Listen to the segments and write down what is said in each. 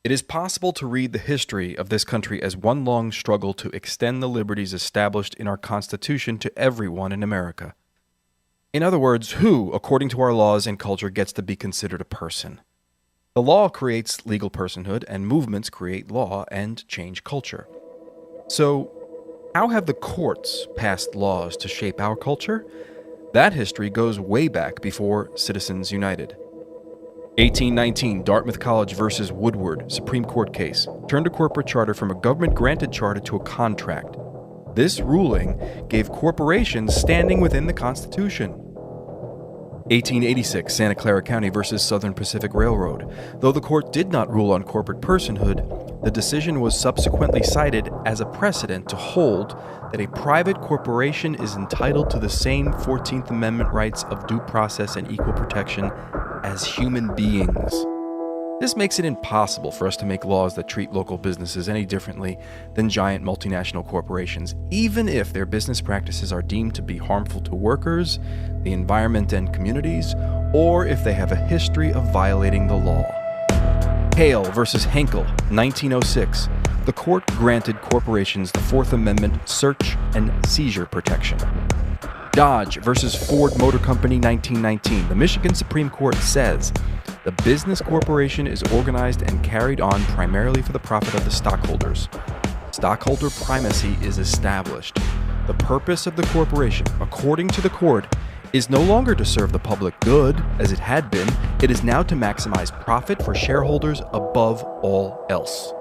It is possible to read the history of this country as one long struggle to extend the liberties established in our Constitution to everyone in America. In other words, who, according to our laws and culture, gets to be considered a person? The law creates legal personhood, and movements create law and change culture. So, how have the courts passed laws to shape our culture? That history goes way back before Citizens United. 1819, Dartmouth College versus Woodward, Supreme Court case, turned a corporate charter from a government-granted charter to a contract. This ruling gave corporations standing within the Constitution. 1886, Santa Clara County versus Southern Pacific Railroad. Though the court did not rule on corporate personhood, the decision was subsequently cited as a precedent to hold that a private corporation is entitled to the same 14th Amendment rights of due process and equal protection as human beings. This makes it impossible for us to make laws that treat local businesses any differently than giant multinational corporations, even if their business practices are deemed to be harmful to workers, the environment and communities, or if they have a history of violating the law. Hale versus Henkel, 1906. The court granted corporations the Fourth Amendment search and seizure protection. Dodge versus Ford Motor Company, 1919. The Michigan Supreme Court says the business corporation is organized and carried on primarily for the profit of the stockholders. Stockholder primacy is established. The purpose of the corporation, according to the court, is no longer to serve the public good, as it had been. It is now to maximize profit for shareholders above all else.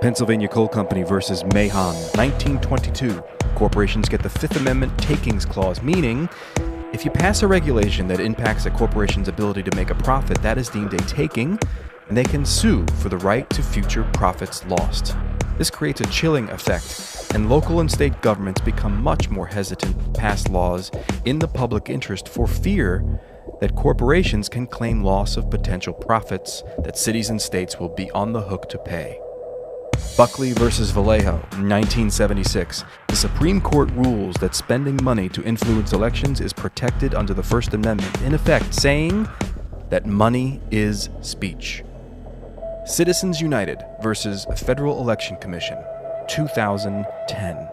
Pennsylvania Coal Company versus Mahon, 1922. Corporations get the Fifth Amendment takings clause, meaning if you pass a regulation that impacts a corporation's ability to make a profit, that is deemed a taking, and they can sue for the right to future profits lost. This creates a chilling effect, and local and state governments become much more hesitant to pass laws in the public interest for fear that corporations can claim loss of potential profits that cities and states will be on the hook to pay. Buckley versus Vallejo, 1976. The Supreme Court rules that spending money to influence elections is protected under the First Amendment, in effect saying that money is speech. Citizens United versus Federal Election Commission, 2010.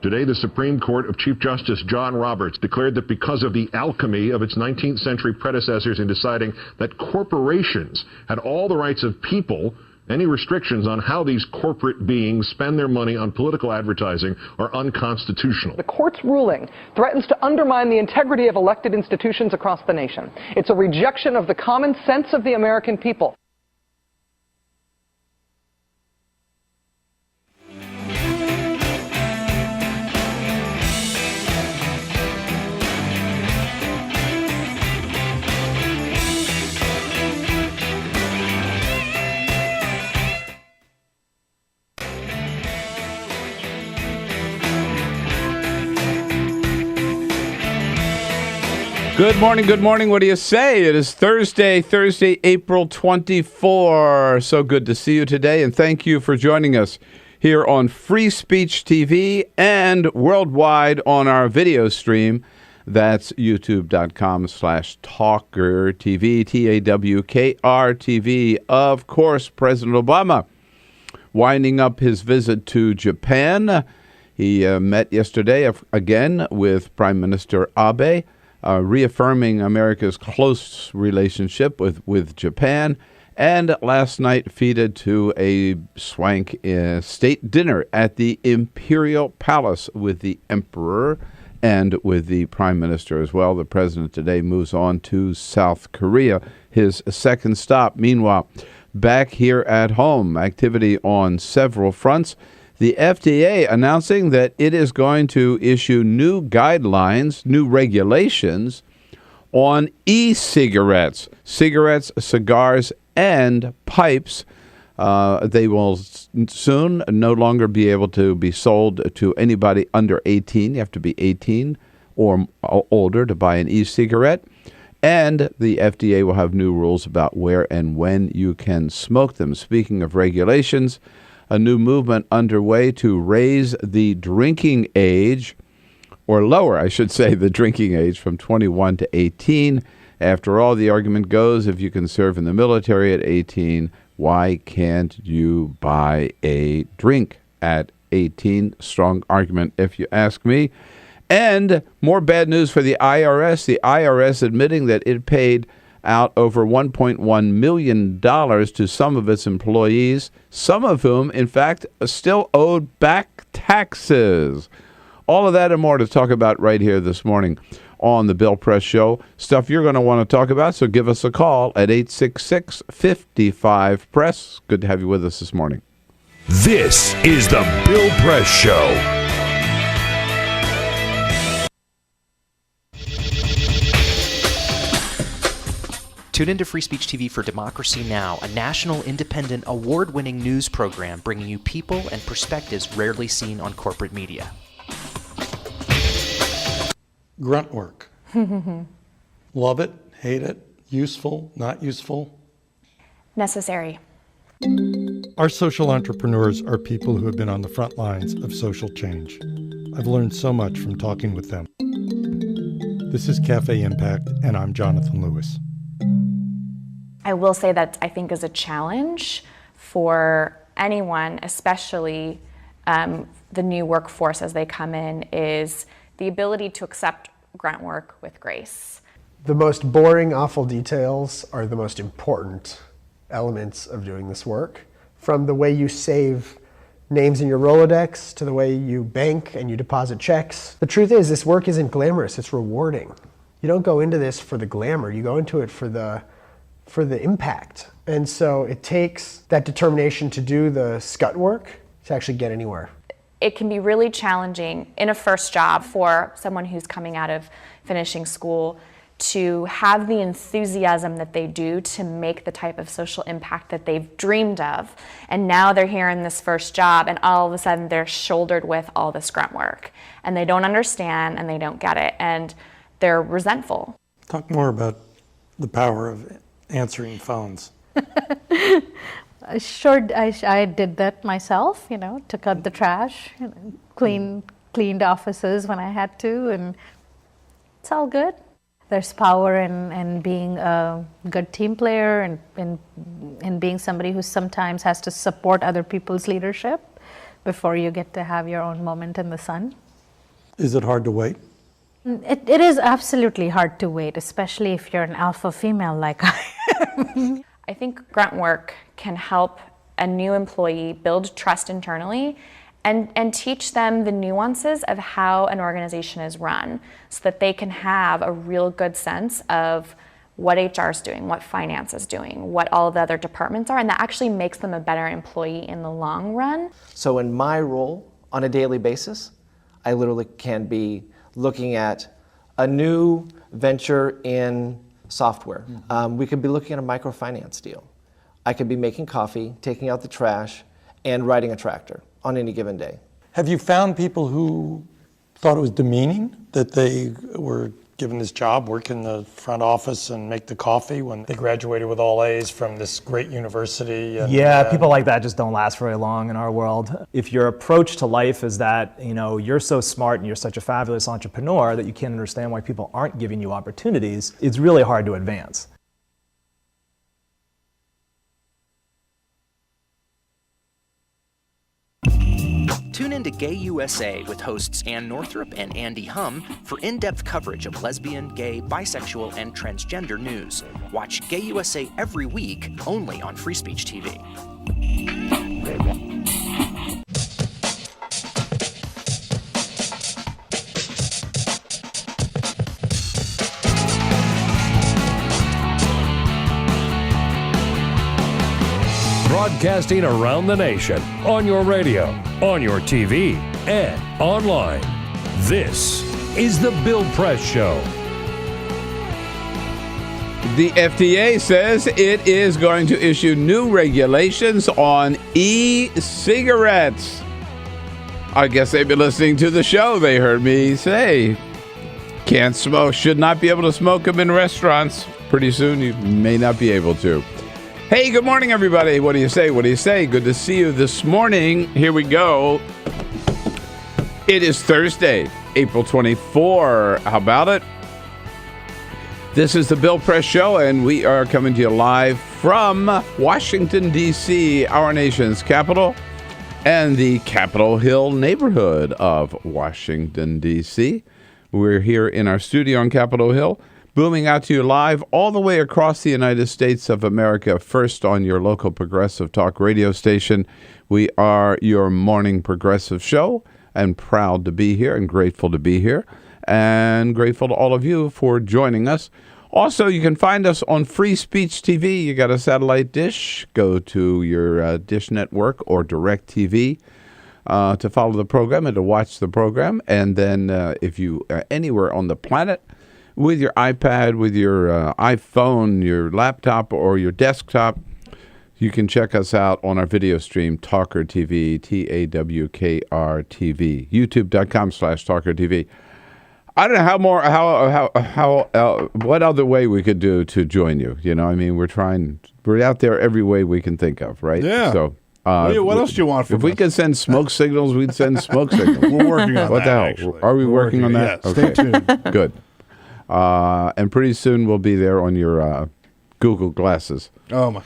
Today, the Supreme Court of Chief Justice John Roberts declared that because of the alchemy of its 19th century predecessors in deciding that corporations had all the rights of people, any restrictions on how these corporate beings spend their money on political advertising are unconstitutional. The court's ruling threatens to undermine the integrity of elected institutions across the nation. It's a rejection of the common sense of the American people. Good morning. What do you say? It is Thursday, April 24. So good to see you today, and thank you for joining us here on Free Speech TV and worldwide on our video stream. That's youtube.com/TawkrTV, TawkrTV. Of course, President Obama winding up his visit to Japan. He met yesterday again with Prime Minister Abe, reaffirming America's close relationship with Japan, and last night feted to a swank state dinner at the Imperial Palace with the Emperor and with the Prime Minister as well. The President today moves on to South Korea, his second stop. Meanwhile, back here at home, activity on several fronts. The FDA announcing that it is going to issue new guidelines, new regulations on e-cigarettes, cigarettes, cigars, and pipes. They will soon no longer be able to be sold to anybody under 18. You have to be 18 or older to buy an e-cigarette. And the FDA will have new rules about where and when you can smoke them. Speaking of regulations, a new movement underway to raise the drinking age, or lower, I should say, the drinking age from 21 to 18. After all, the argument goes, if you can serve in the military at 18, why can't you buy a drink at 18? Strong argument, if you ask me. And more bad news for the IRS. The IRS admitting that it paid out over $1.1 million to some of its employees, some of whom, in fact, still owed back taxes. All of that and more to talk about right here this morning on the Bill Press Show. Stuff you're going to want to talk about, so give us a call at 866-55-PRESS. Good to have you with us this morning. This is the Bill Press Show. Tune into Free Speech TV for Democracy Now!, a national, independent, award-winning news program bringing you people and perspectives rarely seen on corporate media. Grunt work. Love it, hate it, useful, not useful. Necessary. Our social entrepreneurs are people who have been on the front lines of social change. I've learned so much from talking with them. This is Cafe Impact, and I'm Jonathan Lewis. I will say that I think is a challenge for anyone, especially the new workforce as they come in, is the ability to accept grunt work with grace. The most boring, awful details are the most important elements of doing this work. From the way you save names in your Rolodex to the way you bank and you deposit checks. The truth is, this work isn't glamorous, it's rewarding. You don't go into this for the glamour, you go into it for the impact. And so it takes that determination to do the scut work to actually get anywhere. It can be really challenging in a first job for someone who's coming out of finishing school to have the enthusiasm that they do to make the type of social impact that they've dreamed of. And now they're here in this first job and all of a sudden they're shouldered with all this grunt work. And they don't understand and they don't get it and they're resentful. Talk more about the power of answering phones. Sure, I did that myself, took out the trash, cleaned offices when I had to, and it's all good. There's power in being a good team player and in being somebody who sometimes has to support other people's leadership before you get to have your own moment in the sun. Is it hard to wait? It is absolutely hard to wait, especially if you're an alpha female like I am. I think grunt work can help a new employee build trust internally and teach them the nuances of how an organization is run so that they can have a real good sense of what HR is doing, what finance is doing, what all the other departments are, and that actually makes them a better employee in the long run. So in my role on a daily basis, I literally can be looking at a new venture in software. We could be looking at a microfinance deal. I could be making coffee, taking out the trash, and riding a tractor on any given day. Have you found people who thought it was demeaning that they were given this job, work in the front office and make the coffee when they graduated with all A's from this great university? Yeah, people like that just don't last very long in our world. If your approach to life is that, you're so smart and you're such a fabulous entrepreneur that you can't understand why people aren't giving you opportunities, it's really hard to advance. Tune in to Gay USA with hosts Ann Northrup and Andy Hum for in-depth coverage of lesbian, gay, bisexual, and transgender news. Watch Gay USA every week, only on Free Speech TV. Broadcasting around the nation, on your radio, on your TV, and online. This is the Bill Press Show. The FDA says it is going to issue new regulations on e-cigarettes. I guess they've been listening to the show. They heard me say, can't smoke, should not be able to smoke them in restaurants. Pretty soon you may not be able to. Hey, good morning, everybody. What do you say? What do you say? Good to see you this morning. Here we go. It is Thursday, April 24. How about it? This is the Bill Press Show, and we are coming to you live from Washington, D.C., our nation's capital, and the Capitol Hill neighborhood of Washington, D.C. We're here in our studio on Capitol Hill, booming out to you live all the way across the United States of America, first on your local progressive talk radio station. We are your morning progressive show, and proud to be here and grateful to be here, and grateful to all of you for joining us. Also, you can find us on Free Speech TV. You got a satellite dish, go to your Dish Network or DirecTV to follow the program and to watch the program. And then if you are anywhere on the planet with your iPad, with your iPhone, your laptop, or your desktop, you can check us out on our video stream, TawkrTV, TAWKRTV, youtube.com/TawkrTV. I don't know what other way we could do to join you. You know, I mean, we're out there every way we can think of, right? Yeah. So, what else do you want from us? If we could send smoke signals, we'd send smoke signals. We're working on what that, the hell? actually. Are we working on that? Yeah, stay tuned. Good. And pretty soon we'll be there on your Google glasses. Oh, my.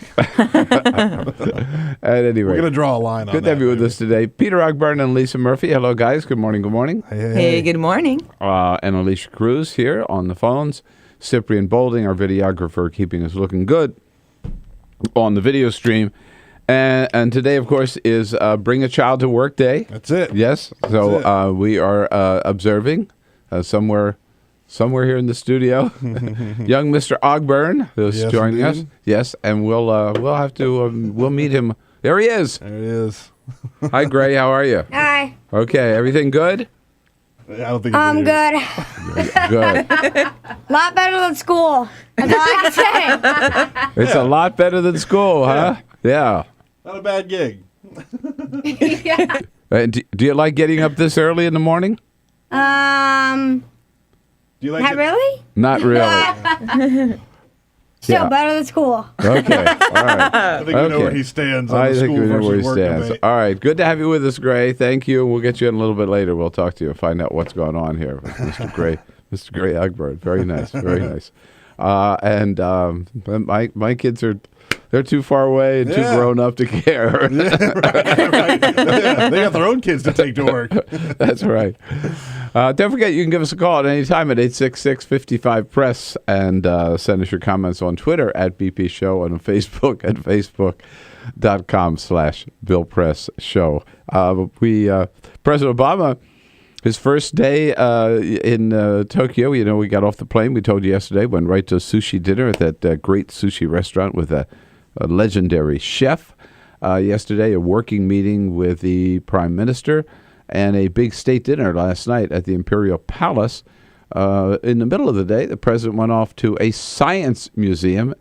At any rate, we're going to draw a line on that. Good to have you with us today. Peter Ogburn and Lisa Murphy. Hello, guys. Good morning. Good morning. Hey, good morning. And Alicia Cruz here on the phones. Cyprian Bolding, our videographer, keeping us looking good on the video stream. And today, of course, is Bring a Child to Work Day. That's it. Yes. So we are observing somewhere here in the studio, young Mr. Ogburn, who's joining us. Yes, and we'll have to we'll meet him. There he is. There he is. Hi, Gray. How are you? Hi. Okay. Everything good? I don't think I'm good. Good. Lot better than school. That's all I can say. It's a lot better than school, huh? Yeah. Not a bad gig. Yeah. Do you like getting up this early in the morning? Do you like Not really? Not really. Still better than school. Okay. All right. I think we know where he stands on I the think school we know where he versus work stands. debate. All right. Good to have you with us, Gray. Thank you. We'll get you in a little bit later. We'll talk to you and find out what's going on here with Mr. Gray. Mr. Gray Ogburn. Very nice. Very nice. And my kids they're too far away and too grown up to care. Right. Yeah, they got their own kids to take to work. That's right. Don't forget, you can give us a call at any time at 866-55-PRESS and send us your comments on Twitter at BP Show and on Facebook at facebook.com/BillPressShow. President Obama, his first day in Tokyo, you know, we got off the plane, we told you yesterday, went right to a sushi dinner at that great sushi restaurant with a legendary chef. Yesterday, a working meeting with the Prime Minister, and a big state dinner last night at the Imperial Palace. In the middle of the day, the president went off to a science museum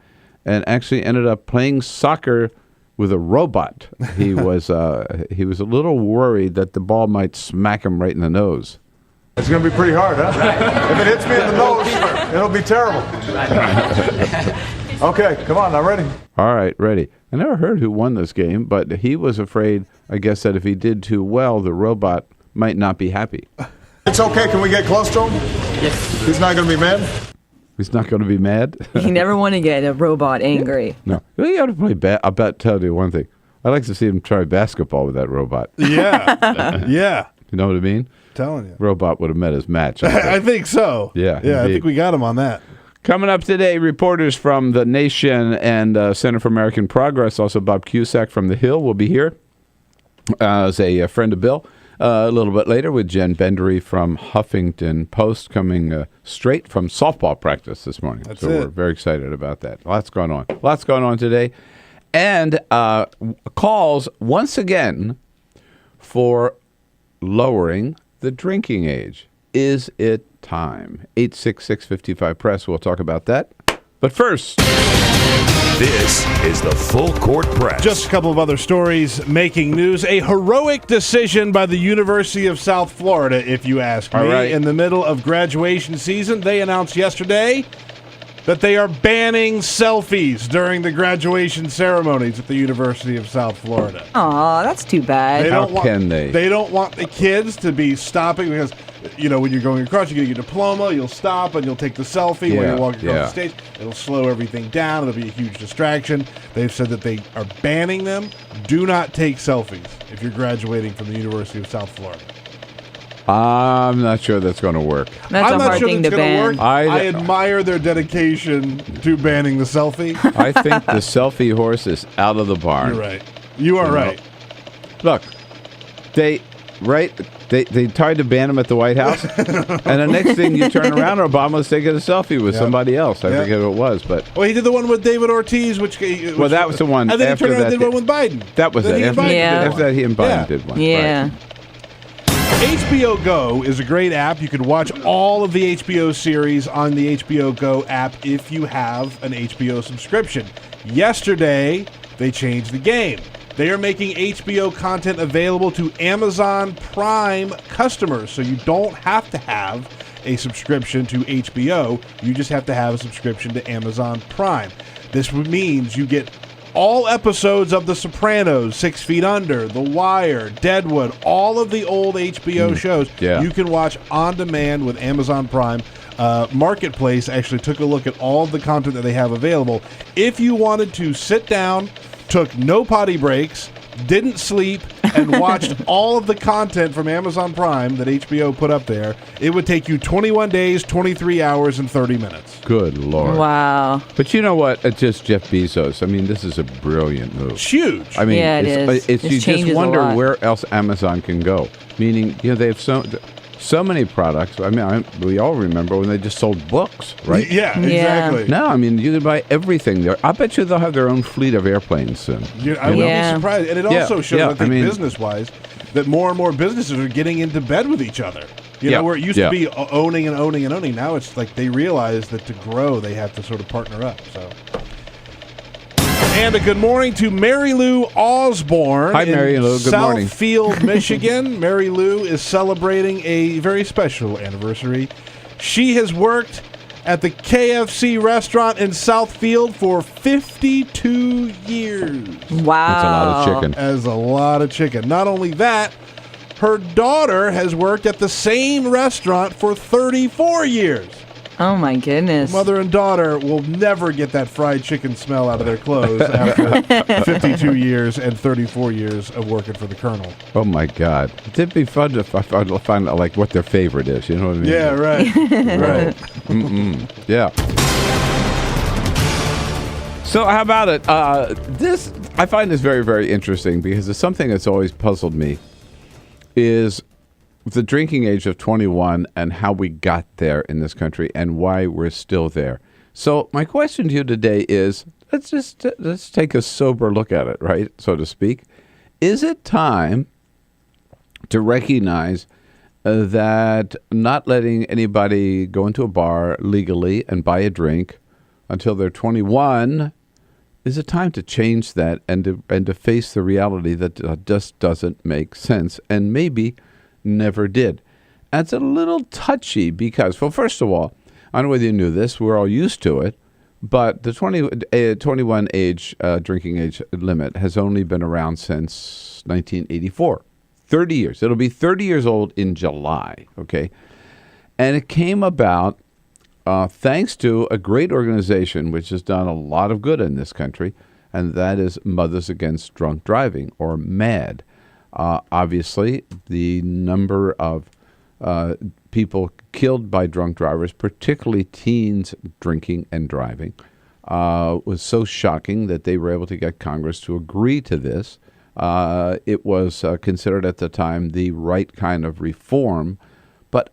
and actually ended up playing soccer with a robot. He was a little worried that the ball might smack him right in the nose. It's going to be pretty hard, huh? If it hits me in the nose, it'll be terrible. Okay, come on, I'm ready. All right, ready. I never heard who won this game, but he was afraid, I guess, that if he did too well, the robot might not be happy. It's okay. Can we get close to him? Yes. He's not going to be mad? He's not going to be mad? You never want to get a robot angry. No. You ought to play I'll tell you one thing. I'd like to see him try basketball with that robot. Yeah. Yeah. You know what I mean? Telling you. Robot would have met his match. I think so. Yeah. Yeah, I think we got him on that. Coming up today, reporters from The Nation and Center for American Progress, also Bob Cusack from The Hill will be here as a friend of Bill. A little bit later with Jenn Bendery from Huffington Post coming straight from softball practice this morning. We're very excited about that. Lots going on today. And calls once again for lowering the drinking age. Is it time? 866-55-PRESS. We'll talk about that. But first, this is the Full Court Press. Just a couple of other stories making news. A heroic decision by the University of South Florida, if you ask me. Right. In the middle of graduation season, they announced yesterday that they are banning selfies during the graduation ceremonies at the University of South Florida. Aw, that's too bad. How can they? They don't want the kids to be stopping because when you're going across, you get your diploma, you'll stop and you'll take the selfie while you're walking across the stage. It'll slow everything down. It'll be a huge distraction. They've said that they are banning them. Do not take selfies if you're graduating from the University of South Florida. I'm not sure that's going to work. That's I'm a not hard sure thing that's to going to ban. work. I admire their dedication to banning the selfie. I think the selfie horse is out of the barn. You're right. You are right. Look, they tried to ban him at the White House, and the next thing you turn around, Obama's taking a selfie with somebody else. I forget who it was, but he did the one with David Ortiz, which that was the one. And then after he turned around and that, did one with Biden. That was it. After that, he and Biden did one. Yeah. Right. HBO Go is a great app. You can watch all of the HBO series on the HBO Go app if you have an HBO subscription. Yesterday, they changed the game. They are making HBO content available to Amazon Prime customers, so you don't have to have a subscription to HBO. You just have to have a subscription to Amazon Prime. This means you get all episodes of The Sopranos, 6 Feet Under, The Wire, Deadwood, all of the old HBO shows. Yeah. You can watch on demand with Amazon Prime. Marketplace actually took a look at all of the content that they have available. If you wanted to sit down, took no potty breaks, didn't sleep, and watched all of the content from Amazon Prime that HBO put up there, it would take you 21 days, 23 hours, and 30 minutes. Good Lord. Wow. But you know what? It's just Jeff Bezos. I mean, this is a brilliant move. It's huge. I mean, yeah, it is. It's, you just wonder where else Amazon can go. Meaning, they have so many products. I mean, we all remember when they just sold books, right? Yeah, exactly. No, I mean, you can buy everything there. I bet you they'll have their own fleet of airplanes soon. I wouldn't be surprised. And it also shows, I think, business-wise, that more and more businesses are getting into bed with each other. Where it used to be owning and owning and owning. Now it's like they realize that to grow, they have to sort of partner up. So. And a good morning to Mary Lou Osborne. Hi, Mary Lou. Good morning. Southfield, Michigan. Mary Lou is celebrating a very special anniversary. She has worked at the KFC restaurant in Southfield for 52 years. Wow. That's a lot of chicken. That's a lot of chicken. Not only that, her daughter has worked at the same restaurant for 34 years. Oh, my goodness. Mother and daughter will never get that fried chicken smell out of their clothes after 52 years and 34 years of working for the Colonel. Oh, my God. It'd be fun to find out, like, what their favorite is. You know what I mean? Yeah, right. Right. Yeah. So how about it? I find this very, very interesting because it's something that's always puzzled me is the drinking age of 21 and how we got there in this country and why we're still there. So my question to you today is, let's take a sober look at it, right, so to speak. Is it time to recognize that not letting anybody go into a bar legally and buy a drink until they're 21 is it time to change that and to face the reality that just doesn't make sense and maybe never did? That's a little touchy because, well, first of all, I don't know whether you knew this, we're all used to it, but the 21 age drinking age limit has only been around since 1984. 30 years. It'll be 30 years old in July, okay? And it came about thanks to a great organization which has done a lot of good in this country, and that is Mothers Against Drunk Driving, or MADD. Obviously, the number of people killed by drunk drivers, particularly teens drinking and driving, was so shocking that they were able to get Congress to agree to this. It was considered at the time the right kind of reform. But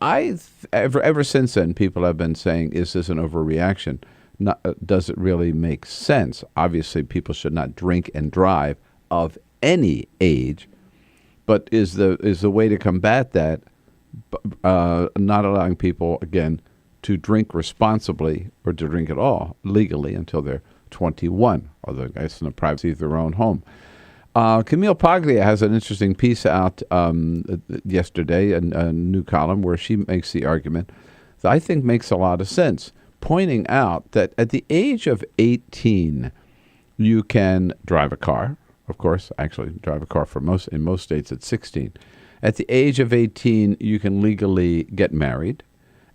ever since then, people have been saying, is this an overreaction? Does it really make sense? Obviously, people should not drink and drive of any age. But is the way to combat that not allowing people, again, to drink responsibly or to drink at all legally until they're 21, although it's in the privacy of their own home? Camille Paglia has an interesting piece out yesterday, a new column, where she makes the argument that I think makes a lot of sense, pointing out that at the age of 18, you can drive a car. Of course, actually drive a car in most states at 16. At the age of 18, you can legally get married.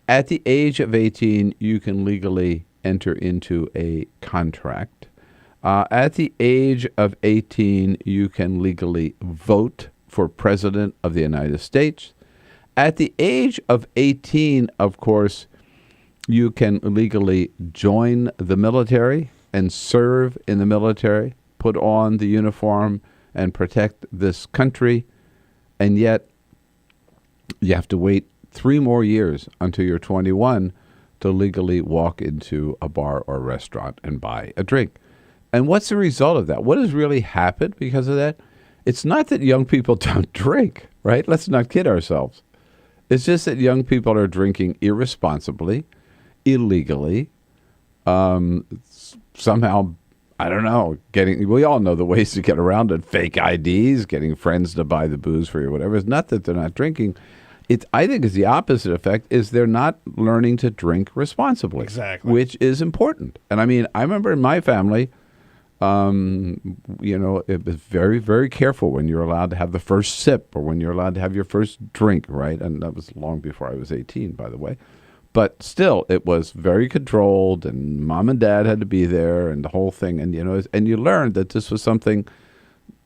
At the age of 18, you can legally enter into a contract. At the age of 18, you can legally vote for President of the United States. At the age of 18, of course, you can legally join the military and serve in the military, put on the uniform and protect this country. And yet, you have to wait 3 more years until you're 21 to legally walk into a bar or restaurant and buy a drink. And what's the result of that? What has really happened because of that? It's not that young people don't drink, right? Let's not kid ourselves. It's just that young people are drinking irresponsibly, illegally, somehow, I don't know, we all know the ways to get around it, fake IDs, getting friends to buy the booze for you, whatever. It's not that they're not drinking. I think it's the opposite effect, is they're not learning to drink responsibly. Exactly. Which is important. And I mean, I remember in my family, it was very, very careful when you're allowed to have the first sip or when you're allowed to have your first drink, right? And that was long before I was 18, by the way. But still, it was very controlled, and mom and dad had to be there, and the whole thing. And and you learned that this was something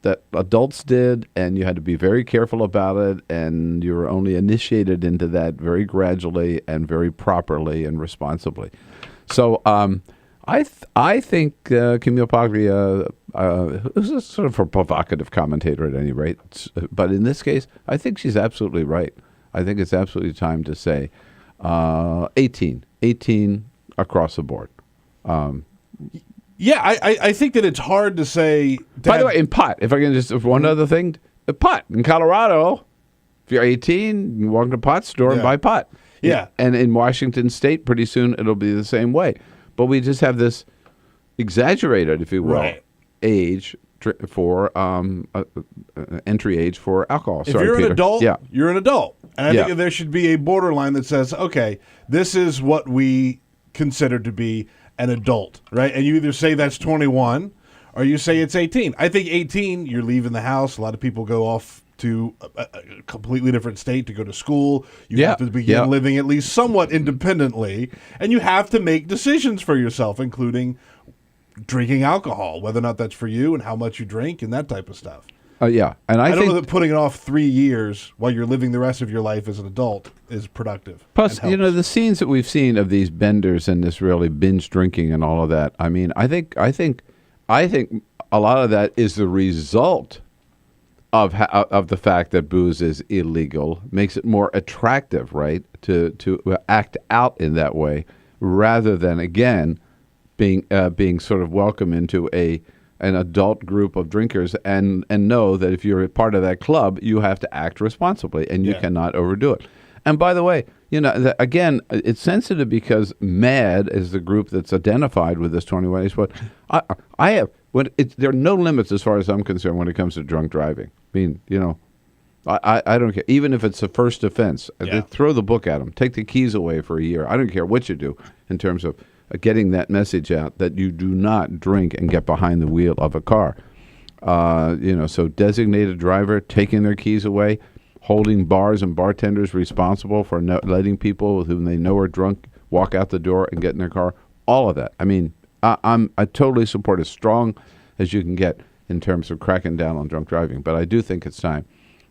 that adults did, and you had to be very careful about it, and you were only initiated into that very gradually and very properly and responsibly. So I think Camille Paglia, who's a sort of a provocative commentator at any rate, but in this case, I think she's absolutely right. I think it's absolutely time to say 18 across the board. Yeah, I think that it's hard to say. By the way, in pot, if I can just, one other thing, pot. In Colorado, if you're 18, you walk to a pot store and buy pot. Yeah. And in Washington State, pretty soon it'll be the same way. But we just have this exaggerated, if you will, age for entry age for alcohol. If you're an adult, you're an adult. And I think Yeah. there should be a borderline that says, okay, this is what we consider to be an adult, right? And you either say that's 21 or you say it's 18. I think 18, you're leaving the house. A lot of people go off to a completely different state to go to school. You have to begin living at least somewhat independently, and you have to make decisions for yourself, including drinking alcohol, whether or not that's for you and how much you drink and that type of stuff. And I don't think know that putting it off 3 years while you're living the rest of your life as an adult is productive. Plus, the scenes that we've seen of these benders and this really binge drinking and all of that. I mean, I think a lot of that is the result of the fact that booze is illegal, makes it more attractive, right, to act out in that way, rather than again being sort of welcome into an adult group of drinkers and know that if you're a part of that club, you have to act responsibly and you cannot overdo it. And by the way, again, it's sensitive because MAD is the group that's identified with this 21 age. But there are no limits as far as I'm concerned when it comes to drunk driving. I mean, I don't care. Even if it's the first offense, they throw the book at them, take the keys away for a year. I don't care what you do in terms of getting that message out that you do not drink and get behind the wheel of a car. So designated driver, taking their keys away, holding bars and bartenders responsible for letting people whom they know are drunk walk out the door and get in their car. All of that. I mean, I totally support as strong as you can get in terms of cracking down on drunk driving. But I do think it's time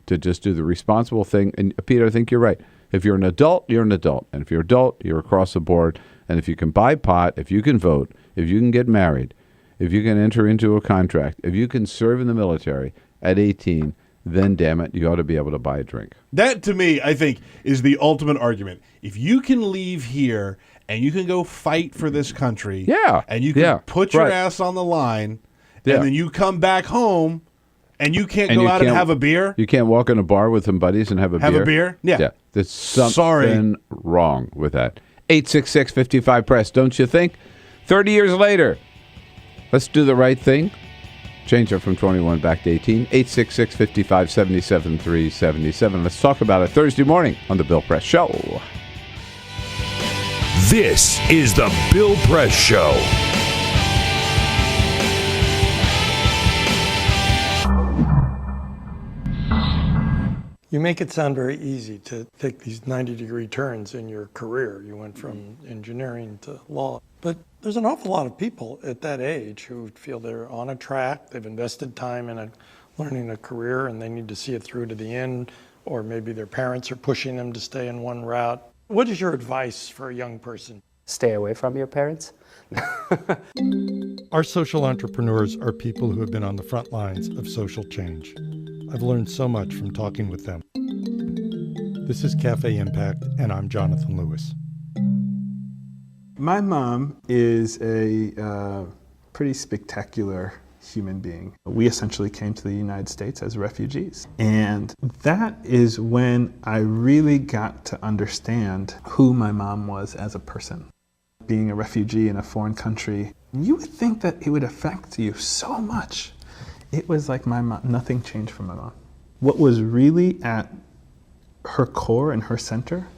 to just do the responsible thing. And Peter, I think you're right. If you're an adult, you're an adult. And if you're an adult, you're across the board. And if you can buy pot, if you can vote, if you can get married, if you can enter into a contract, if you can serve in the military at 18, then damn it, you ought to be able to buy a drink. That, to me, I think, is the ultimate argument. If you can leave here and you can go fight for this country, and you can put your ass on the line, and then you come back home and you can't go out and have a beer. You can't walk in a bar with some buddies and have a beer. Have a beer? Yeah. There's something wrong with that. 866-55-PRESS, don't you think? 30 years later, let's do the right thing. Change it from 21 back to 18. 866-55-77-377. Let's talk about it Thursday morning on The Bill Press Show. This is The Bill Press Show. You make it sound very easy to take these 90-degree turns in your career. You went from engineering to law. But there's an awful lot of people at that age who feel they're on a track, they've invested time in learning a career, and they need to see it through to the end, or maybe their parents are pushing them to stay in one route. What is your advice for a young person? Stay away from your parents. Our social entrepreneurs are people who have been on the front lines of social change. I've learned so much from talking with them. This is Cafe Impact, and I'm Jonathan Lewis. My mom is a pretty spectacular human being. We essentially came to the United States as refugees. And that is when I really got to understand who my mom was as a person. Being a refugee in a foreign country, you would think that it would affect you so much. It was like my mom, nothing changed for my mom. What was really at her core and her center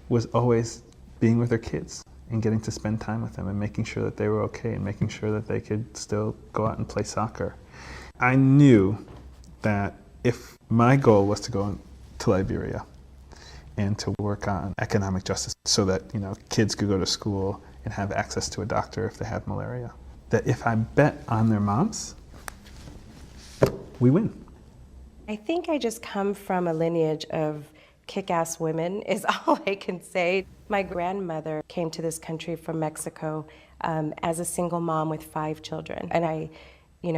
was always being with her kids and getting to spend time with them and making sure that they were okay and making sure that they could still go out and play soccer. I knew that if my goal was to go to Liberia and to work on economic justice so that, kids could go to school and have access to a doctor if they have malaria, that if I bet on their moms, we win. I think I just come from a lineage of kick-ass women is all I can say. My grandmother came to this country from Mexico as a single mom with 5 children. And I,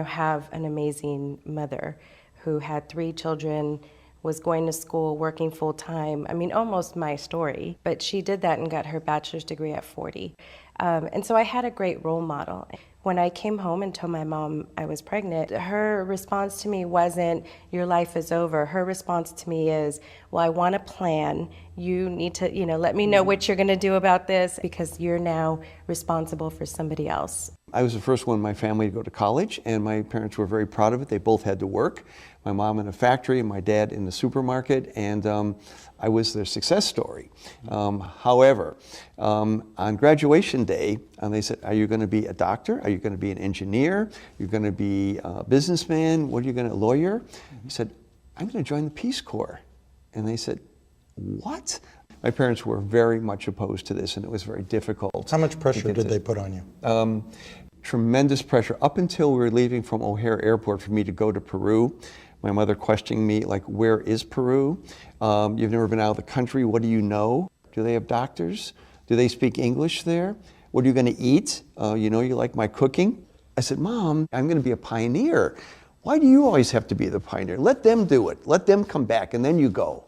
have an amazing mother who had 3 children, was going to school, working full time. I mean, almost my story. But she did that and got her bachelor's degree at 40. And so I had a great role model. When I came home and told my mom I was pregnant, her response to me wasn't, your life is over. Her response to me is, well, I want a plan. You need to, let me know what you're gonna do about this because you're now responsible for somebody else. I was the first one in my family to go to college, and my parents were very proud of it. They both had to work. My mom in a factory and my dad in the supermarket, and I was their success story. However, on graduation day, they said, are you going to be a doctor? Are you going to be an engineer? You're going to be a businessman? What are you going to, a lawyer? He said, I'm going to join the Peace Corps. And they said, what? My parents were very much opposed to this, and it was very difficult. How much pressure did they put on you? Tremendous pressure. Up until we were leaving from O'Hare Airport for me to go to Peru, my mother questioning me, like, where is Peru? You've never been out of the country. What do you know? Do they have doctors? Do they speak English there? What are you going to eat? You like my cooking? I said, Mom, I'm going to be a pioneer. Why do you always have to be the pioneer? Let them do it. Let them come back, and then you go.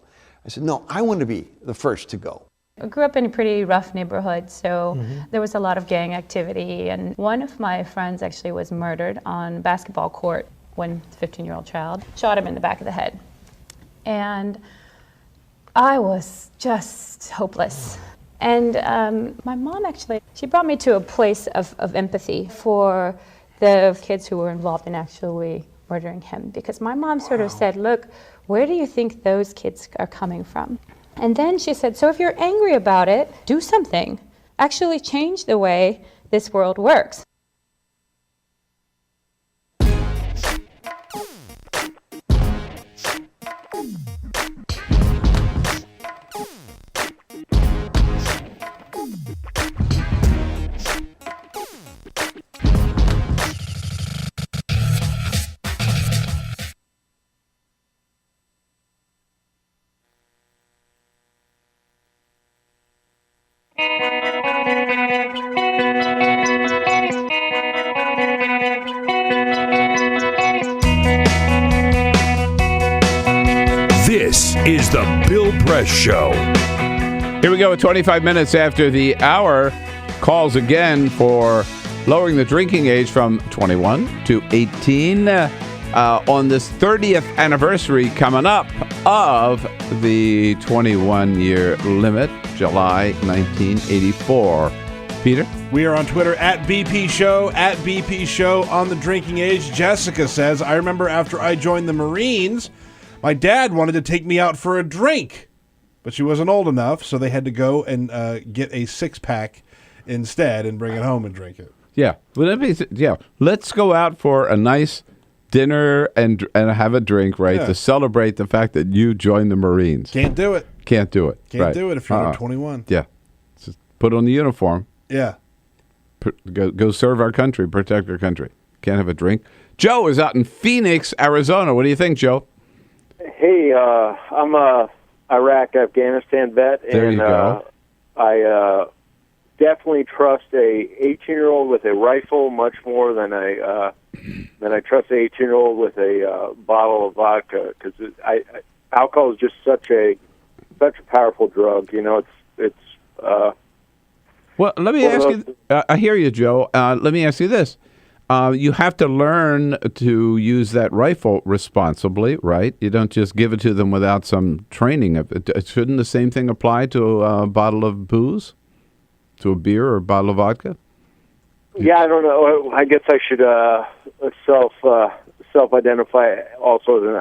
I said, no, I want to be the first to go. I grew up in a pretty rough neighborhood, so there was a lot of gang activity. And one of my friends actually was murdered on a basketball court when a 15-year-old child shot him in the back of the head. And I was just hopeless. And my mom actually, she brought me to a place of empathy for the kids who were involved in actually murdering him. Because my mom sort of said, look, where do you think those kids are coming from? And then she said, so if you're angry about it, do something. Actually change the way this world works. This is the Bill Press Show. Here we go, 25 minutes after the hour. Calls again for lowering the drinking age from 21 to 18 on this 30th anniversary coming up of the 21-year limit, July 1984. Peter? We are on Twitter at BP Show on the drinking age. Jessica says, I remember after I joined the Marines, my dad wanted to take me out for a drink, but she wasn't old enough, so they had to go and get a 6-pack instead and bring it home and drink it. Yeah. Let's go out for a nice dinner and have a drink, right, to celebrate the fact that you joined the Marines. Can't do it. Can't do it. Can't right. do it if you're under 21. Yeah. Just put on the uniform. Yeah. Go serve our country, protect our country. Can't have a drink. Joe is out in Phoenix, Arizona. What do you think, Joe? Hey, I'm a Iraq, Afghanistan vet, There you go. I definitely trust a 18-year-old with a rifle much more than I trust an 18-year-old with a bottle of vodka, because alcohol is just such a powerful drug. You know, it's. Well, let me ask you. I hear you, Joe. Let me ask you this. You have to learn to use that rifle responsibly, right? You don't just give it to them without some training. Shouldn't the same thing apply to a bottle of booze? To a beer or a bottle of vodka? Yeah, I don't know. I guess I should self-identify also as an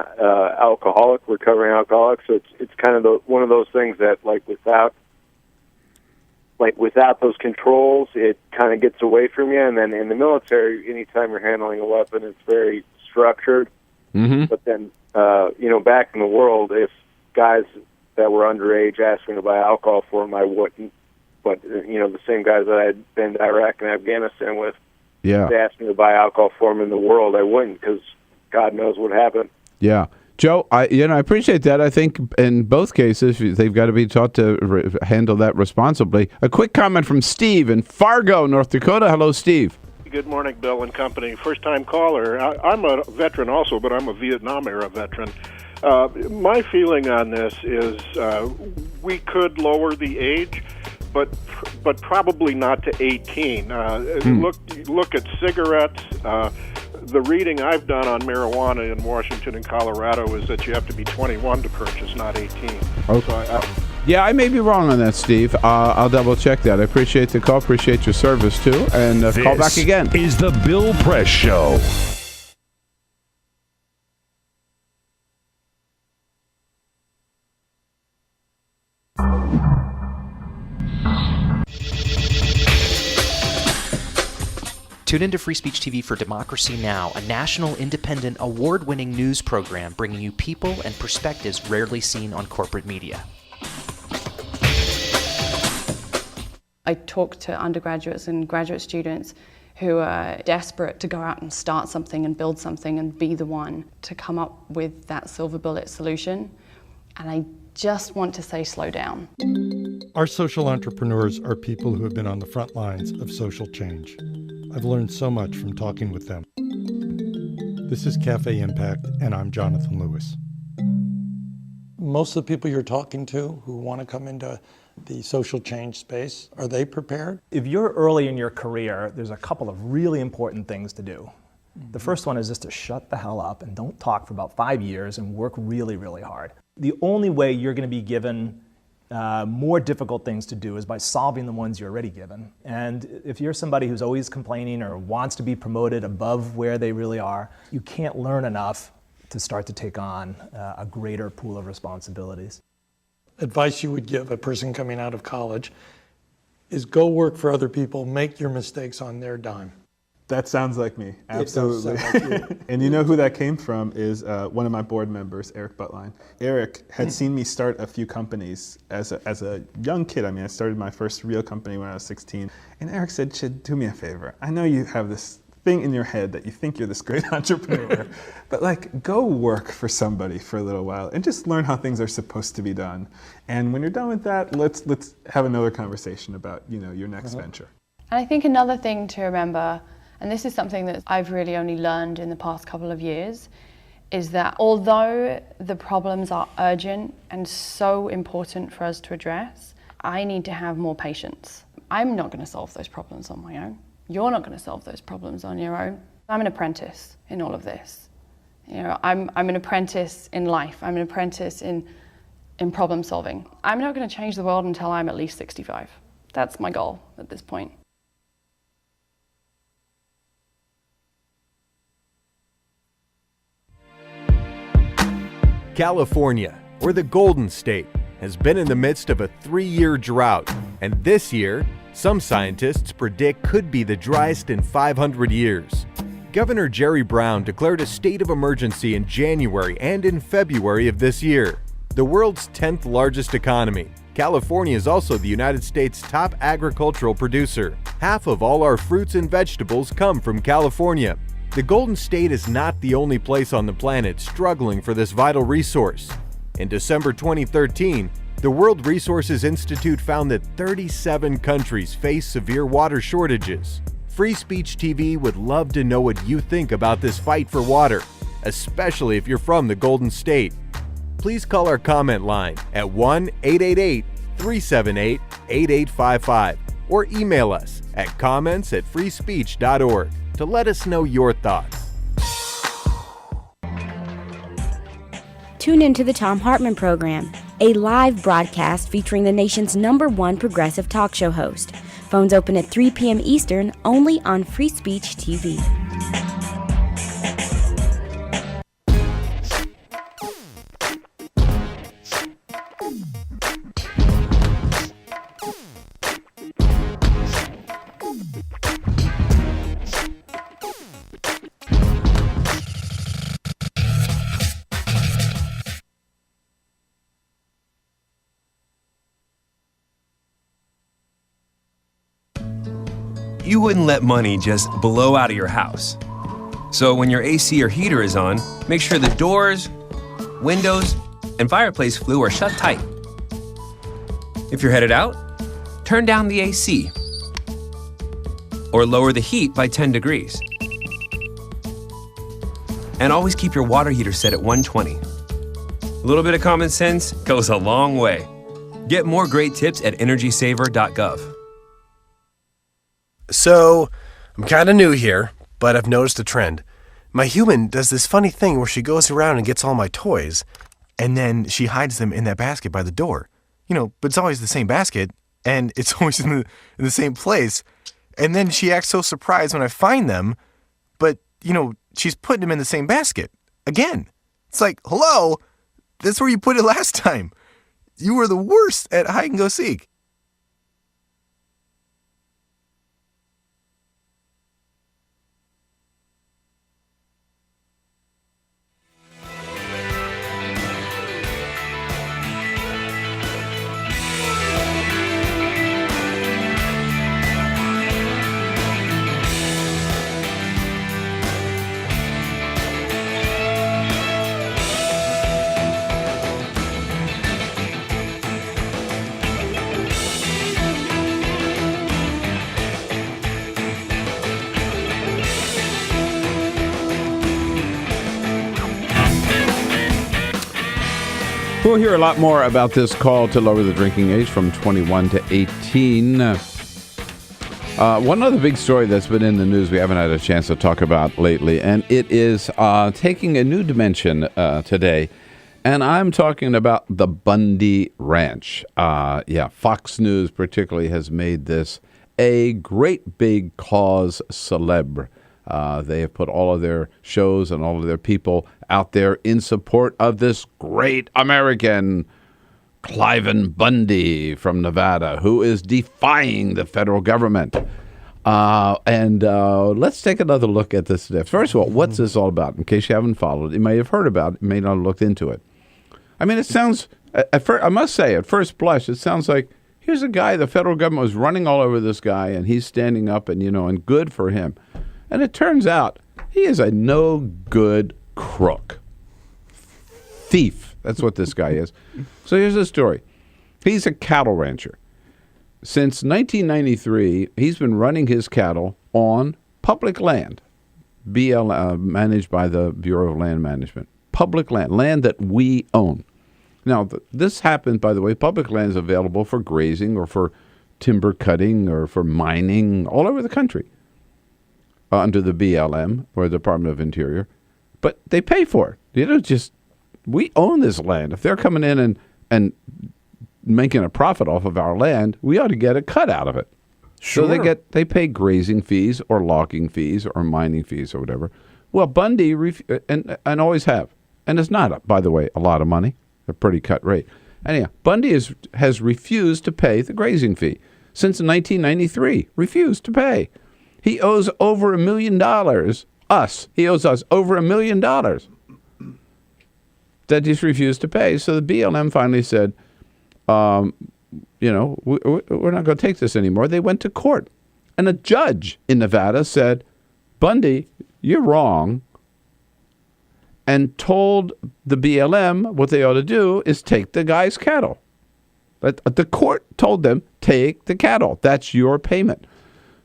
alcoholic, recovering alcoholic. So it's kind of one of those things that without those controls, it kind of gets away from you. And then in the military, anytime you're handling a weapon, it's very structured. Mm-hmm. But then, back in the world, if guys that were underage asked me to buy alcohol for them, I wouldn't. But, the same guys that I had been to Iraq and Afghanistan with, yeah, they asked me to buy alcohol for them in the world, I wouldn't, because God knows what happened. Yeah. Joe, I appreciate that. I think in both cases, they've got to be taught to handle that responsibly. A quick comment from Steve in Fargo, North Dakota. Hello, Steve. Good morning, Bill and company. First-time caller. I'm a veteran also, but I'm a Vietnam-era veteran. My feeling on this is we could lower the age, but probably not to 18. Look at cigarettes. The reading I've done on marijuana in Washington and Colorado is that you have to be 21 to purchase, not 18. Okay. So Yeah, I may be wrong on that, Steve. I'll double check that. I appreciate the call. Appreciate your service, too. And call back again. This is the Bill Press Show. Tune into Free Speech TV for Democracy Now!, a national, independent, award-winning news program bringing you people and perspectives rarely seen on corporate media. I talk to undergraduates and graduate students who are desperate to go out and start something and build something and be the one to come up with that silver bullet solution. And I just want to say, slow down. Our social entrepreneurs are people who have been on the front lines of social change. I've learned so much from talking with them. This is Cafe Impact, and I'm Jonathan Lewis. Most of the people you're talking to who want to come into the social change space, are they prepared? If you're early in your career, there's a couple of really important things to do. The first one is just to shut the hell up and don't talk for about 5 years and work really, really hard. The only way you're going to be given more difficult things to do is by solving the ones you're already given. And if you're somebody who's always complaining or wants to be promoted above where they really are, you can't learn enough to start to take on a greater pool of responsibilities. Advice you would give a person coming out of college is go work for other people, make your mistakes on their dime. That sounds like me, absolutely. It does sound like you. And you know who that came from is one of my board members, Eric Buttline. Eric had seen me start a few companies as a young kid. I mean, I started my first real company when I was 16. And Eric said, "Chid, do me a favor. I know you have this thing in your head that you think you're this great entrepreneur, but go work for somebody for a little while and just learn how things are supposed to be done. And when you're done with that, let's have another conversation about your next venture." And I think another thing to remember, and this is something that I've really only learned in the past couple of years, is that although the problems are urgent and so important for us to address, I need to have more patience. I'm not going to solve those problems on my own. You're not going to solve those problems on your own. I'm an apprentice in all of this. I'm an apprentice in life. I'm an apprentice in problem solving. I'm not going to change the world until I'm at least 65. That's my goal at this point. California, or the Golden State, has been in the midst of a 3-year drought, and this year, some scientists predict could be the driest in 500 years. Governor Jerry Brown declared a state of emergency in January and in February of this year. The world's 10th largest economy, California is also the United States' top agricultural producer. Half of all our fruits and vegetables come from California. The Golden State is not the only place on the planet struggling for this vital resource. In December 2013, the World Resources Institute found that 37 countries face severe water shortages. Free Speech TV would love to know what you think about this fight for water, especially if you're from the Golden State. Please call our comment line at 1-888-378-8855 or email us at comments@freespeech.org to let us know your thoughts. Tune into the Thom Hartmann Program, a live broadcast featuring the nation's #1 progressive talk show host. Phones open at 3 p.m. Eastern, only on Free Speech TV. You wouldn't let money just blow out of your house. So when your AC or heater is on, make sure the doors, windows, and fireplace flue are shut tight. If you're headed out, turn down the AC or lower the heat by 10 degrees. And always keep your water heater set at 120. A little bit of common sense goes a long way. Get more great tips at energysaver.gov. So, I'm kind of new here, but I've noticed a trend. My human does this funny thing where she goes around and gets all my toys, and then she hides them in that basket by the door. You know, but it's always the same basket, and it's always in the same place. And then she acts so surprised when I find them, but, you know, she's putting them in the same basket. Again. It's like, hello, that's where you put it last time. You were the worst at hide and go seek. We'll hear a lot more about this call to lower the drinking age from 21 to 18. One other big story that's been in the news we haven't had a chance to talk about lately, and it is taking a new dimension today. And I'm talking about the Bundy Ranch. Fox News particularly has made this a great big cause célèbre. They have put all of their shows and all of their people out there in support of this great American, Cliven Bundy from Nevada, who is defying the federal government. Let's take another look at this today. First of all, what's this all about? In case you haven't followed, you may have heard about it, you may not have looked into it. I mean, it sounds, I must say, at first blush, it sounds like here's a guy, the federal government was running all over this guy, and he's standing up and, and good for him. And it turns out he is a no good crook. Thief. That's what this guy is. So here's the story. He's a cattle rancher. Since 1993, he's been running his cattle on public land, managed by the Bureau of Land Management. Public land that we own. Now, this happens, by the way, public land is available for grazing or for timber cutting or for mining all over the country. Under the BLM, or the Department of Interior, but they pay for it. We own this land. If they're coming in and making a profit off of our land, we ought to get a cut out of it. Sure. So they pay grazing fees or logging fees or mining fees or whatever. Well, Bundy and always have, and it's not, by the way, a lot of money, a pretty cut rate. Anyhow, Bundy has refused to pay the grazing fee since 1993. Refused to pay. He owes over $1 million us. He owes us over $1 million that he's refused to pay. So the BLM finally said, we're not going to take this anymore. They went to court. And a judge in Nevada said, Bundy, you're wrong, and told the BLM what they ought to do is take the guy's cattle. But the court told them, take the cattle. That's your payment.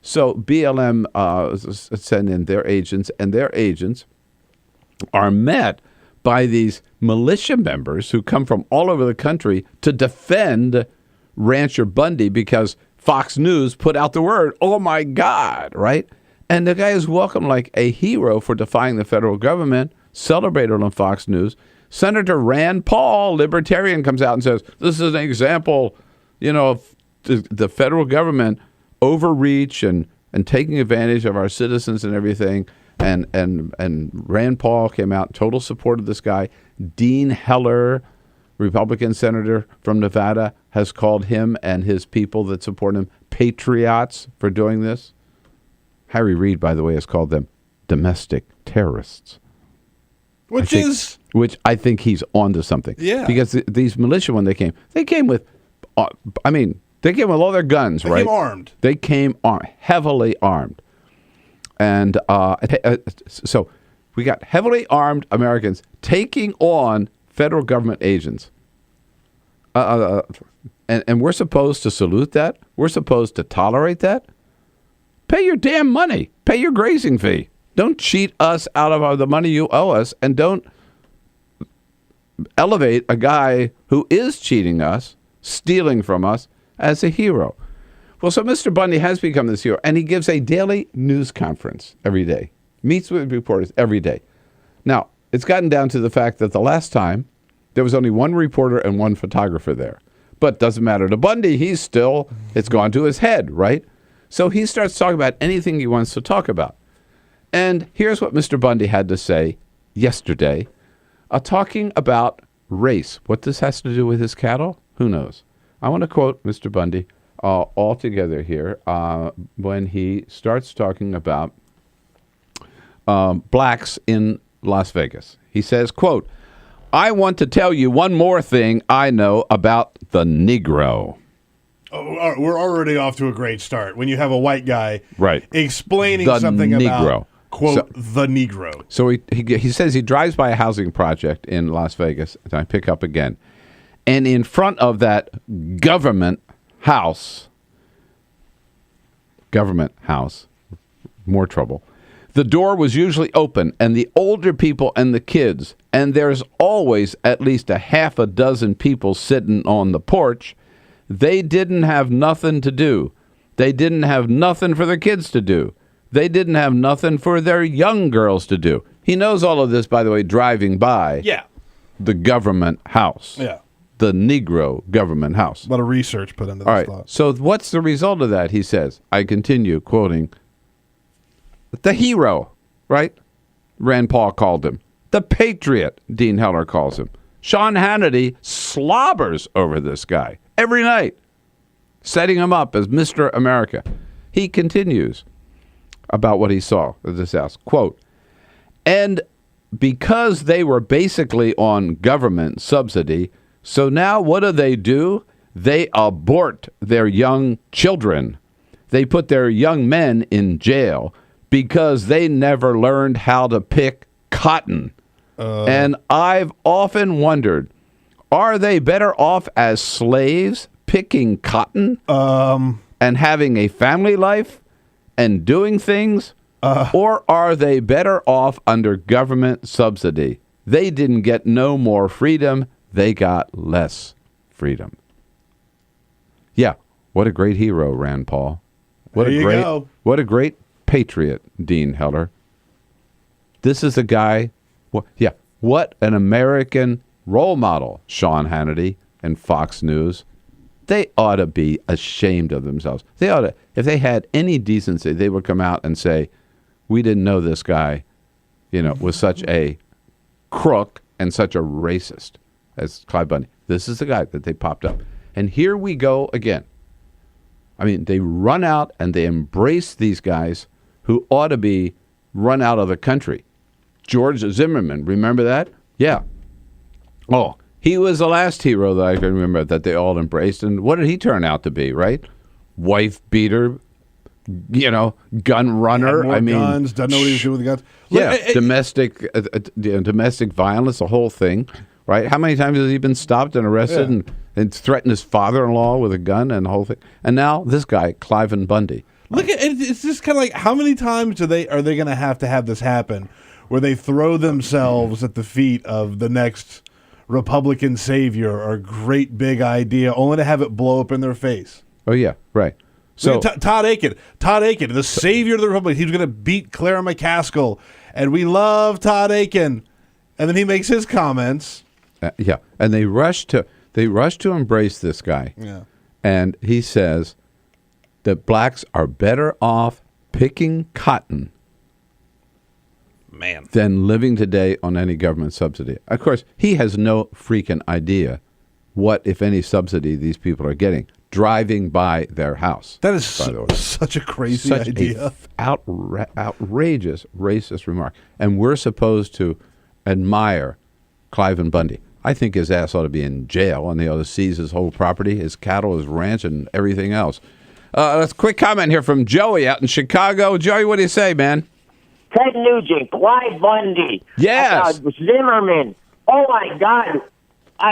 So BLM sent in their agents, and their agents are met by these militia members who come from all over the country to defend Rancher Bundy because Fox News put out the word, oh my God, right? And the guy is welcomed like a hero for defying the federal government, celebrated on Fox News. Senator Rand Paul, libertarian, comes out and says, this is an example, of the federal government overreach and taking advantage of our citizens and everything. And Rand Paul came out in total support of this guy. Dean Heller, Republican senator from Nevada, has called him and his people that support him patriots for doing this. Harry Reid, by the way, has called them domestic terrorists. Which I think he's onto something. Yeah. Because these militia, when they came with all their guns, right? They came armed. They came heavily armed. And so we got heavily armed Americans taking on federal government agents. And we're supposed to salute that? We're supposed to tolerate that? Pay your damn money. Pay your grazing fee. Don't cheat us out of the money you owe us, and don't elevate a guy who is cheating us, stealing from us, as a hero. Well, so Mr. Bundy has become this hero, and he gives a daily news conference every day, meets with reporters every day. Now, it's gotten down to the fact that the last time there was only one reporter and one photographer there. But doesn't matter to Bundy. It's gone to his head, right? So he starts talking about anything he wants to talk about. And here's what Mr. Bundy had to say yesterday, talking about race. What this has to do with his cattle, who knows? I want to quote Mr. Bundy all together here when he starts talking about blacks in Las Vegas. He says, quote, I want to tell you one more thing I know about the Negro. Oh, we're already off to a great start when you have a white guy explaining the something Negro. About, quote, the Negro. So he says he drives by a housing project in Las Vegas, and I pick up again. And in front of that government house, more trouble, the door was usually open, and the older people and the kids, and there's always at least a half a dozen people sitting on the porch. They didn't have nothing to do. They didn't have nothing for their kids to do. They didn't have nothing for their young girls to do. He knows all of this, by the way, driving by the government house. Yeah. The Negro government house. A lot of research put into this. All right. Thought. So what's the result of that? He says, I continue quoting, the hero, right? Rand Paul called him. The patriot, Dean Heller calls him. Sean Hannity slobbers over this guy every night, setting him up as Mr. America. He continues about what he saw at this house. Quote, and because they were basically on government subsidy, so now what do? They abort their young children. They put their young men in jail because they never learned how to pick cotton. And I've often wondered, are they better off as slaves picking cotton and having a family life and doing things? Or are they better off under government subsidy? They didn't get no more freedom. They got less freedom. Yeah, what a great hero, Rand Paul. What a great patriot, Dean Heller. This is a guy, what an American role model, Sean Hannity and Fox News. They ought to be ashamed of themselves. They ought to, if they had any decency, they would come out and say, we didn't know this guy, was such a crook and such a racist as Clyde Bundy. This is the guy that they popped up. And here we go again. I mean, they run out and they embrace these guys who ought to be run out of the country. George Zimmerman, remember that? Yeah. Oh, he was the last hero that I can remember that they all embraced. And what did he turn out to be, right? Wife beater, gun runner. More guns, doesn't know what he was doing with the guns. Domestic violence, the whole thing, right? How many times has he been stopped and arrested and threatened his father-in-law with a gun and the whole thing? And now this guy, Cliven Bundy. Look at it's just kind of like, how many times are they going to have this happen, where they throw themselves at the feet of the next Republican savior or great big idea, only to have it blow up in their face? Oh yeah, right. So Todd Aiken, the savior of the Republic, he's going to beat Clara McCaskill, and we love Todd Aiken, and then he makes his comments. And they rush to embrace this guy. Yeah, and he says that blacks are better off picking cotton, than living today on any government subsidy. Of course, he has no freaking idea what, if any, subsidy these people are getting driving by their house. That is such a crazy idea. Outrageous racist remark. And we're supposed to admire Cliven Bundy. I think his ass ought to be in jail, and they ought to seize his whole property, his cattle, his ranch, and everything else. Let's quick comment here from Joey out in Chicago. Joey, what do you say, man? Ted Nugent, Clive Bundy, Zimmerman. Oh my God,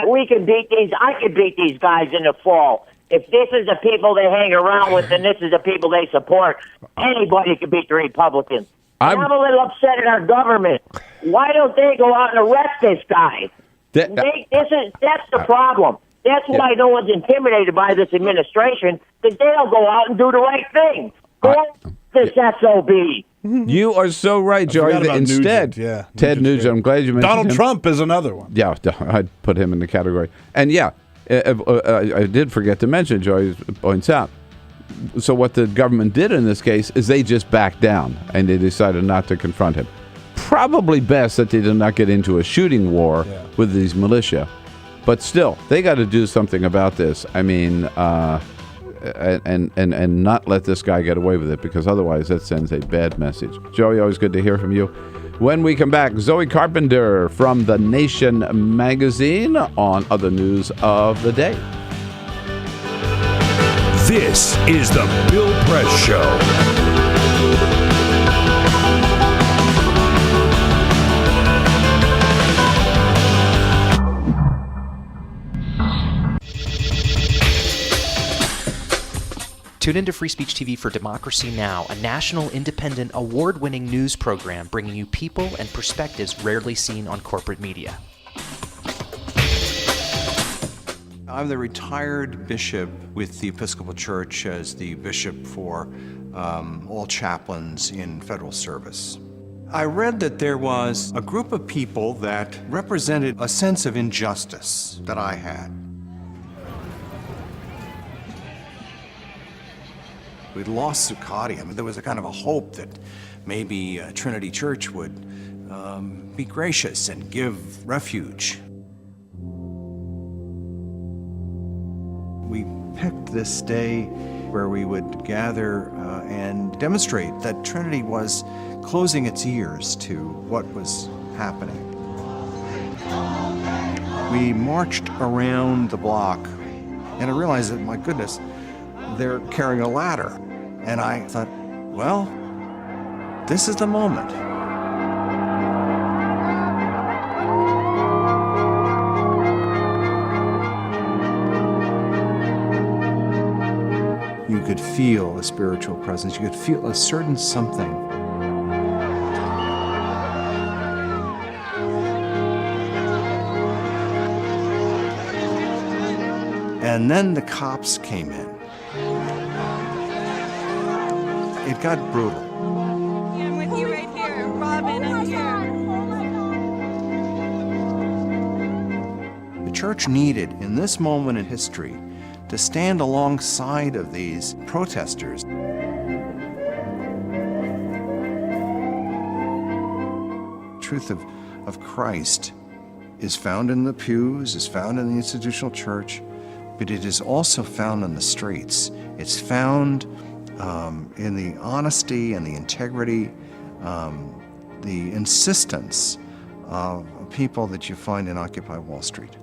we could beat these. I could beat these guys in the fall. If this is the people they hang around with, and this is the people they support, anybody could beat the Republicans. I'm a little upset at our government. Why don't they go out and arrest this guy? That's the problem. That's why no one's intimidated by this administration, because they'll go out and do the right thing. Go this SOB. You are so right, Joey. Instead, Ted Nugent, I'm glad you mentioned Donald him. Trump is another one. Yeah, I'd put him in the category. And I did forget to mention, Joey points out, so what the government did in this case is they just backed down and they decided not to confront him. Probably best that they did not get into a shooting war with these militia. But still, they got to do something about this. I mean, and not let this guy get away with it, because otherwise that sends a bad message. Joey, always good to hear from you. When we come back, Zoe Carpenter from The Nation magazine on other news of the day. This is the Bill Press Show. Tune into Free Speech TV for Democracy Now!, a national, independent, award-winning news program bringing you people and perspectives rarely seen on corporate media. I'm the retired bishop with the Episcopal Church as the bishop for all chaplains in federal service. I read that there was a group of people that represented a sense of injustice that I had. We'd lost Zuccotti. I mean, there was a kind of a hope that maybe Trinity Church would be gracious and give refuge. We picked this day where we would gather and demonstrate that Trinity was closing its ears to what was happening. We marched around the block, and I realized that, my goodness, they're carrying a ladder. And I thought, well, this is the moment. You could feel a spiritual presence. You could feel a certain something. And then the cops came in. It got brutal. I'm with you right here. Robin, I'm here. The church needed, in this moment in history, to stand alongside of these protesters. The truth of Christ is found in the pews, is found in the institutional church, but it is also found in the streets. It's found in the honesty and the integrity the insistence of people that you find in Occupy Wall Street.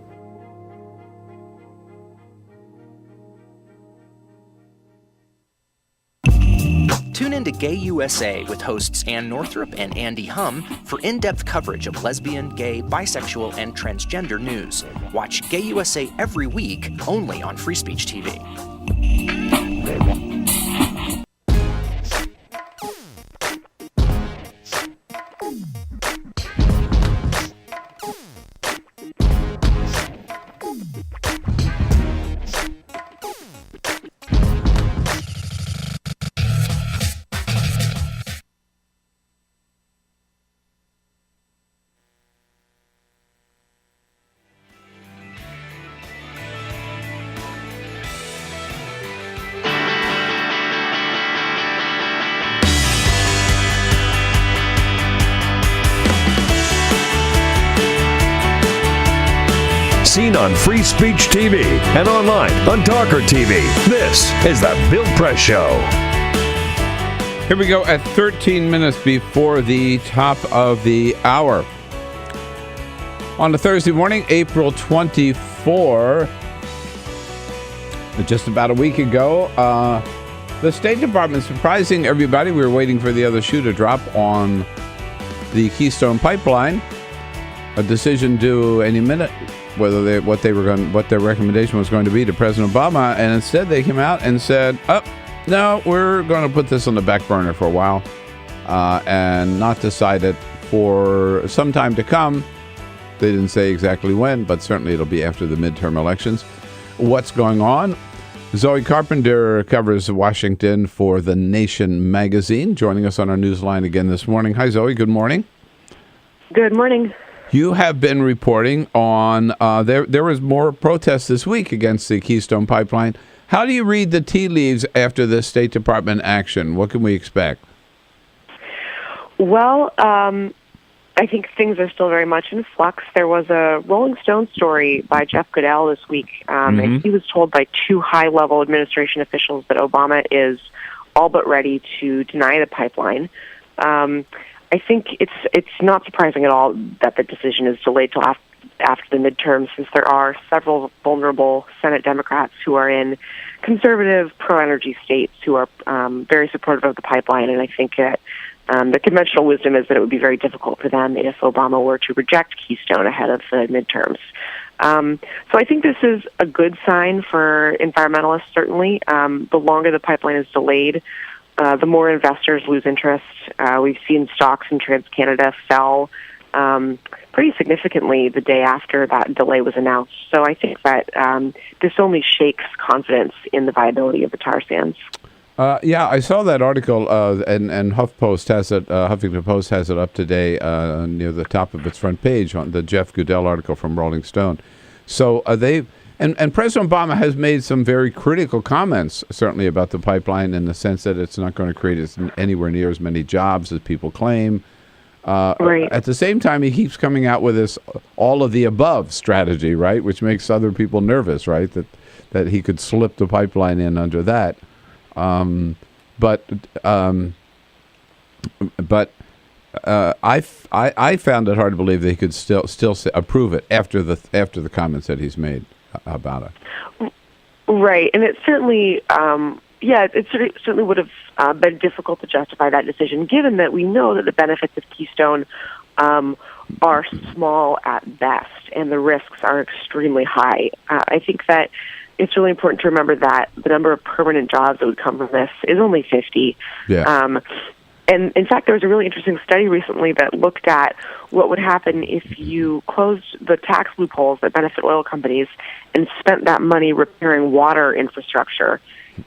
Tune in to Gay USA with hosts Ann Northrup and Andy Hum for in-depth coverage of lesbian, gay, bisexual, and transgender news. Watch Gay USA every week, only on Free Speech TV. Seen on Free Speech TV and online on TawkrTV. This is the Bill Press Show. Here we go at 13 minutes before the top of the hour. On a Thursday morning, April 24, just about a week ago, the State Department, surprising everybody, we were waiting for the other shoe to drop on the Keystone Pipeline. A decision due any minute, whether what their recommendation was going to be to President Obama, and instead they came out and said, no, we're going to put this on the back burner for a while and not decide it for some time to come. They didn't say exactly when, but certainly it'll be after the midterm elections. What's going on? Zoe Carpenter covers Washington for The Nation magazine, joining us on our newsline again this morning. Hi, Zoe. Good morning. Good morning. You have been reporting on there was more protests this week against the Keystone Pipeline. How do you read the tea leaves after the State Department action? What can we expect? Well, I think things are still very much in flux. There was a Rolling Stone story by Jeff Goodell this week, and he was told by two high-level administration officials that Obama is all but ready to deny the pipeline. I think it's not surprising at all that the decision is delayed till after the midterms, since there are several vulnerable Senate Democrats who are in conservative, pro-energy states who are very supportive of the pipeline, and I think that the conventional wisdom is that it would be very difficult for them if Obama were to reject Keystone ahead of the midterms. So I think this is a good sign for environmentalists, certainly. The longer the pipeline is delayed, the more investors lose interest. We've seen stocks in TransCanada fell pretty significantly the day after that delay was announced. So I think that this only shakes confidence in the viability of the tar sands. Yeah, I saw that article, and Huffington Post has it up today near the top of its front page on the Jeff Goodell article from Rolling Stone. So And President Obama has made some very critical comments, certainly about the pipeline, in the sense that it's not going to create anywhere near as many jobs as people claim. Right. At the same time, he keeps coming out with this all of the above strategy, right, which makes other people nervous, right, that he could slip the pipeline in under that. But I found it hard to believe that he could still approve it after the comments that he's made about it. Right, and it certainly, it certainly would have been difficult to justify that decision, given that we know that the benefits of Keystone are small at best, and the risks are extremely high. I think that it's really important to remember that the number of permanent jobs that would come from this is only 50. Yeah. And in fact, there was a really interesting study recently that looked at what would happen if you closed the tax loopholes that benefit oil companies and spent that money repairing water infrastructure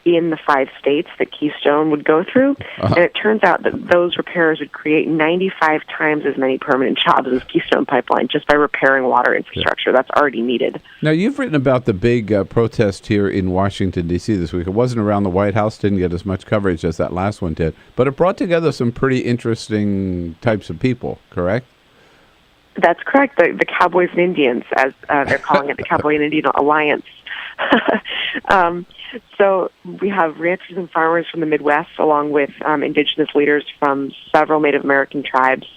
in the 5 states that Keystone would go through. And it turns out that those repairs would create 95 times as many permanent jobs as Keystone Pipeline just by repairing water infrastructure that's already needed. Now, you've written about the big protest here in Washington, D.C. this week. It wasn't around the White House, didn't get as much coverage as that last one did, but it brought together some pretty interesting types of people, correct? That's correct. The Cowboys and Indians, as they're calling it, the Cowboy and Indian Alliance. So we have ranchers and farmers from the Midwest, along with indigenous leaders from several Native American tribes,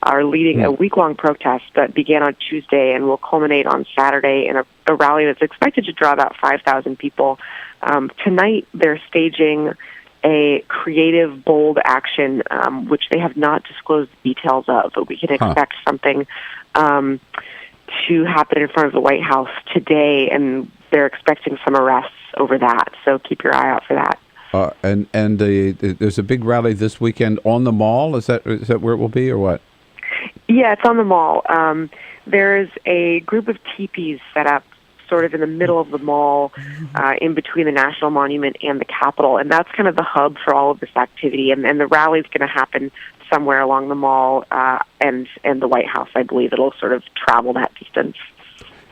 are leading a week-long protest that began on Tuesday and will culminate on Saturday in a rally that's expected to draw about 5,000 people. Tonight, they're staging a creative, bold action, which they have not disclosed the details of, but we can expect something to happen in front of the White House today, and they're expecting some arrests over that. So keep your eye out for that. And there's a big rally this weekend on the Mall. Is that where it will be, or what? Yeah, it's on the Mall. There's a group of teepees set up sort of in the middle of the mall, in between the National Monument and the Capitol, and that's kind of the hub for all of this activity. And the rally's going to happen somewhere along the Mall and the White House. I believe it'll sort of travel that distance.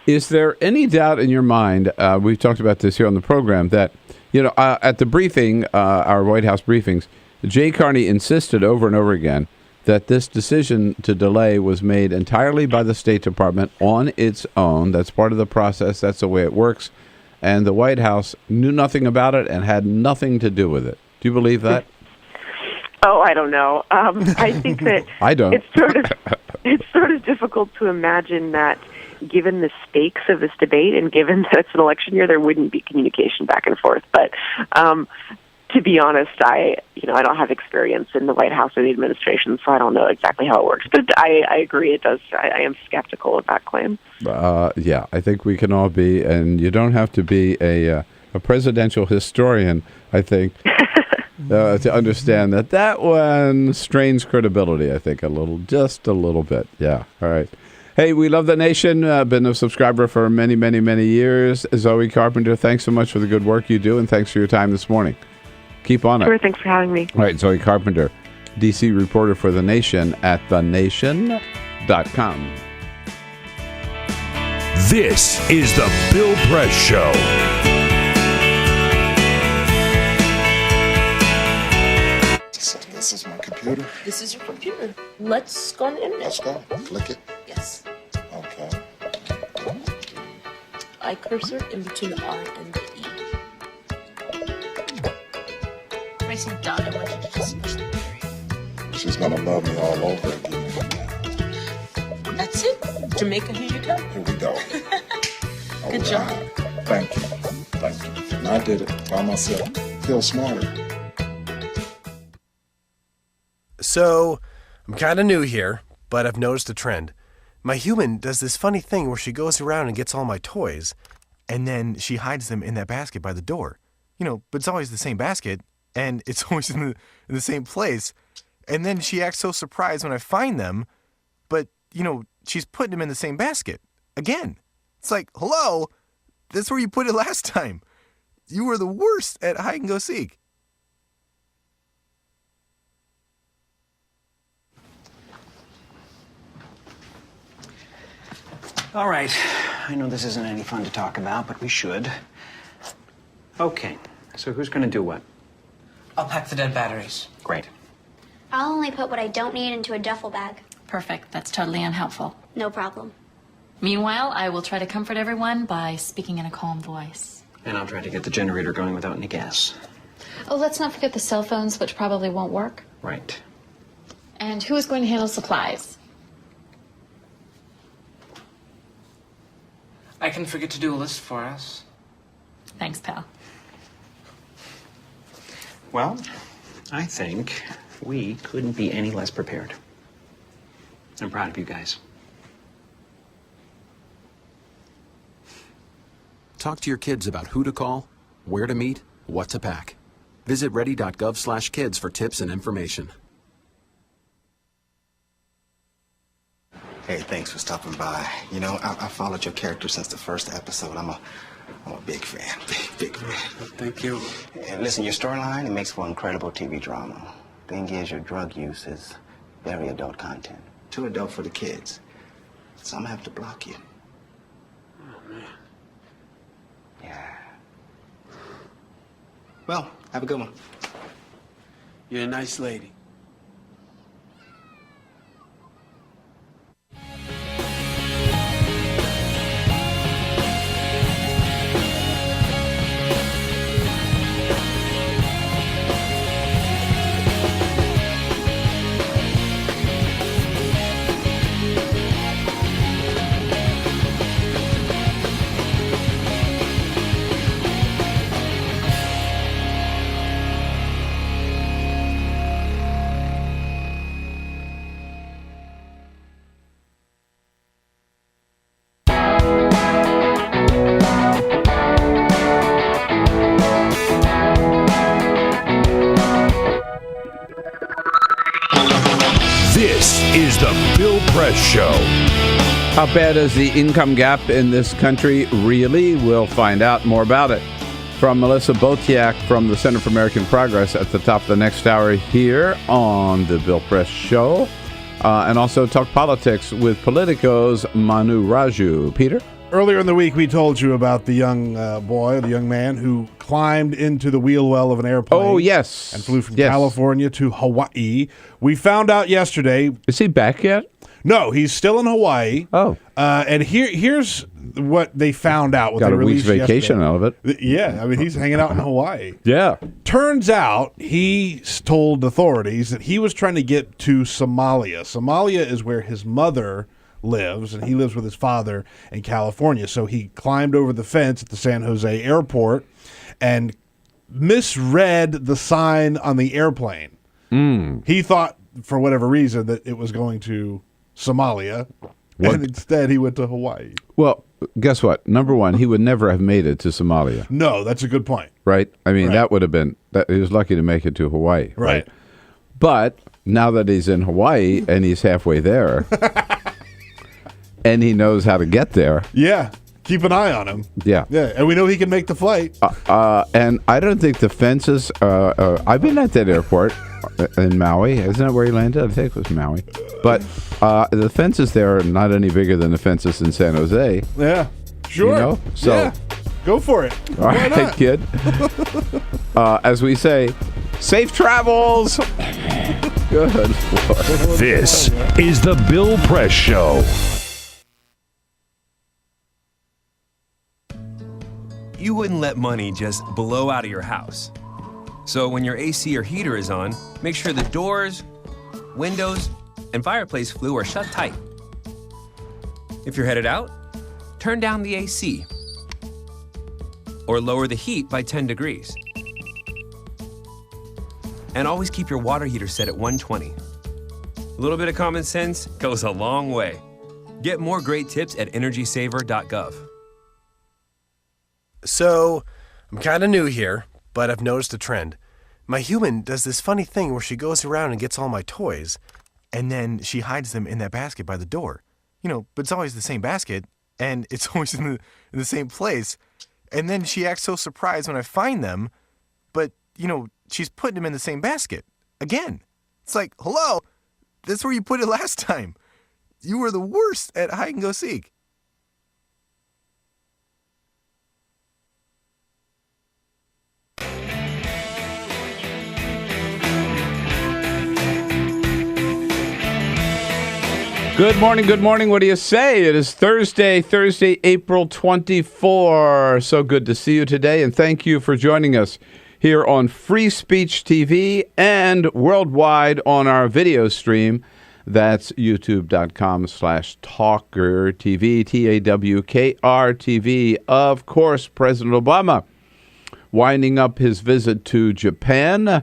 Is there any doubt in your mind, we've talked about this here on the program, that, at the briefing, our White House briefings, Jay Carney insisted over and over again that this decision to delay was made entirely by the State Department on its own. That's part of the process. That's the way it works. And the White House knew nothing about it and had nothing to do with it. Do you believe that? Oh, I don't know. I think that I don't. It's sort of difficult to imagine that, given the stakes of this debate and given that it's an election year, there wouldn't be communication back and forth. But to be honest, I don't have experience in the White House or the administration, so I don't know exactly how it works. But I agree, it does. I am skeptical of that claim. Yeah, I think we can all be, and you don't have to be a presidential historian, I think, to understand that one strains credibility, I think, just a little bit. Yeah, all right. Hey, we love the nation. Been a subscriber for many, many, many years. Zoe Carpenter, thanks so much for the good work you do, and thanks for your time this morning. Keep on it. Sure, thanks for having me. All right, Zoe Carpenter, D.C. reporter for The Nation at thenation.com. This is the Bill Press Show. So this is my computer. This is your computer. Let's go on the internet. Let's go. Click it. Yes. Okay. I cursor in between the R and the E. Pressing dot, I want you to just push the period. She's gonna love me all over again. That's it. Jamaica, here you go. Here we go. Good job. Thank you. Thank you. And I did it by myself. Feel smarter. So, I'm kind of new here, but I've noticed a trend. My human does this funny thing where she goes around and gets all my toys, and then she hides them in that basket by the door. But it's always the same basket, and it's always in the same place. And then she acts so surprised when I find them, but, she's putting them in the same basket. Again. It's like, hello? That's where you put it last time. You were the worst at hide and go seek. All right. I know this isn't any fun to talk about, but we should. Okay. So who's going to do what? I'll pack the dead batteries. Great. I'll only put what I don't need into a duffel bag. Perfect. That's totally unhelpful. No problem. Meanwhile, I will try to comfort everyone by speaking in a calm voice. And I'll try to get the generator going without any gas. Oh, let's not forget the cell phones, which probably won't work. Right. And who is going to handle supplies? I can forget to do a list for us. Thanks, pal. Well, I think we couldn't be any less prepared. I'm proud of you guys. Talk to your kids about who to call, where to meet, what to pack. Visit ready.gov/kids for tips and information. Hey, thanks for stopping by. I followed your character since the first episode. I'm a big fan. Big fan. Thank you. And listen, your storyline, it makes for incredible TV drama. Thing is, your drug use is very adult content. Too adult for the kids. So I'm gonna have to block you. Oh, man. Yeah. Well, have a good one. You're a nice lady. This is the Bill Press Show. How bad is the income gap in this country really? We'll find out more about it from Melissa Boteach from the Center for American Progress at the top of the next hour here on the Bill Press Show. And also talk politics with Politico's Manu Raju. Peter? Earlier in the week, we told you about the young the young man who climbed into the wheel well of an airplane. Oh, yes. And flew from California to Hawaii. We found out yesterday. Is he back yet? No, he's still in Hawaii. Oh. And here's what they found out. What Got they a week's released vacation yesterday. out of it. Yeah, I mean, he's hanging out in Hawaii. Yeah. Turns out he told authorities that he was trying to get to Somalia. Somalia is where his mother lives, and he lives with his father in California. So he climbed over the fence at the San Jose airport and misread the sign on the airplane. He thought, for whatever reason, that it was going to Somalia, and instead he went to Hawaii. Well, guess what? Number one, he would never have made it to Somalia. No, that's a good point. Right? I mean, Right. that would have been, he was lucky to make it to Hawaii. Right. But now that he's in Hawaii and he's halfway there, and he knows how to get there. Yeah. Keep an eye on him. Yeah. Yeah, and we know he can make the flight. And I don't think the fences, I've been at that airport in Maui. Isn't that where he landed? I think it was Maui. But the fences there are not any bigger than the fences in San Jose. Yeah. Sure. You know? So, yeah. Go for it. All right, kid. As we say, safe travels. Good Lord. This is the Bill Press Show. You wouldn't let money just blow out of your house. So when your AC or heater is on, make sure the doors, windows, and fireplace flue are shut tight. If you're headed out, turn down the AC or lower the heat by 10 degrees. And always keep your water heater set at 120. A little bit of common sense goes a long way. Get more great tips at energysaver.gov. So, I'm kind of new here, but I've noticed a trend. My human does this funny thing where she goes around and gets all my toys, and then she hides them in that basket by the door. You know, but it's always the same basket, and it's always in the same place. And then she acts so surprised when I find them, but, you know, she's putting them in the same basket. Again. It's like, hello, that's where you put it last time. You were the worst at hide and go seek. Good morning, good morning. What do you say? It is Thursday, April 24. So good to see you today, and thank you for joining us here on Free Speech TV and worldwide on our video stream. That's youtube.com/TawkrTV, TawkrTV. Of course, President Obama winding up his visit to Japan.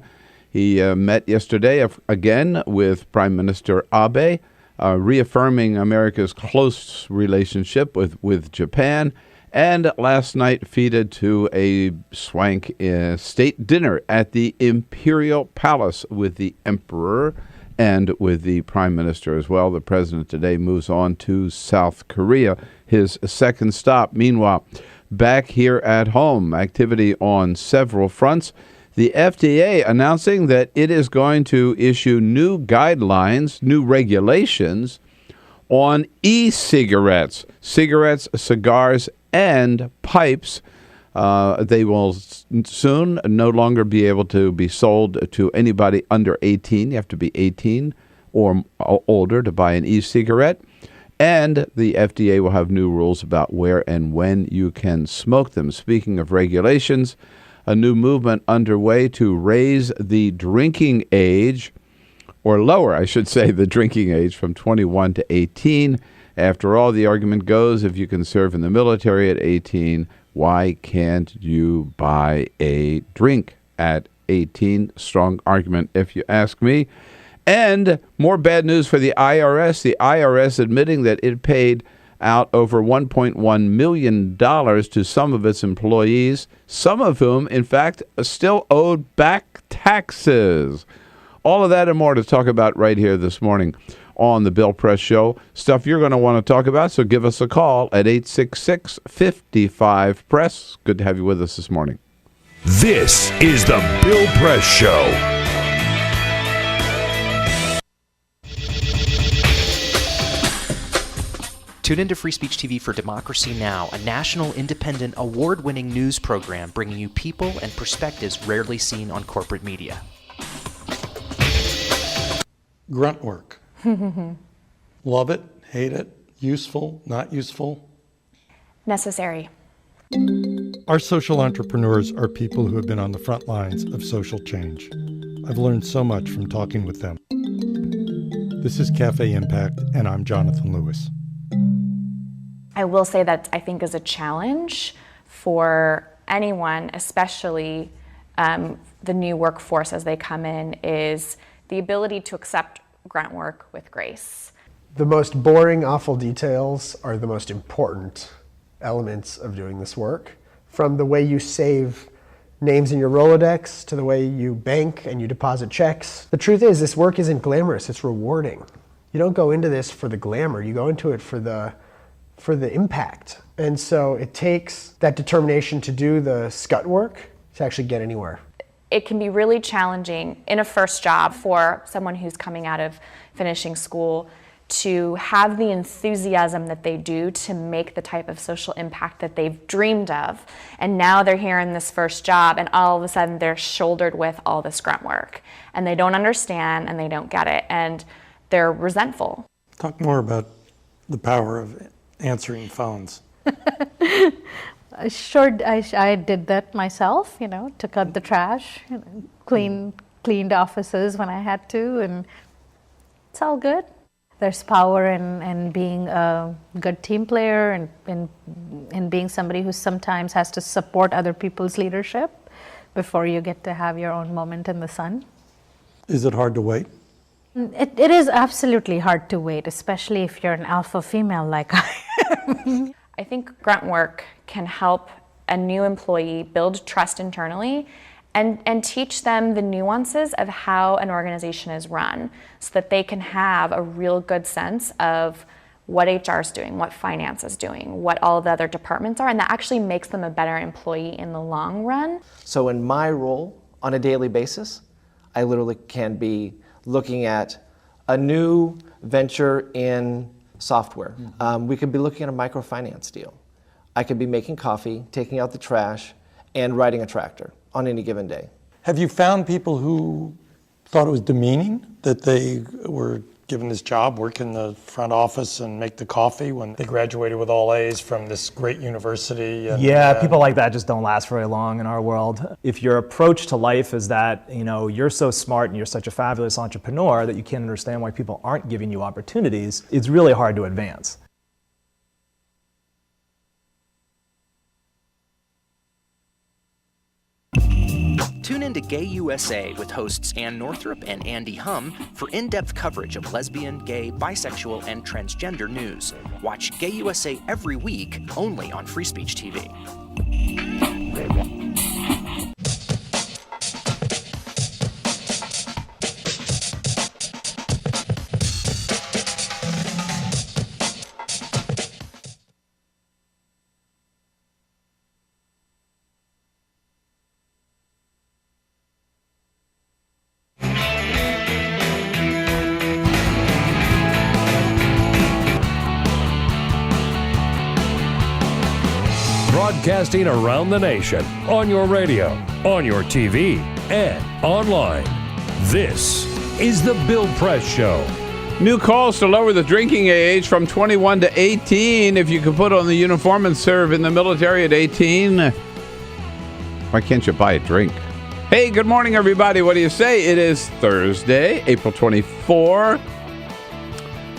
He met yesterday again with Prime Minister Abe, reaffirming America's close relationship with Japan, and last night feted to a swank state dinner at the Imperial Palace with the Emperor and with the Prime Minister as well. The President today moves on to South Korea, his second stop. Meanwhile, back here at home, activity on several fronts. The FDA announcing that it is going to issue new guidelines, new regulations on e-cigarettes, cigarettes, cigars, and pipes. They will soon no longer be able to be sold to anybody under 18. You have to be 18 or older to buy an e-cigarette. And the FDA will have new rules about where and when you can smoke them. Speaking of regulations, a new movement underway to raise the drinking age, or lower, I should say, the drinking age from 21 to 18. After all, the argument goes, if you can serve in the military at 18, why can't you buy a drink at 18? Strong argument, if you ask me. And more bad news for the IRS. The IRS admitting that it paid out over $1.1 million to some of its employees, some of whom, in fact, still owed back taxes. All of that and more to talk about right here this morning on the Bill Press Show. Stuff you're going to want to talk about, so give us a call at 866-55-PRESS. Good to have you with us this morning. This is the Bill Press Show. Tune into Free Speech TV for Democracy Now!, a national, independent, award-winning news program bringing you people and perspectives rarely seen on corporate media. Grunt work. Love it, hate it, useful, not useful. Necessary. Our social entrepreneurs are people who have been on the front lines of social change. I've learned so much from talking with them. This is Cafe Impact, and I'm Jonathan Lewis. I will say that I think is a challenge for anyone, especially the new workforce as they come in, is the ability to accept grunt work with grace. The most boring, awful details are the most important elements of doing this work. From the way you save names in your Rolodex to the way you bank and you deposit checks. The truth is, this work isn't glamorous, it's rewarding. You don't go into this for the glamour, you go into it for the impact. And so it takes that determination to do the scut work to actually get anywhere. It can be really challenging in a first job for someone who's coming out of finishing school to have the enthusiasm that they do to make the type of social impact that they've dreamed of. And now they're here in this first job and all of a sudden they're shouldered with all this grunt work. And they don't understand and they don't get it and they're resentful. Talk more about the power of answering phones. Sure, I did that myself, took out the trash, cleaned offices when I had to, and it's all good. There's power in being a good team player and in being somebody who sometimes has to support other people's leadership before you get to have your own moment in the sun. Is it hard to wait? It is absolutely hard to wait, especially if you're an alpha female like I am. I think grunt work can help a new employee build trust internally and teach them the nuances of how an organization is run so that they can have a real good sense of what HR is doing, what finance is doing, what all the other departments are, and that actually makes them a better employee in the long run. So in my role on a daily basis, I literally can be looking at a new venture in software. We could be looking at a microfinance deal. I could be making coffee, taking out the trash, and riding a tractor on any given day. Have you found people who thought it was demeaning that they were given this job, work in the front office and make the coffee when they graduated with all A's from this great university? Yeah, people like that just don't last very long in our world. If your approach to life is that, you're so smart and you're such a fabulous entrepreneur that you can't understand why people aren't giving you opportunities, it's really hard to advance. Tune in to Gay USA with hosts Ann Northrup and Andy Hum for in-depth coverage of lesbian, gay, bisexual, and transgender news. Watch Gay USA every week, only on Free Speech TV. Broadcasting around the nation, on your radio, on your TV, and online. This is the Bill Press Show. New calls to lower the drinking age from 21 to 18. If you can put on the uniform and serve in the military at 18, why can't you buy a drink? Hey, good morning, everybody. What do you say? It is Thursday, April 24.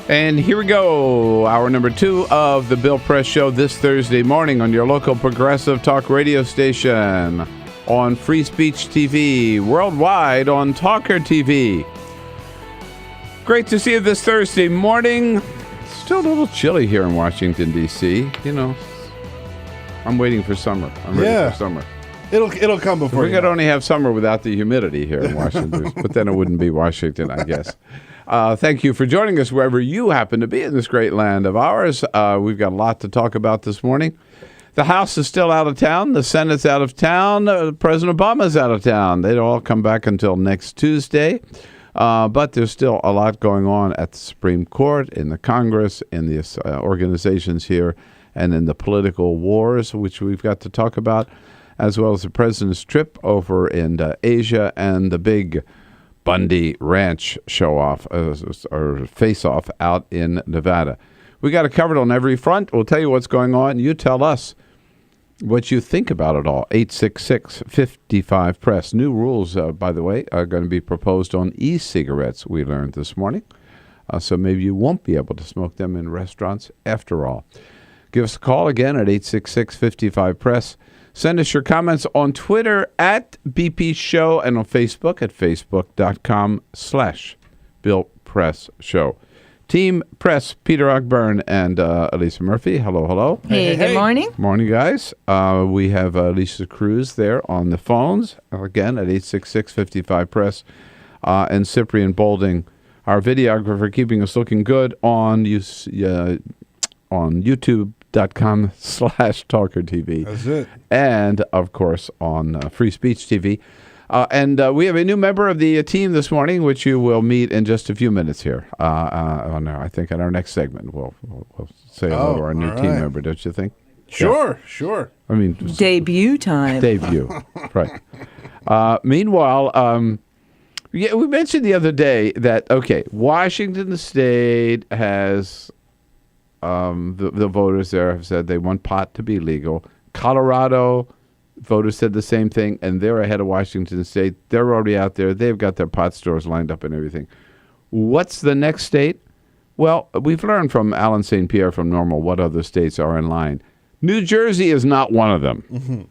And here we go, hour number 2 of the Bill Press Show this Thursday morning on your local progressive talk radio station, on Free Speech TV, worldwide on TawkrTV. Great to see you this Thursday morning. It's still a little chilly here in Washington, D.C. I'm waiting for summer. I'm ready for summer. It'll come before we could only have summer without the humidity here in Washington, but then it wouldn't be Washington, I guess. Thank you for joining us wherever you happen to be in this great land of ours. We've got a lot to talk about this morning. The House is still out of town. The Senate's out of town. President Obama's out of town. They don't all come back until next Tuesday. But there's still a lot going on at the Supreme Court, in the Congress, in the organizations here, and in the political wars, which we've got to talk about, as well as the president's trip over in Asia and the big Bundy Ranch show-off, or face-off out in Nevada. We got it covered on every front. We'll tell you what's going on. You tell us what you think about it all. 866-55-PRESS. New rules, by the way, are going to be proposed on e-cigarettes, we learned this morning. So maybe you won't be able to smoke them in restaurants after all. Give us a call again at 866-55-PRESS. Send us your comments on Twitter at BP Show and on Facebook at facebook.com/BillPressShow. Team Press, Peter Ogburn and Elisa Murphy. Hello, hello. Hey, good morning. Morning, guys. We have Lisa Cruz there on the phones, again, at 866-55-PRESS. And Cyprian Bolding, our videographer, keeping us looking good on YouTube.com/TawkrTV. That's it. And, of course, on Free Speech TV. And we have a new member of the team this morning, which you will meet in just a few minutes here. I think in our next segment, we'll say hello to our new team member, don't you think? Sure. I mean, debut time. Debut, right. Meanwhile, we mentioned the other day that, Washington State has, the voters there have said they want pot to be legal. Colorado voters said the same thing, and they're ahead of Washington State. They're already out there. They've got their pot stores lined up and everything. What's the next state? Well, we've learned from Alan St. Pierre from Normal what other states are in line. New Jersey is not one of them. Mm-hmm.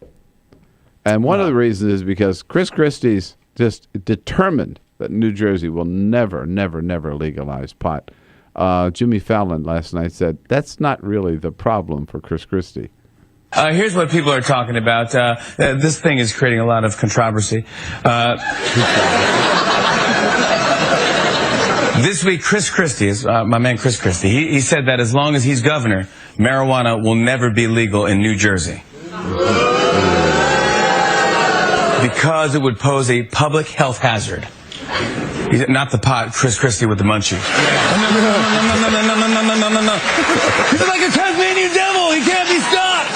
And one of the reasons is because Chris Christie's just determined that New Jersey will never, never, never legalize pot. Jimmy Fallon last night said that's not really the problem for Chris Christie. Here's what people are talking about. This thing is creating a lot of controversy. This week, Chris Christie, my man Chris Christie, he said that as long as he's governor, marijuana will never be legal in New Jersey. Because it would pose a public health hazard. Not the pot, Chris Christie with the munchies. No. He's like a Tasmanian devil. He can't be stopped.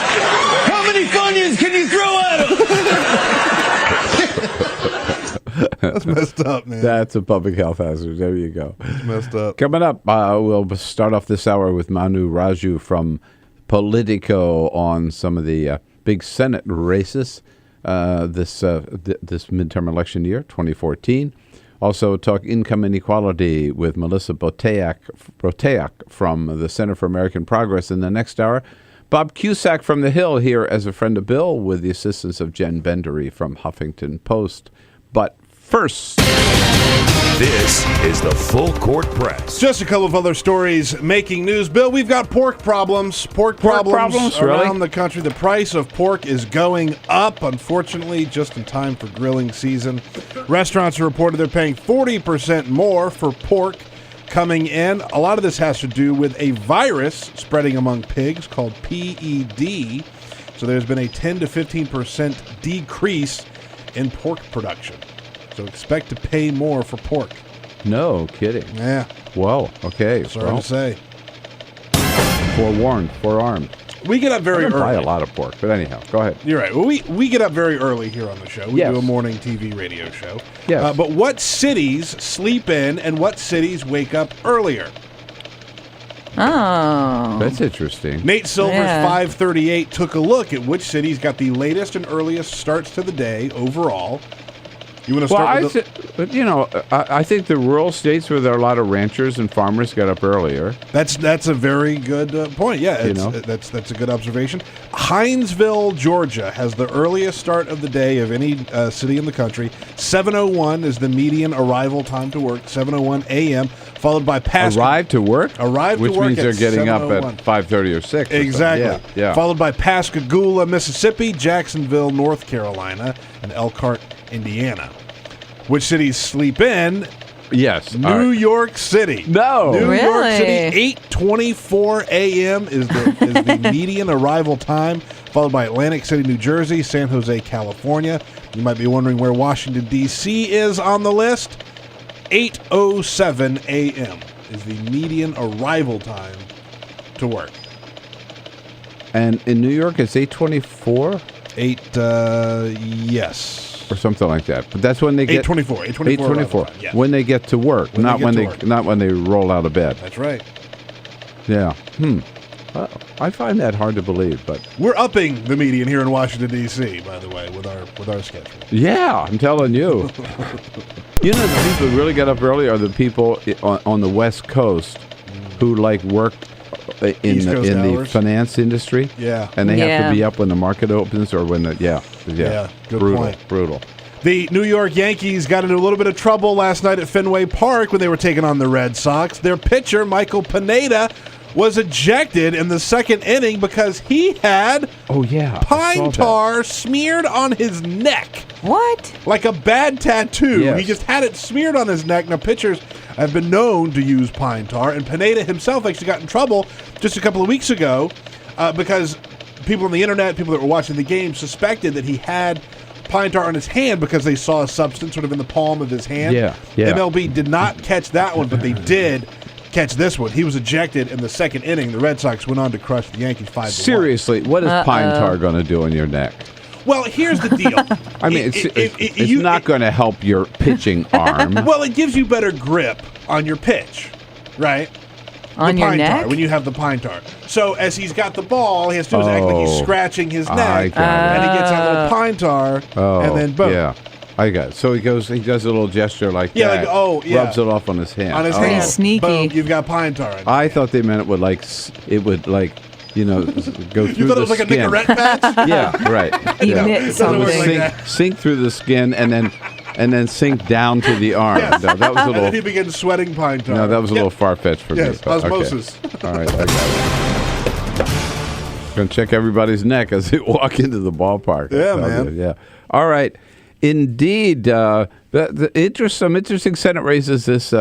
How many Funyuns can you throw at him? That's messed up, man. That's a public health hazard. There you go. That's messed up. Coming up, we'll start off this hour with Manu Raju from Politico on some of the big Senate races this midterm election year, 2014. Also talk income inequality with Melissa Boteach from the Center for American Progress in the next hour. Bob Cusack from The Hill here as a friend of Bill with the assistance of Jenn Bendery from Huffington Post. But first, this is the Full Court Press. Just a couple of other stories making news. Bill, we've got pork problems. Pork problems around the country. The price of pork is going up, unfortunately, just in time for grilling season. Restaurants have reported they're paying 40% more for pork coming in. A lot of this has to do with a virus spreading among pigs called PED. So there's been a 10 to 15% decrease in pork production. So expect to pay more for pork. No kidding. Yeah. Whoa. Okay. Sorry to say. Forearmed. We get up very early. I buy a lot of pork, but anyhow, go ahead. You're right. Well, we get up very early here on the show. We do a morning TV radio show. Yes. But what cities sleep in and what cities wake up earlier? Oh. That's interesting. Nate Silver's 538 took a look at which cities got the latest and earliest starts to the day overall. You want to start with I think the rural states where there are a lot of ranchers and farmers get up earlier. That's a very good point. Yeah, that's a good observation. Hinesville, Georgia, has the earliest start of the day of any city in the country. 7:01 is the median arrival time to work. 7:01 a.m. Followed by Arrive to work, which means they're getting up at 5:30 or 6. Exactly. Yeah. Followed by Pascagoula, Mississippi, Jacksonville, North Carolina, and Elkhart, Indiana. Which cities sleep in? Yes. New York City. No. New Really? York City, 8:24 a.m. is the median arrival time, followed by Atlantic City, New Jersey, San Jose, California. You might be wondering where Washington, D.C. is on the list. 8:07 a.m. is the median arrival time to work. And in New York, it's 8:24? Yes. Or something like that. But that's when they get 8:24. Yeah. When they get to work, not when they roll out of bed. That's right. Yeah. I find that hard to believe, but we're upping the median here in Washington D.C. by the way with our schedule. Yeah, I'm telling you. You know, the people who really get up early are the people on the West Coast who work in the finance industry. Yeah. And they have to be up when the market opens or when good point. Brutal. The New York Yankees got into a little bit of trouble last night at Fenway Park when they were taking on the Red Sox. Their pitcher, Michael Pineda, was ejected in the second inning because he had pine tar smeared on his neck. What? Like a bad tattoo. Yes. He just had it smeared on his neck. Now, pitchers have been known to use pine tar, and Pineda himself actually got in trouble just a couple of weeks ago because people on the internet, people that were watching the game, suspected that he had pine tar on his hand because they saw a substance sort of in the palm of his hand. Yeah. MLB did not catch that one, but they did catch this one. He was ejected in the second inning. The Red Sox went on to crush the Yankees 5-1. Seriously, what is pine tar going to do in your neck? Well, here's the deal. I mean, it's not going to help your pitching arm. Well, it gives you better grip on your pitch, right? On your neck? Tar, when you have the pine tar. So as he's got the ball, all he has to do is act like he's scratching his neck, and he gets a little pine tar, and then boom. Yeah, I got it. So he does a little gesture like that. Rubs it off on his hand. On his hand. Sneaky. Boom, you've got pine tar. I thought they meant it would go through you thought it was like a Nicorette patch? Yeah, right. Emit something. Sink through the skin and then sink down to the arm. Yes. No, that was a little. And then he begins sweating pine tar. No, that was a little far-fetched for me. Yes, but osmosis. Okay. All right, I got it. Gonna check everybody's neck as they walk into the ballpark. Yeah, man. Yeah. All right. Indeed, some interesting Senate races this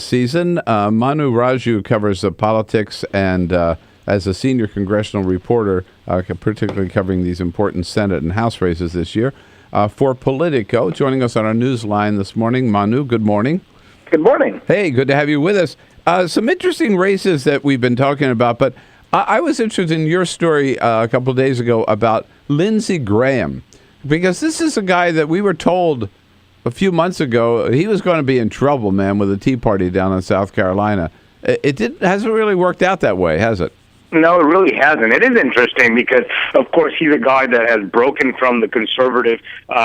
season. Manu Raju covers politics and as a senior congressional reporter, particularly covering these important Senate and House races this year. For Politico, joining us on our news line this morning, Manu, good morning. Good morning. Hey, good to have you with us. Some interesting races that we've been talking about, but I was interested in your story a couple of days ago about Lindsey Graham, because this is a guy that we were told a few months ago he was going to be in trouble, man, with the Tea Party down in South Carolina. Hasn't really worked out that way, has it? No, it really hasn't. It is interesting because, of course, he's a guy that has broken from the conservative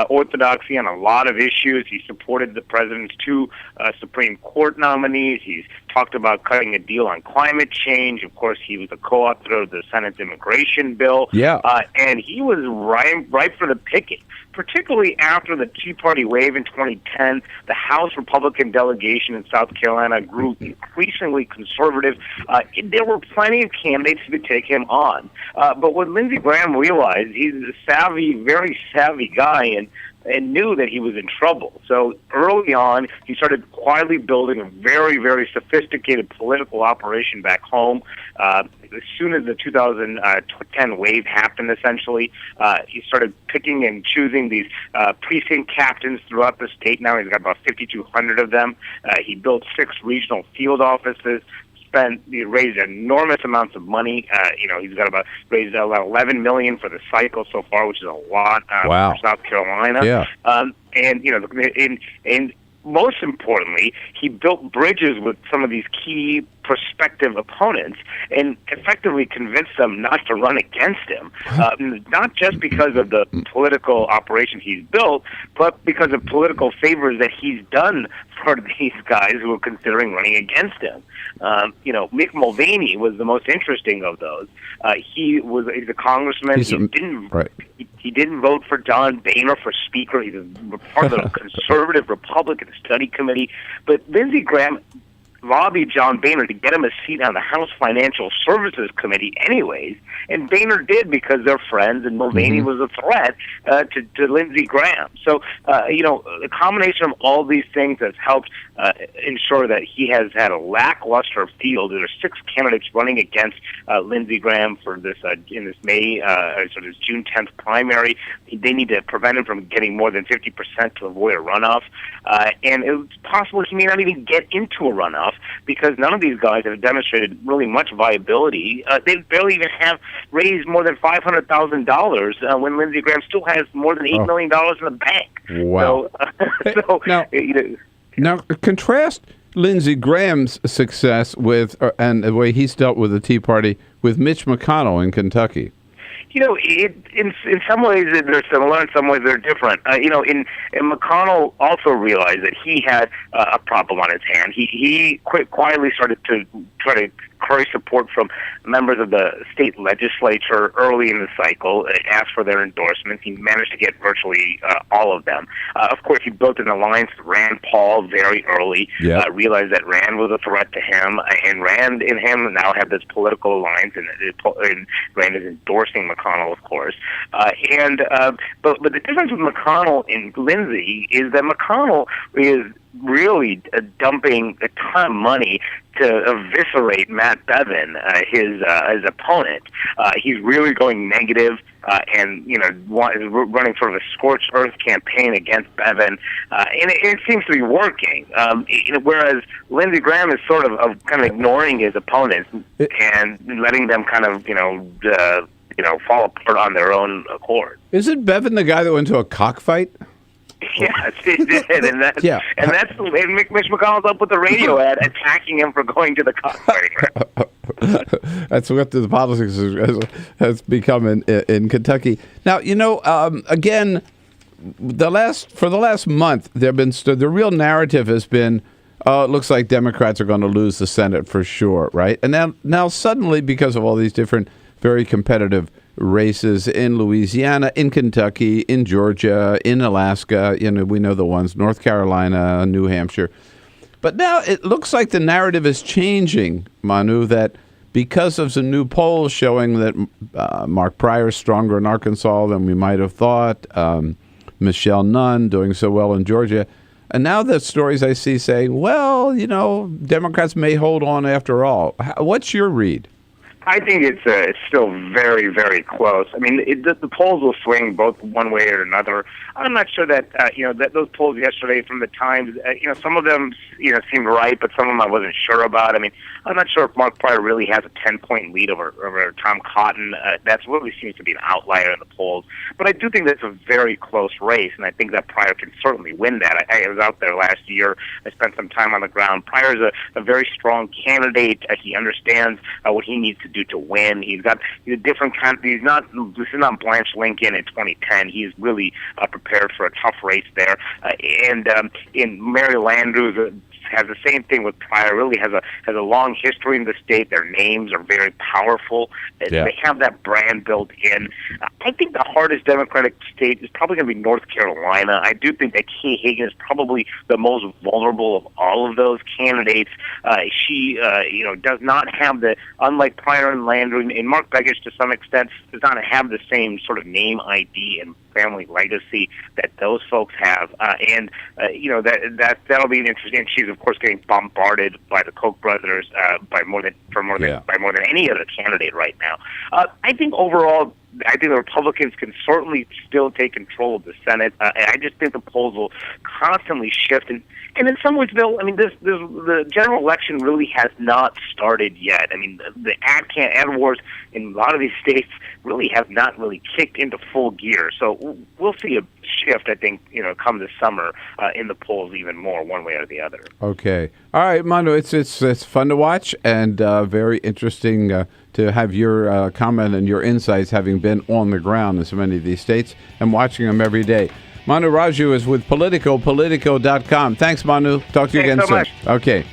orthodoxy on a lot of issues. He supported the president's two Supreme Court nominees. He's talked about cutting a deal on climate change. Of course, he was the co-author of the Senate's immigration bill. Yeah. And he was ripe for the picking, particularly after the Tea Party wave in 2010. The House Republican delegation in South Carolina grew increasingly conservative. There were plenty of candidates who could take him on. But what Lindsey Graham realized, he's a savvy, very savvy guy, and knew that he was in trouble. So early on, he started quietly building a very, very sophisticated political operation back home. As soon as the 2010 wave happened, essentially, he started picking and choosing these precinct captains throughout the state. Now he's got about 5,200 of them. He built 6 regional field offices. He raised enormous amounts of money. He's raised about $11 million for the cycle so far, which is a lot for South Carolina. Yeah. And most importantly, he built bridges with some of these key prospective opponents and effectively convince them not to run against him, not just because of the political operation he's built, but because of political favors that he's done for these guys who are considering running against him. Mick Mulvaney was the most interesting of those. He's a congressman. He didn't vote for John Boehner for Speaker. He's a part of the conservative Republican Study Committee. But Lindsey Graham lobbied John Boehner to get him a seat on the House Financial Services Committee anyways, and Boehner did because they're friends, and Mulvaney was a threat to Lindsey Graham. So, the combination of all these things has helped ensure that he has had a lackluster field. There are 6 candidates running against Lindsey Graham for this in this this June 10th primary. They need to prevent him from getting more than 50% to avoid a runoff, and it's possible he may not even get into a runoff, because none of these guys have demonstrated really much viability. They barely even have raised more than $500,000 when Lindsey Graham still has more than $8 million in the bank. Wow. Now, contrast Lindsey Graham's success with and the way he's dealt with the Tea Party with Mitch McConnell in Kentucky. In some ways they're similar, in some ways they're different. And McConnell also realized that he had a problem on his hand. He quietly started to try to curry support from members of the state legislature early in the cycle, asked for their endorsements. He managed to get virtually all of them. Of course, he built an alliance with Rand Paul very early, realized that Rand was a threat to him, and Rand and him now have this political alliance, and Rand is endorsing McConnell, of course. But the difference with McConnell and Lindsey is that McConnell is really dumping a ton of money to eviscerate Matt Bevin, his opponent. He's really going negative and running sort of a scorched earth campaign against Bevin, and it seems to be working. Whereas Lindsey Graham is sort of kind of ignoring his opponents and letting them kind of fall apart on their own accord. Isn't Bevin the guy that went to a cockfight? Yes, he did, and that's Mitch McConnell's up with the radio ad attacking him for going to the cockfighting. That's what the politics has become in Kentucky. Now, again, for the last month, the real narrative has been, it looks like Democrats are going to lose the Senate for sure, right? And now suddenly, because of all these different very competitive races in Louisiana, in Kentucky, in Georgia, in Alaska, we know the ones, North Carolina, New Hampshire. But now it looks like the narrative is changing, Manu, that because of some new polls showing that Mark Pryor is stronger in Arkansas than we might have thought, Michelle Nunn doing so well in Georgia, and now the stories I see saying, well, Democrats may hold on after all. What's your read? I think it's still very, very close. I mean, the polls will swing both one way or another. I'm not sure that that those polls yesterday from the Times, some of them seemed right, but some of them I wasn't sure about. I mean, I'm not sure if Mark Pryor really has a 10-point lead over Tom Cotton. That really seems to be an outlier in the polls. But I do think that's a very close race, and I think that Pryor can certainly win that. I was out there last year. I spent some time on the ground. Pryor's a very strong candidate. He understands what he needs to do to win. He's a different kind. This is not Blanche Lincoln in 2010. He's really prepared for a tough race there. And Mary Landrieu has the same thing with Pryor. Really has a long history in the state. Their names are very powerful. They have that brand built in. I think the hardest Democratic state is probably going to be North Carolina. I do think that Kay Hagan is probably the most vulnerable of all of those candidates. She does not have unlike Pryor and Landrieu and Mark Begich to some extent, does not have the same sort of name ID and family legacy that those folks have, that'll be interesting. She's of course getting bombarded by the Koch brothers by more than any other candidate right now. I think overall, I think the Republicans can certainly still take control of the Senate. I just think the polls will constantly shift, and in some ways, the general election really has not started yet. I mean, the ad wars in a lot of these states really have not really kicked into full gear. So we'll see shift, I think, come this summer in the polls even more, one way or the other. Okay. All right, Manu, it's fun to watch and very interesting to have your comment and your insights, having been on the ground in so many of these states and watching them every day. Manu Raju is with Politico, Politico.com. Thanks, Manu. Talk to you again soon. Much. Okay.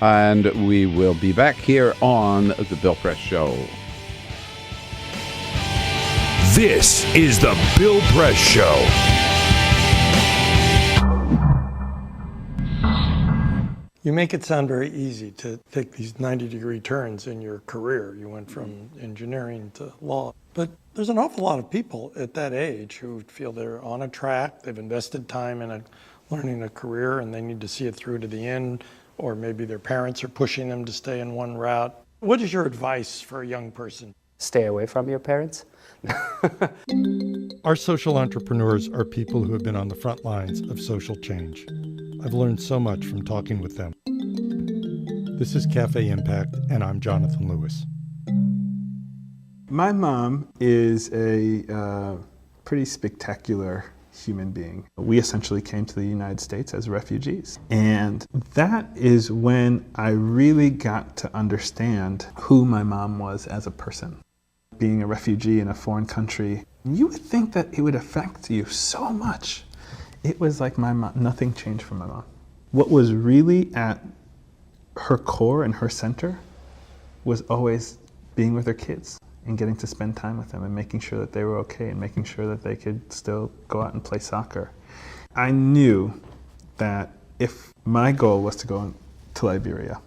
And we will be back here on The Bill Press Show. This is The Bill Press Show. You make it sound very easy to take these 90-degree turns in your career. You went from engineering to law. But there's an awful lot of people at that age who feel they're on a track, they've invested time in learning a career, and they need to see it through to the end, or maybe their parents are pushing them to stay in one route. What is your advice for a young person? Stay away from your parents. Our social entrepreneurs are people who have been on the front lines of social change. I've learned so much from talking with them. This is Cafe Impact, and I'm Jonathan Lewis. My mom is a pretty spectacular human being. We essentially came to the United States as refugees. And that is when I really got to understand who my mom was as a person. Being a refugee in a foreign country, you would think that it would affect you so much. It was like my mom, nothing changed for my mom. What was really at her core and her center was always being with her kids and getting to spend time with them and making sure that they were okay and making sure that they could still go out and play soccer. I knew that if my goal was to go to Liberia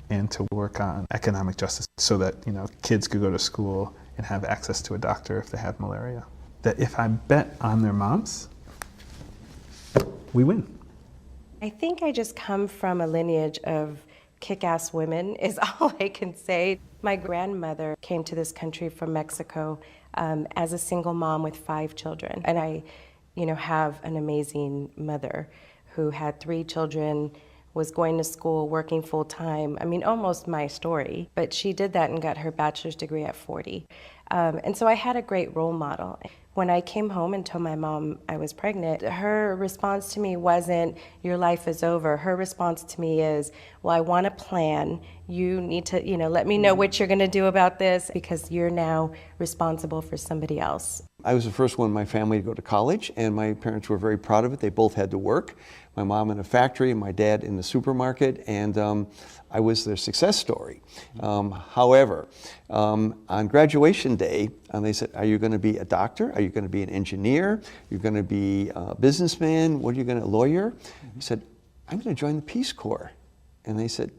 and to work on economic justice so that, kids could go to school and have access to a doctor if they have malaria, that if I bet on their moms, we win. I think I just come from a lineage of kick-ass women is all I can say. My grandmother came to this country from Mexico as a single mom with 5 children. And I, have an amazing mother who had 3 children, was going to school, working full-time. I mean, almost my story. But she did that and got her bachelor's degree at 40. And so I had a great role model. When I came home and told my mom I was pregnant, her response to me wasn't, your life is over. Her response to me is, well, I want a plan. You need to, let me know what you're gonna do about this because you're now responsible for somebody else. I was the first one in my family to go to college, and my parents were very proud of it. They both had to work. My mom in a factory and my dad in the supermarket, and I was their success story. However, on graduation day, they said, are you going to be a doctor? Are you going to be an engineer? You're going to be a businessman? What are you going to, a lawyer? He said, I'm going to join the Peace Corps. And they said,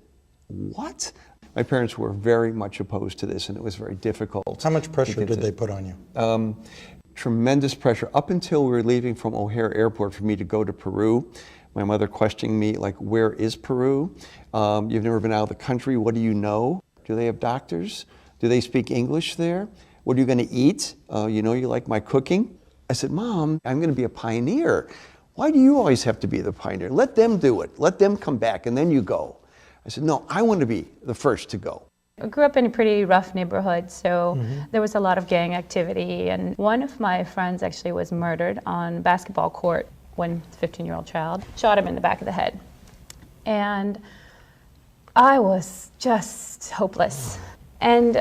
what? My parents were very much opposed to this, and it was very difficult. How much pressure did they put on you? Tremendous pressure. Up until we were leaving from O'Hare Airport for me to go to Peru, my mother questioning me, like, where is Peru? You've never been out of the country. What do you know? Do they have doctors? Do they speak English there? What are you going to eat? You like my cooking? I said, Mom, I'm going to be a pioneer. Why do you always have to be the pioneer? Let them do it. Let them come back, and then you go. I said, no, I want to be the first to go. I grew up in a pretty rough neighborhood, so there was a lot of gang activity. And one of my friends actually was murdered on a basketball court when a 15-year-old child shot him in the back of the head. And I was just hopeless. And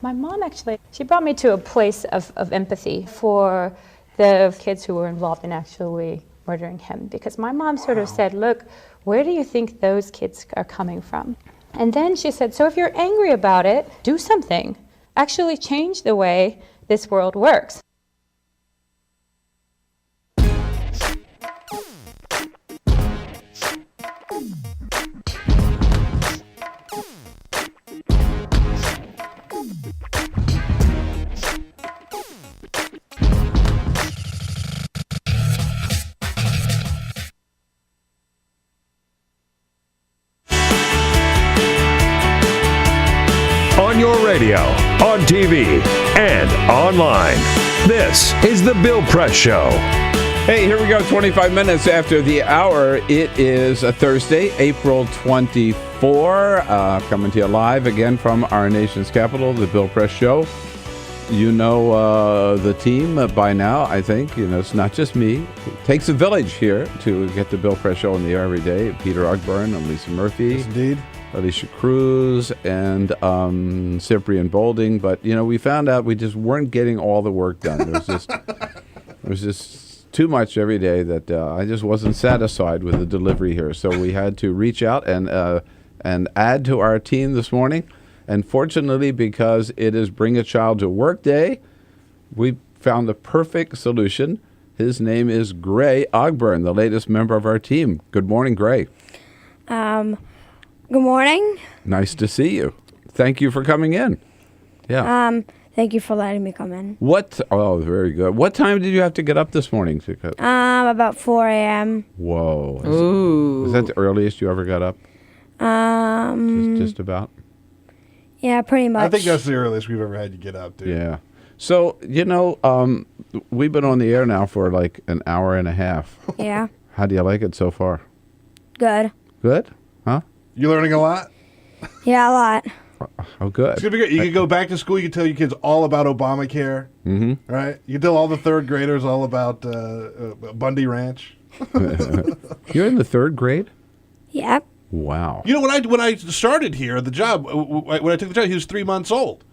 my mom actually, she brought me to a place of empathy for the kids who were involved in actually murdering him. Because my mom sort of said, look, where do you think those kids are coming from? And then she said, so if you're angry about it, do something. Actually change the way this world works. On your radio, on TV, and online. This is The Bill Press Show. Hey, here we go, 25 minutes after the hour. It is a Thursday, April 24, coming to you live again from our nation's capital, The Bill Press Show. You know the team by now, I think. You know, it's not just me. It takes a village here to get the Bill Press Show on the air every day. Peter Ogburn and Lisa Murphy. Yes, indeed. Alicia Cruz and Cyprian Bolding. But, you know, we found out we just weren't getting all the work done. It was just too much every day that I just wasn't satisfied with the delivery here. So we had to reach out and add to our team this morning. And fortunately, because it is Bring a Child to Work Day, we found the perfect solution. His name is Gray Ogburn, the latest member of our team. Good morning, Gray. Good morning. Nice to see you. Thank you for coming in. Yeah. Thank you for letting me come in. Oh, very good. What time did you have to get up this morning? About 4 a.m. Whoa. Ooh. Is that the earliest you ever got up? Just about? Yeah, pretty much. I think that's the earliest we've ever had you get up, dude. Yeah. So, you know, we've been on the air now for like an hour and a half. Yeah. How do you like it so far? Good. Good? Huh? You learning a lot? Yeah, a lot. Oh, good. It's gonna be good. You can go back to school. You can tell your kids all about Obamacare. Mm-hmm. Right? You can tell all the third graders all about Bundy Ranch. You're in the third grade? Yep. Wow. You know, when I started here, the job, when I took the job, he was 3 months old.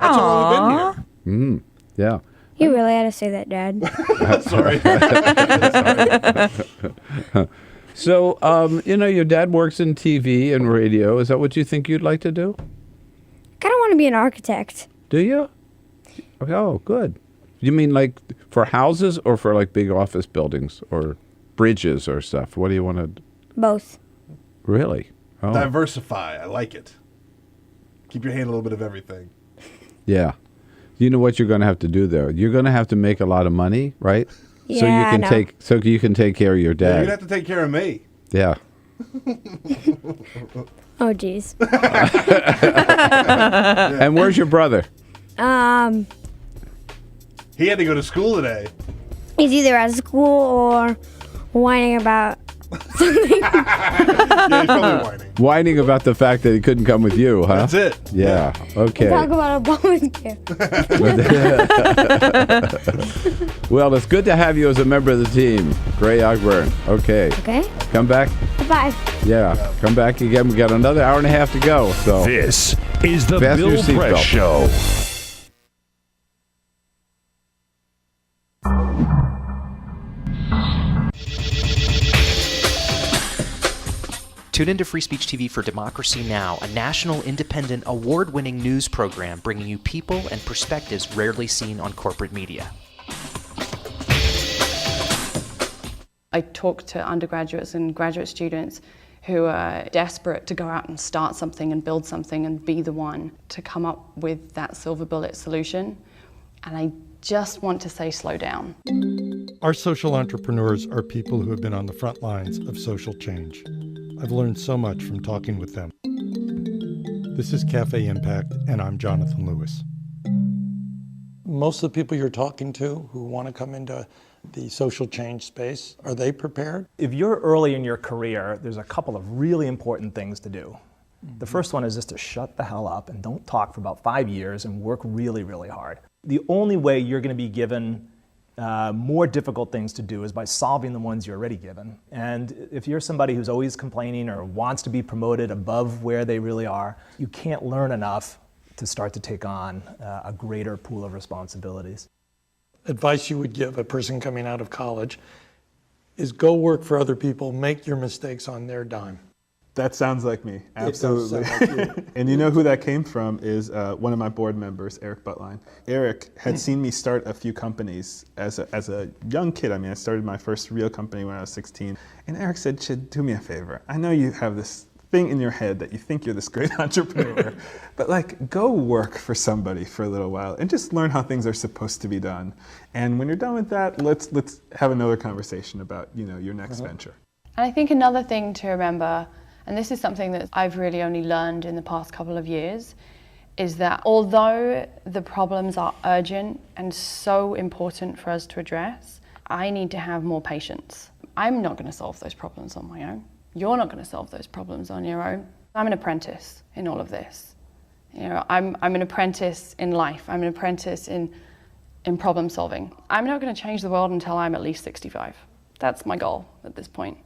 That's how long we've been here. Yeah. You really had to say that, Dad. Sorry. So, you know, your dad works in TV and radio. Is that what you think you'd like to do? I kind of want to be an architect. Do you? Oh, good. You mean like for houses or for like big office buildings or bridges or stuff? What do you want to? Both. Really? Oh. Diversify. I like it. Keep your hand a little bit of everything. Yeah. You know what you're going to have to do though? You're going to have to make a lot of money, right? Yeah, so you can I know. take care of your Yeah, dad. you'd have to take care of me. Yeah. Oh, geez. And where's your brother? He had to go to school today. He's either at school or whining about something. Yeah, he's probably whining. Whining about the fact that he couldn't come with you, huh? That's it. Yeah. Okay. Talk about Obamacare. Well, it's good to have you as a member of the team, Gray Ogburn. Okay. Okay. Come back. Bye. Yeah. Come back again. We got another hour and a half to go. So This is the fasten your Bill seatbelt. Press Show. Tune into Free Speech TV for Democracy Now!, a national, independent, award-winning news program bringing you people and perspectives rarely seen on corporate media. I talk to undergraduates and graduate students who are desperate to go out and start something and build something and be the one to come up with that silver bullet solution. And I just want to say, slow down. Our social entrepreneurs are people who have been on the front lines of social change. I've learned so much from talking with them. This is Cafe Impact, and I'm Jonathan Lewis. Most of the people you're talking to who want to come into the social change space, are they prepared? If you're early in your career, there's a couple of really important things to do. The first one is just to shut the hell up and don't talk for about 5 years and work really, really hard. The only way you're going to be given more difficult things to do is by solving the ones you're already given. And if you're somebody who's always complaining or wants to be promoted above where they really are, you can't learn enough to start to take on a greater pool of responsibilities. Advice you would give a person coming out of college is go work for other people, make your mistakes on their dime. That sounds like me, absolutely. It does sound like you. And you know who that came from is one of my board members, Eric Buttline. Eric had seen me start a few companies as a young kid. I mean, I started my first real company when I was 16. And Eric said, "Chid, do me a favor. I know you have this thing in your head that you think you're this great entrepreneur, but like go work for somebody for a little while and just learn how things are supposed to be done. And when you're done with that, let's have another conversation about, you know, your next venture." And I think another thing to remember, and this is something that I've really only learned in the past couple of years, is that although the problems are urgent and so important for us to address, I need to have more patience. I'm not going to solve those problems on my own. You're not going to solve those problems on your own. I'm an apprentice in all of this. You know, I'm an apprentice in life. I'm an apprentice in problem solving. I'm not going to change the world until I'm at least 65. That's my goal at this point.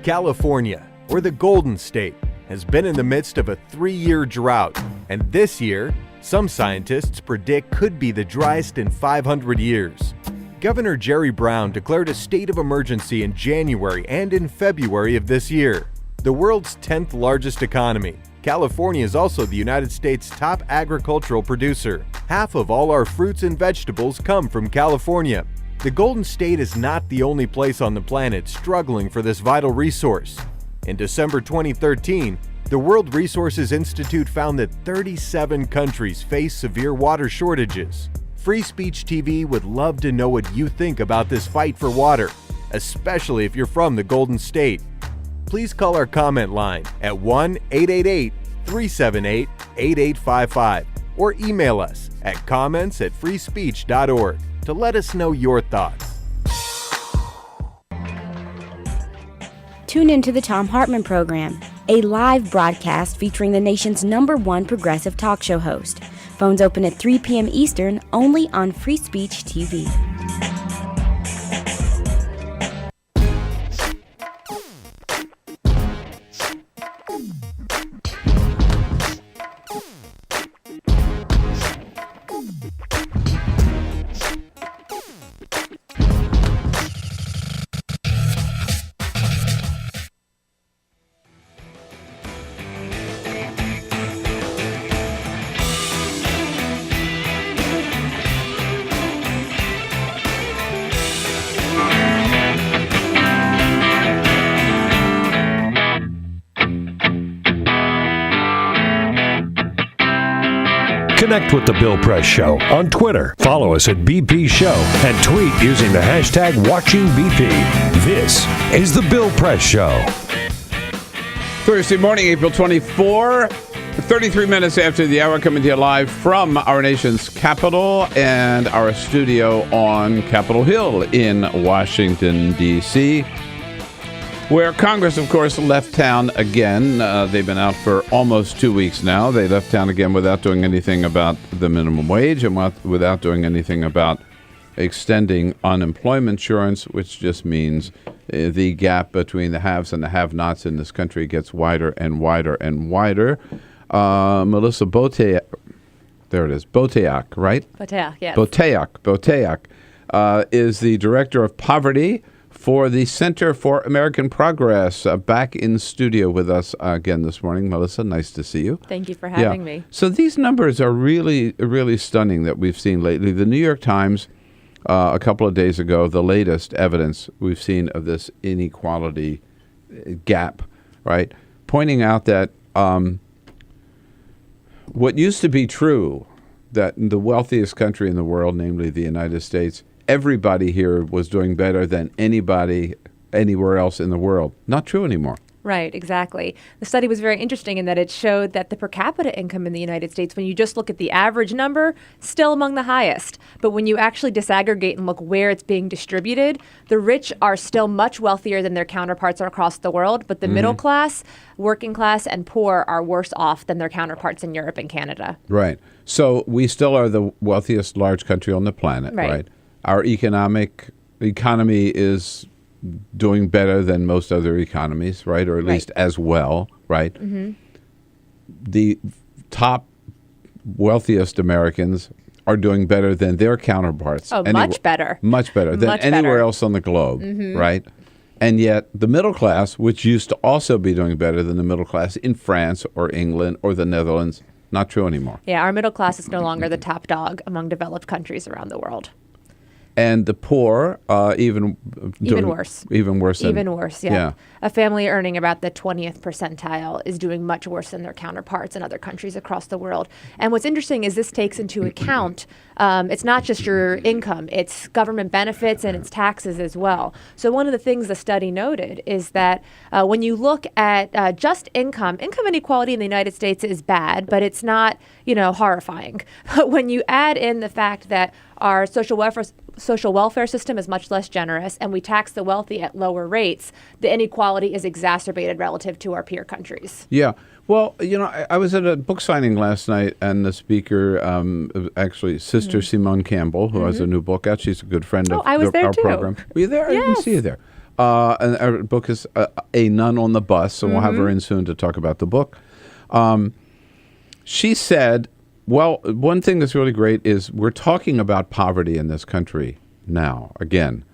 California, or the Golden State, has been in the midst of a 3-year drought, and this year, some scientists predict could be the driest in 500 years. Governor Jerry Brown declared a state of emergency in January and in February of this year. The world's 10th largest economy, California is also the United States' top agricultural producer. Half of all our fruits and vegetables come from California. The Golden State is not the only place on the planet struggling for this vital resource. In December 2013, the World Resources Institute found that 37 countries face severe water shortages. Free Speech TV would love to know what you think about this fight for water, especially if you're from the Golden State. Please call our comment line at 1-888-378-8855 or email us at comments@freespeech.org to let us know your thoughts. Tune into the Thom Hartmann Program, a live broadcast featuring the nation's #1 progressive talk show host. Phones open at 3 p.m. Eastern, only on Free Speech TV. Connect with The Bill Press Show on Twitter. Follow us at BP Show and tweet using the hashtag WatchingBP. This is The Bill Press Show. Thursday morning, April 24, 33 minutes after the hour, coming to you live from our nation's capital and our studio on Capitol Hill in Washington, D.C., where Congress, of course, left town again. They've been out for almost 2 weeks now. They left town again without doing anything about the minimum wage and without doing anything about extending unemployment insurance, which just means the gap between the haves and the have-nots in this country gets wider and wider and wider. Melissa Boteach, there it is, Boteach, right? Boteach, yes. Boteach is the director of poverty for the Center for American Progress, back in studio with us again this morning. Melissa, nice to see you. Thank you for having me. So these numbers are really, really stunning that we've seen lately. The New York Times, a couple of days ago, the latest evidence we've seen of this inequality gap, right? Pointing out that what used to be true, that the wealthiest country in the world, namely the United States, everybody here was doing better than anybody anywhere else in the world. Not true anymore. Right, exactly. The study was very interesting in that it showed that the per capita income in the United States, when you just look at the average number, still among the highest. But when you actually disaggregate and look where it's being distributed, the rich are still much wealthier than their counterparts across the world, but the middle class, working class, and poor are worse off than their counterparts in Europe and Canada. Right. So we still are the wealthiest large country on the planet, right? Our economy is doing better than most other economies, right? Or at least as well, right? The top wealthiest Americans are doing better than their counterparts. Oh, much better. Much better than anywhere else on the globe, right? And yet the middle class, which used to also be doing better than the middle class in France or England or the Netherlands, not true anymore. Yeah, our middle class is no longer the top dog among developed countries around the world. And the poor, even worse. Even worse. Even worse, yeah. A family earning about the 20th percentile is doing much worse than their counterparts in other countries across the world. And what's interesting is this takes into account, it's not just your income, it's government benefits and it's taxes as well. So one of the things the study noted is that when you look at just income inequality in the United States is bad, but it's not, horrifying. But when you add in the fact that our social welfare system is much less generous, and we tax the wealthy at lower rates, the inequality is exacerbated relative to our peer countries. Yeah. Well, I was at a book signing last night, and the speaker, actually, Sister Simone Campbell, who has a new book out. She's a good friend of I was there our too. program. Were you there? I didn't see you there. And our book is A Nun on the Bus, and we'll have her in soon to talk about the book. She said, well, one thing that's really great is we're talking about poverty in this country now, again.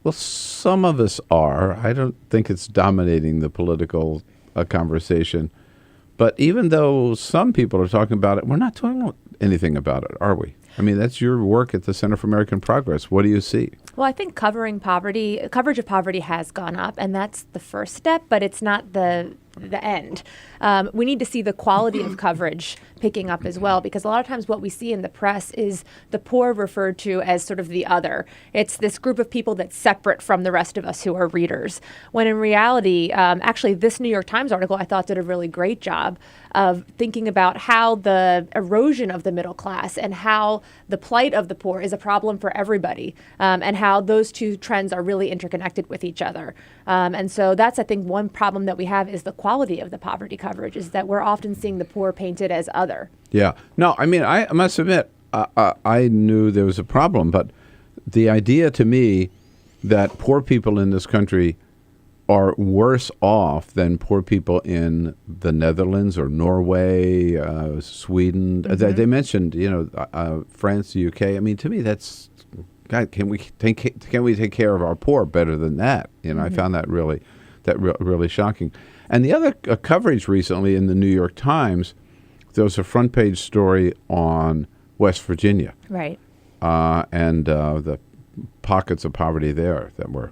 Well, some of us are. I don't think it's dominating the political conversation. But even though some people are talking about it, we're not doing anything about it, are we? I mean, that's your work at the Center for American Progress. What do you see? Well, I think coverage of poverty has gone up, and that's the first step, but it's not the end. We need to see the quality of coverage picking up as well, because a lot of times what we see in the press is the poor referred to as sort of the other. It's this group of people that's separate from the rest of us who are readers, when in reality, actually this New York Times article I thought did a really great job of thinking about how the erosion of the middle class and how the plight of the poor is a problem for everybody, and how those two trends are really interconnected with each other. And so that's, I think, one problem that we have is the quality of the poverty coverage, is that we're often seeing the poor painted as other. Yeah. No, I mean, I must admit, I knew there was a problem, but the idea to me that poor people in this country are worse off than poor people in the Netherlands or Norway, Sweden. They mentioned, France, the UK. I mean, to me, that's, God, can we take care of our poor better than that? I found that really shocking. And the other coverage recently in the New York Times, there was a front page story on West Virginia. Right. And the pockets of poverty there that were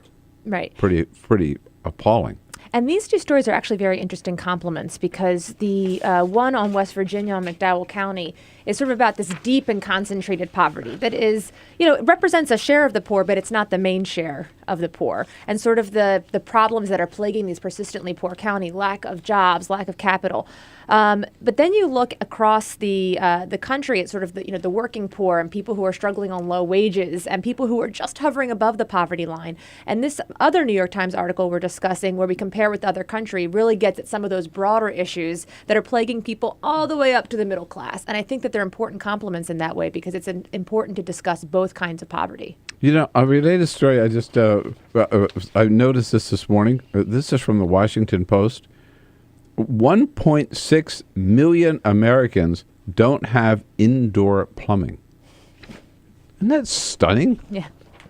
pretty appalling. And these two stories are actually very interesting complements, because the one on West Virginia, on McDowell County, is sort of about this deep and concentrated poverty that is, it represents a share of the poor, but it's not the main share of the poor. And sort of the problems that are plaguing these persistently poor county, lack of jobs, lack of capital. But then you look across the country at sort of the working poor and people who are struggling on low wages and people who are just hovering above the poverty line. And this other New York Times article we're discussing, where we compare with the other country, really gets at some of those broader issues that are plaguing people all the way up to the middle class. And I think that they're important complements in that way, because it's important to discuss both kinds of poverty. A related story, I noticed this morning. This is from the Washington Post. 1.6 million Americans don't have indoor plumbing. Isn't that stunning? Yeah.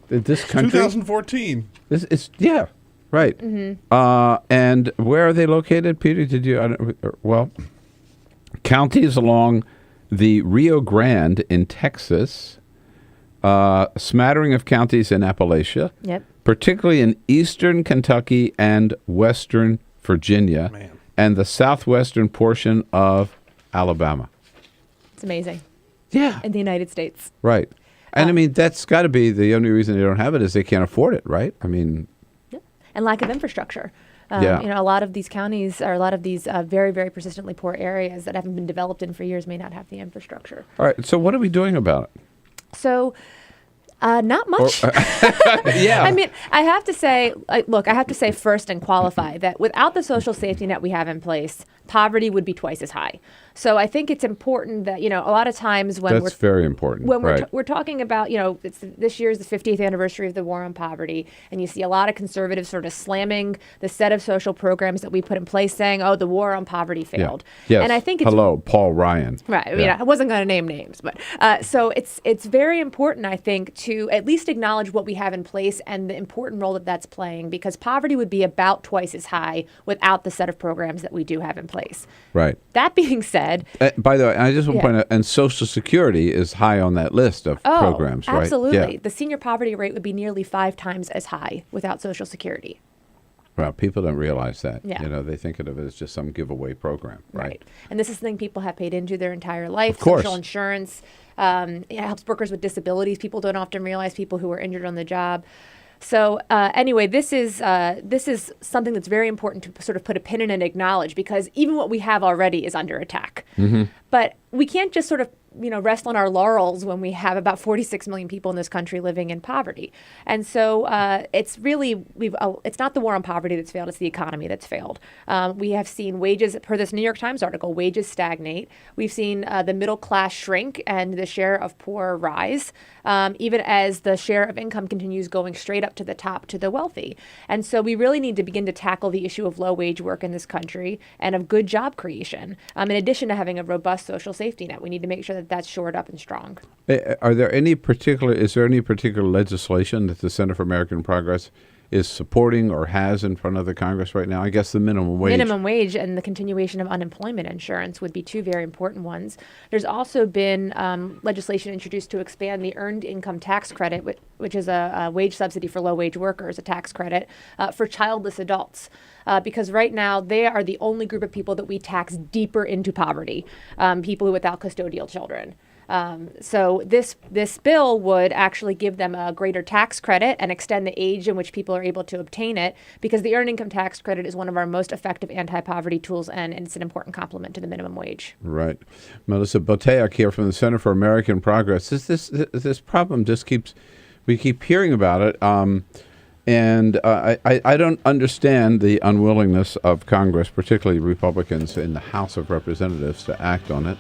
This country. 2014. Right. Mm-hmm. And where are they located, Peter? Did you? Well, counties along the Rio Grande in Texas, a smattering of counties in Appalachia, particularly in eastern Kentucky and western Virginia, and the southwestern portion of Alabama. It's amazing. Yeah. In the United States. Right. And I mean, that's got to be the only reason they don't have it is they can't afford it, right? I mean. And lack of infrastructure. A lot of these counties, or a lot of these very, very persistently poor areas that haven't been developed in for years, may not have the infrastructure. All right. So what are we doing about it? So not much. Yeah. I mean, I have to say first and qualify that without the social safety net we have in place, poverty would be twice as high. So I think it's important that, a lot of times when That's very important. When we're talking about, this year is the 50th anniversary of the war on poverty, and you see a lot of conservatives sort of slamming the set of social programs that we put in place, saying, oh, the war on poverty failed. Yes. And I think it's Paul Ryan. Right. I mean, I wasn't going to name names, but so it's very important, I think, to at least acknowledge what we have in place and the important role that that's playing, because poverty would be about twice as high without the set of programs that we do have in place. Right. That being said, by the way, I just want to point out, and Social Security is high on that list of programs, right? Absolutely. Yeah. The senior poverty rate would be nearly 5 times as high without Social Security. Well, people don't realize that. Yeah. They think of it as just some giveaway program, right? And this is something people have paid into their entire life. Of course. Social insurance. It helps workers with disabilities. People don't often realize people who are injured on the job. So anyway, this is something that's very important to sort of put a pin in and acknowledge, because even what we have already is under attack. Mm-hmm. But we can't just sort of rest on our laurels when we have about 46 million people in this country living in poverty. And so it's really, it's not the war on poverty that's failed, it's the economy that's failed. We have seen wages, per this New York Times article, wages stagnate. We've seen the middle class shrink and the share of poor rise, even as the share of income continues going straight up to the top to the wealthy. And so we really need to begin to tackle the issue of low wage work in this country and of good job creation. In addition to having a robust social safety net, we need to make sure that that's shored up and strong. Is there any particular legislation that the Center for American Progress is supporting or has in front of the Congress right now? I guess the minimum wage. Minimum wage and the continuation of unemployment insurance would be two very important ones. There's also been legislation introduced to expand the earned income tax credit, which is a wage subsidy for low wage workers, a tax credit for childless adults. Because right now they are the only group of people that we tax deeper into poverty, people without custodial children. So this bill would actually give them a greater tax credit and extend the age in which people are able to obtain it, because the earned income tax credit is one of our most effective anti-poverty tools, and it's an important complement to the minimum wage. Right. Melissa Boteach here from the Center for American Progress. This problem we keep hearing about it, and I don't understand the unwillingness of Congress, particularly Republicans in the House of Representatives, to act on it.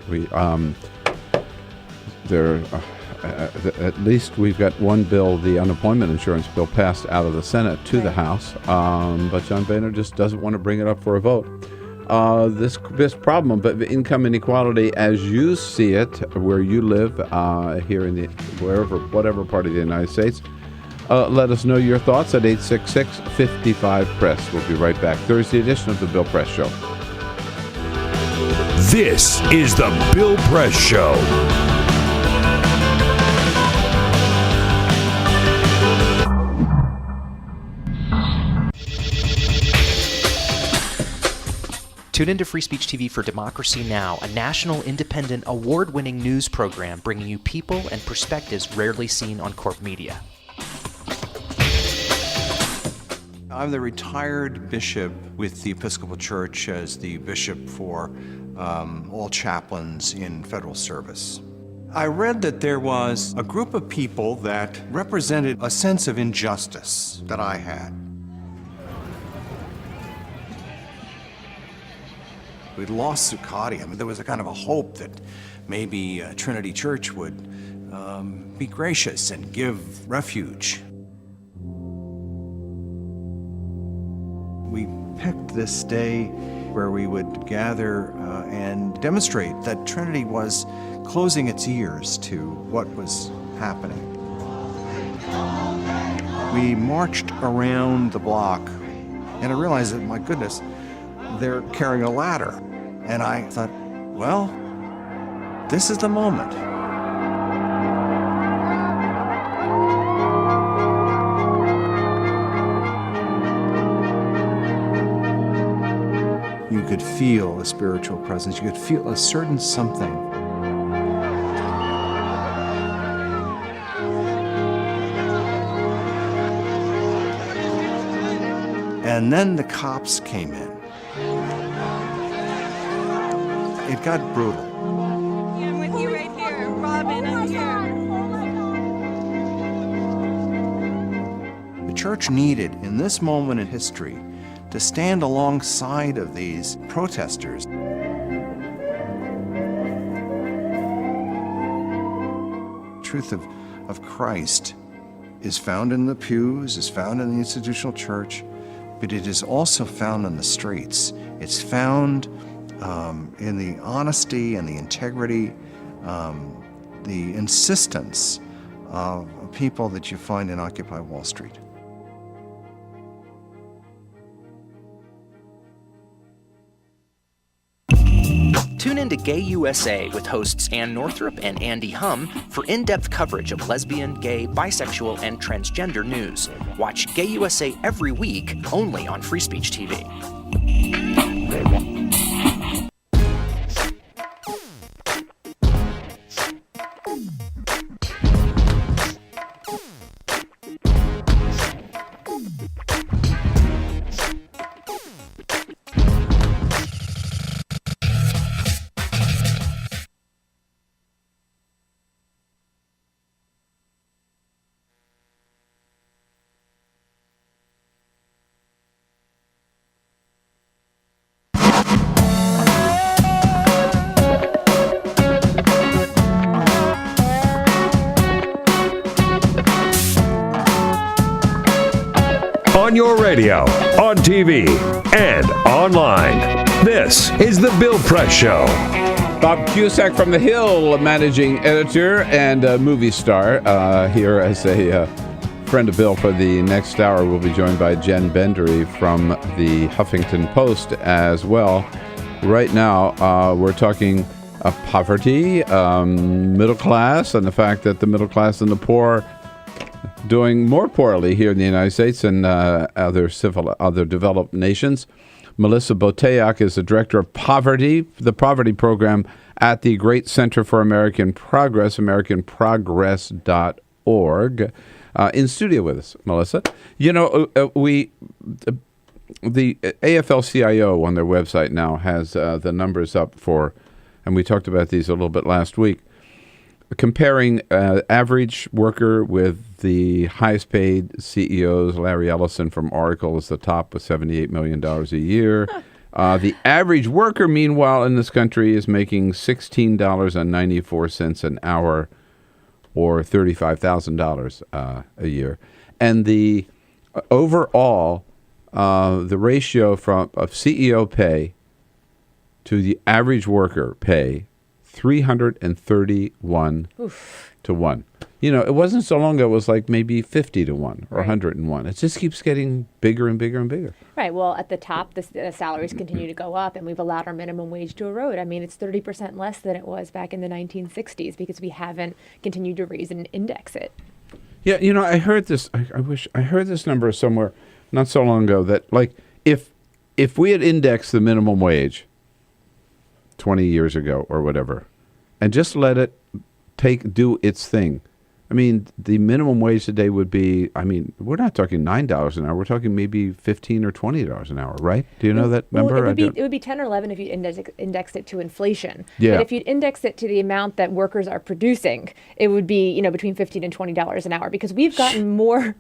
At least we've got one bill, the unemployment insurance bill, passed out of the Senate to the House, but John Boehner just doesn't want to bring it up for a vote. This problem, but income inequality, as you see it, where you live, here in whatever part of the United States, let us know your thoughts at 866-55-PRESS. We'll be right back. Thursday edition of the Bill Press Show. This is the Bill Press Show. Tune into Free Speech TV for Democracy Now!, a national, independent, award-winning news program bringing you people and perspectives rarely seen on corp media. I'm the retired bishop with the Episcopal Church as the bishop for all chaplains in federal service. I read that there was a group of people that represented a sense of injustice that I had. We'd lost Zuccotti. I mean, there was a kind of a hope that maybe Trinity Church would be gracious and give refuge. We picked this day where we would gather and demonstrate that Trinity was closing its ears to what was happening. We marched around the block, and I realized that, my goodness, they're carrying a ladder. And I thought, well, this is the moment. You could feel a spiritual presence. You could feel a certain something. And then the cops came in. It got brutal. I'm with you right here. Robin, I'm here. The church needed, in this moment in history, to stand alongside of these protesters. The truth of Christ is found in the pews, is found in the institutional church, but it is also found in the streets. It's found in the honesty and the integrity, the insistence of people that you find in Occupy Wall Street. Tune in to Gay USA with hosts Ann Northrup and Andy Hum for in-depth coverage of lesbian, gay, bisexual, and transgender news. Watch Gay USA every week, only on Free Speech TV. on your radio, on TV, and online. This is The Bill Press Show. Bob Cusack from The Hill, managing editor and movie star, here as a friend of Bill for the next hour. We'll be joined by Jenn Bendery from the Huffington Post as well. Right now, we're talking poverty, middle class, and the fact that the middle class and the poor doing more poorly here in the United States and other developed nations. Melissa Boteach is the director of poverty, the poverty program at the Great Center for American Progress, AmericanProgress.org. In studio with us, Melissa. You know, the AFL-CIO on their website now has the numbers up for, and we talked about these a little bit last week, comparing average worker with the highest paid CEOs. Larry Ellison from Oracle is the top with $78 million a year. The average worker, meanwhile, in this country is making $16.94 an hour, or $35,000 a year. And the overall, the ratio of CEO pay to the average worker pay, 331 to 1. You know, it wasn't so long ago, it was like maybe 50 to 1 or 101. It just keeps getting bigger and bigger and bigger. Right. Well, at the top, the salaries continue to go up, and we've allowed our minimum wage to erode. I mean, it's 30% less than it was back in the 1960s because we haven't continued to raise and index it. Yeah, you know, I heard this. I wish I heard this number somewhere not so long ago that, like, if we had indexed the minimum wage 20 years ago or whatever, and just let it do its thing, I mean, the minimum wage today would be, I mean, we're not talking $9 an hour. We're talking maybe $15 or $20 an hour, right? Do you know that number? Well, it would be 10 or 11 if you indexed it to inflation. Yeah. But if you index it to the amount that workers are producing, it would be, you know, between $15 and $20 an hour, because we've gotten more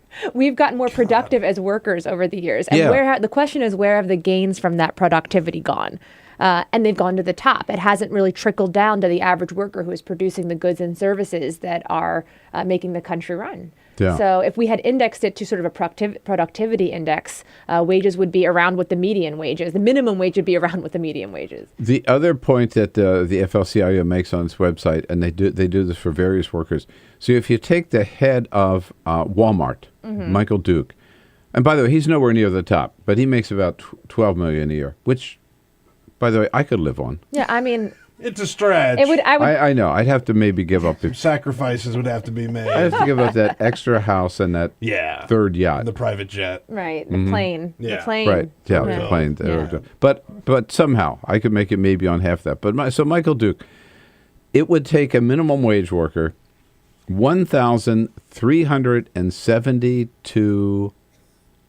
productive as workers over the years. And the question is, where have the gains from that productivity gone? And they've gone to the top. It hasn't really trickled down to the average worker who is producing the goods and services that are making the country run. Yeah. So if we had indexed it to sort of a productivity index, wages would be around what the median wage is. The minimum wage would be around what the median wage is. The other point that the AFL-CIO makes on its website, and they do this for various workers. So if you take the head of Walmart, Michael Duke, and by the way, he's nowhere near the top, but he makes about $12 million a year, which, by the way, I could live on. Yeah, I mean, it's a stretch. I know. I'd have to maybe give up. Sacrifices would have to be made. I'd have to give up that extra house and that third yacht. And the private jet. Right, the plane. Yeah. The plane. Right, yeah, the plane. Yeah. But somehow, I could make it maybe on half that. But so Michael Duke, it would take a minimum wage worker 1,372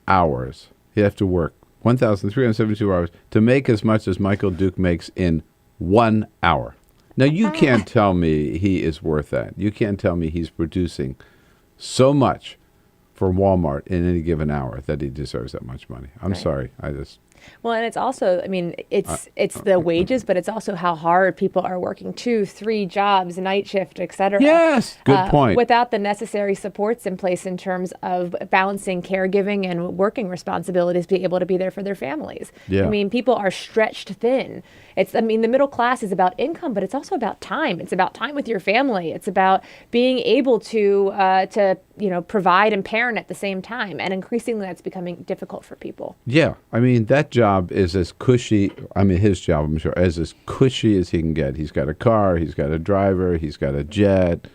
hours. He'd have to work 1,372 hours to make as much as Michael Duke makes in 1 hour. Now, you can't tell me he is worth that. You can't tell me he's producing so much for Walmart in any given hour that he deserves that much money. I'm sorry. Well, and it's also, I mean, it's the wages, but it's also how hard people are working 2, 3 jobs, night shift, et cetera. Yes, good point. Without the necessary supports in place in terms of balancing caregiving and working responsibilities, be able to be there for their families. Yeah. I mean, people are stretched thin. The middle class is about income, but it's also about time. It's about time with your family. It's about being able to provide and parent at the same time. And increasingly, that's becoming difficult for people. Yeah, I mean, that job is as cushy. I mean, his job, I'm sure, is as cushy as he can get. He's got a car. He's got a driver. He's got a jet.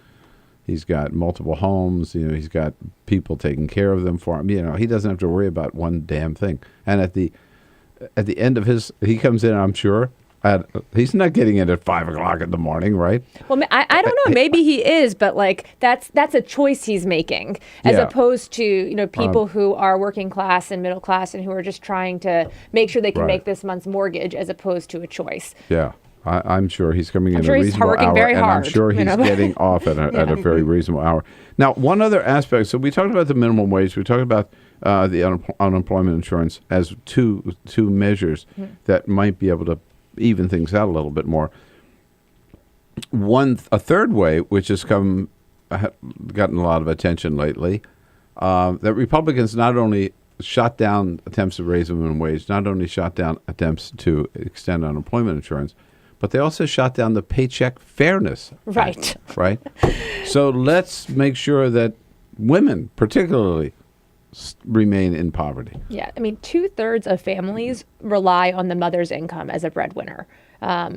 He's got multiple homes. You know, he's got people taking care of them for him. You know, he doesn't have to worry about one damn thing. And at the end of he comes in, I'm sure. He's not getting in at 5 o'clock in the morning, right? Well, I don't know. Maybe he is, but like that's a choice he's making, as opposed to people who are working class and middle class and who are just trying to make sure they can make this month's mortgage, as opposed to a choice. Yeah, I'm sure he's coming in at a reasonable hour, very hard, and I'm sure he's getting off at a very reasonable hour. Now, one other aspect. So we talked about the minimum wage. We talked about the unemployment insurance as two measures that might be able to even things out a little bit more. A third way, which has gotten a lot of attention lately, that Republicans not only shot down attempts to raise the minimum wage, not only shot down attempts to extend unemployment insurance, but they also shot down the Paycheck Fairness Right. Act, right? So let's make sure that women, particularly, remain in poverty. Yeah, I mean, 2/3 of families rely on the mother's income as a breadwinner.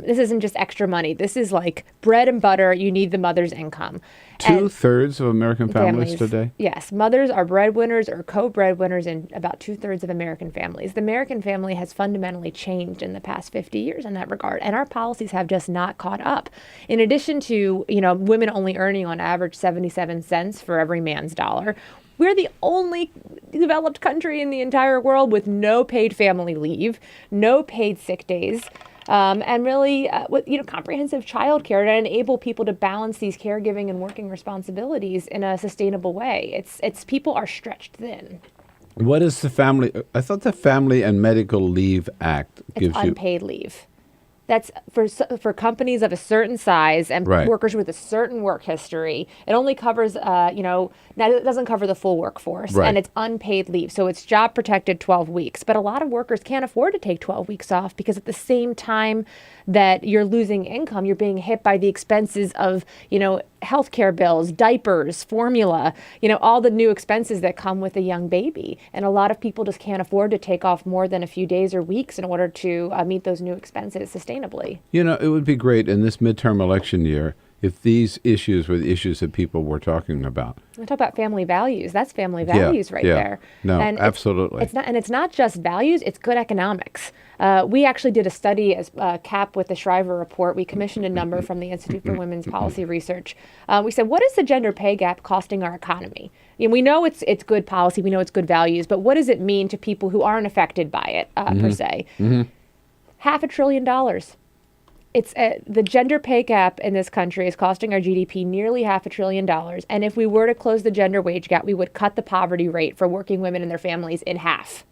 This isn't just extra money. This is like bread and butter. You need the mother's income. 2/3 of American families today? Yes, mothers are breadwinners or co-breadwinners in about 2/3 of American families. The American family has fundamentally changed in the past 50 years in that regard, and our policies have just not caught up. In addition to, women only earning on average 77 cents for every man's dollar, we're the only developed country in the entire world with no paid family leave, no paid sick days, and really, comprehensive child care to enable people to balance these caregiving and working responsibilities in a sustainable way. It's people are stretched thin. What is the family? I thought the Family and Medical Leave Act gives you unpaid leave. That's for companies of a certain size and Right. workers with a certain work history. It only covers, it doesn't cover the full workforce, Right. and it's unpaid leave. So it's job protected 12 weeks. But a lot of workers can't afford to take 12 weeks off because at the same time that you're losing income, you're being hit by the expenses of, healthcare bills, diapers, formula, all the new expenses that come with a young baby. And a lot of people just can't afford to take off more than a few days or weeks in order to meet those new expenses sustainably. It would be great in this midterm election year if these issues were the issues that people were talking about. We talk about family values. That's family values right there. No, and absolutely. It's not just values, it's good economics. We actually did a study as CAP with the Shriver Report. We commissioned a number from the Institute for Women's Policy Research. We said, what is the gender pay gap costing our economy? We know it's good policy, we know it's good values, but what does it mean to people who aren't affected by it, per se? $500 billion. It's the gender pay gap in this country is costing our GDP nearly $500 billion. And if we were to close the gender wage gap, we would cut the poverty rate for working women and their families in half.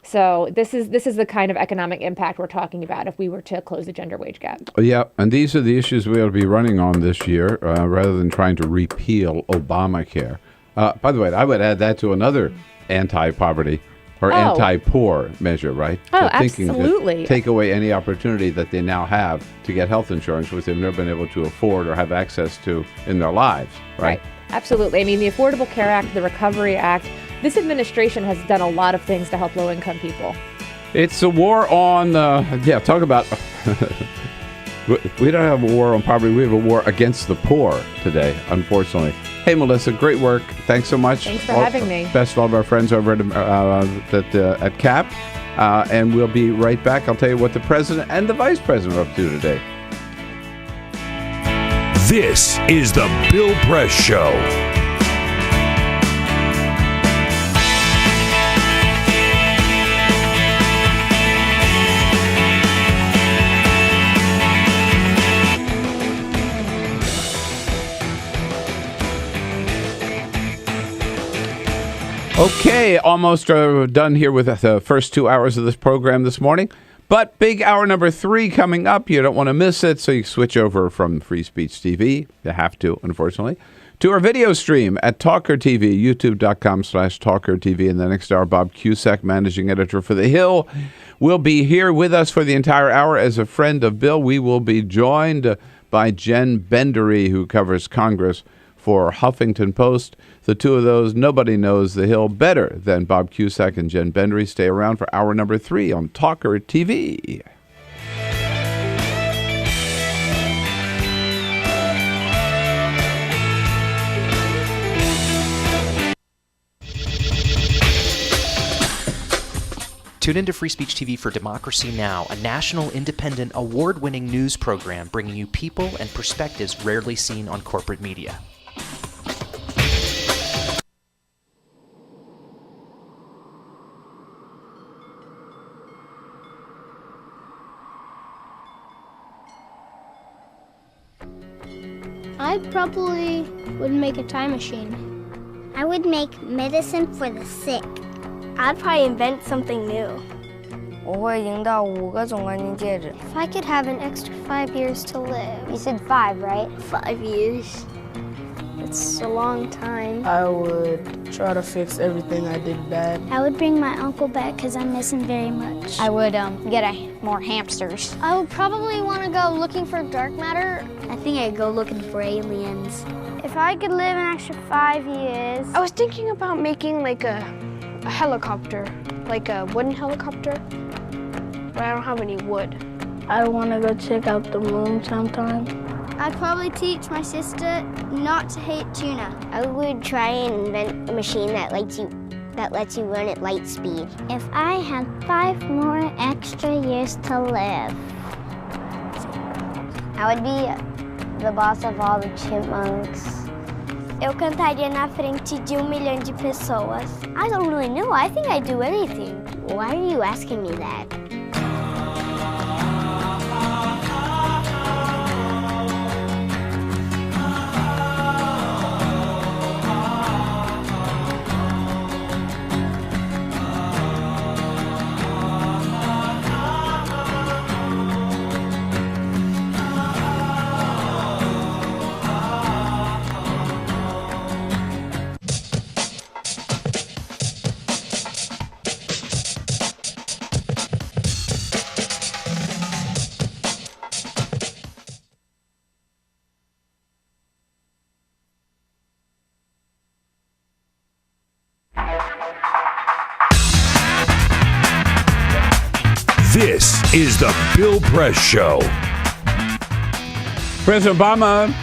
So this is the kind of economic impact we're talking about if we were to close the gender wage gap. Yeah, and these are the issues we ought to be running on this year rather than trying to repeal Obamacare. By the way, I would add that to another anti-poverty or anti-poor measure, right? Oh, so thinking absolutely. That take away any opportunity that they now have to get health insurance, which they've never been able to afford or have access to in their lives, right? Absolutely. I mean, the Affordable Care Act, the Recovery Act, this administration has done a lot of things to help low-income people. It's a war on, talk about, we don't have a war on poverty, we have a war against the poor today, unfortunately. Hey, Melissa, great work. Thanks so much. Thanks for having me. Best of all of our friends over at CAP. And we'll be right back. I'll tell you what the president and the vice president are up to today. This is the Bill Press Show. Okay, almost done here with the first 2 hours of this program this morning. But big hour number 3 coming up. You don't want to miss it, so you switch over from Free Speech TV. You have to, unfortunately, to our video stream at TawkrTV, youtube.com/TawkrTV. And the next hour, Bob Cusack, managing editor for The Hill, will be here with us for the entire hour as a friend of Bill. We will be joined by Jenn Bendery, who covers Congress for Huffington Post. The two of those, nobody knows The Hill better than Bob Cusack and Jenn Bendery. Stay around for hour number 3 on TawkrTV. Tune into Free Speech TV for Democracy Now!, a national, independent, award-winning news program bringing you people and perspectives rarely seen on corporate media. I probably would make a time machine. I would make medicine for the sick. I'd probably invent something new. 我会赢到5个总冠军戒指。 If I could have an extra 5 years to live. You said 5, right? 5 years. That's a long time. I would try to fix everything I did bad. I would bring my uncle back because I miss him very much. I would get more hamsters. I would probably want to go looking for dark matter. I think I'd go looking for aliens. If I could live an extra 5 years... I was thinking about making like a helicopter, like a wooden helicopter, but I don't have any wood. I want to go check out the moon sometime. I'd probably teach my sister not to hate tuna. I would try and invent a machine that lets you run at light speed. If I had 5 more extra years to live, I would be the boss of all the chipmunks. Eu cantaria na frente de 1 milhão de pessoas. I don't really know. I think I'd do anything. Why are you asking me that? This is the Bill Press Show. President Obama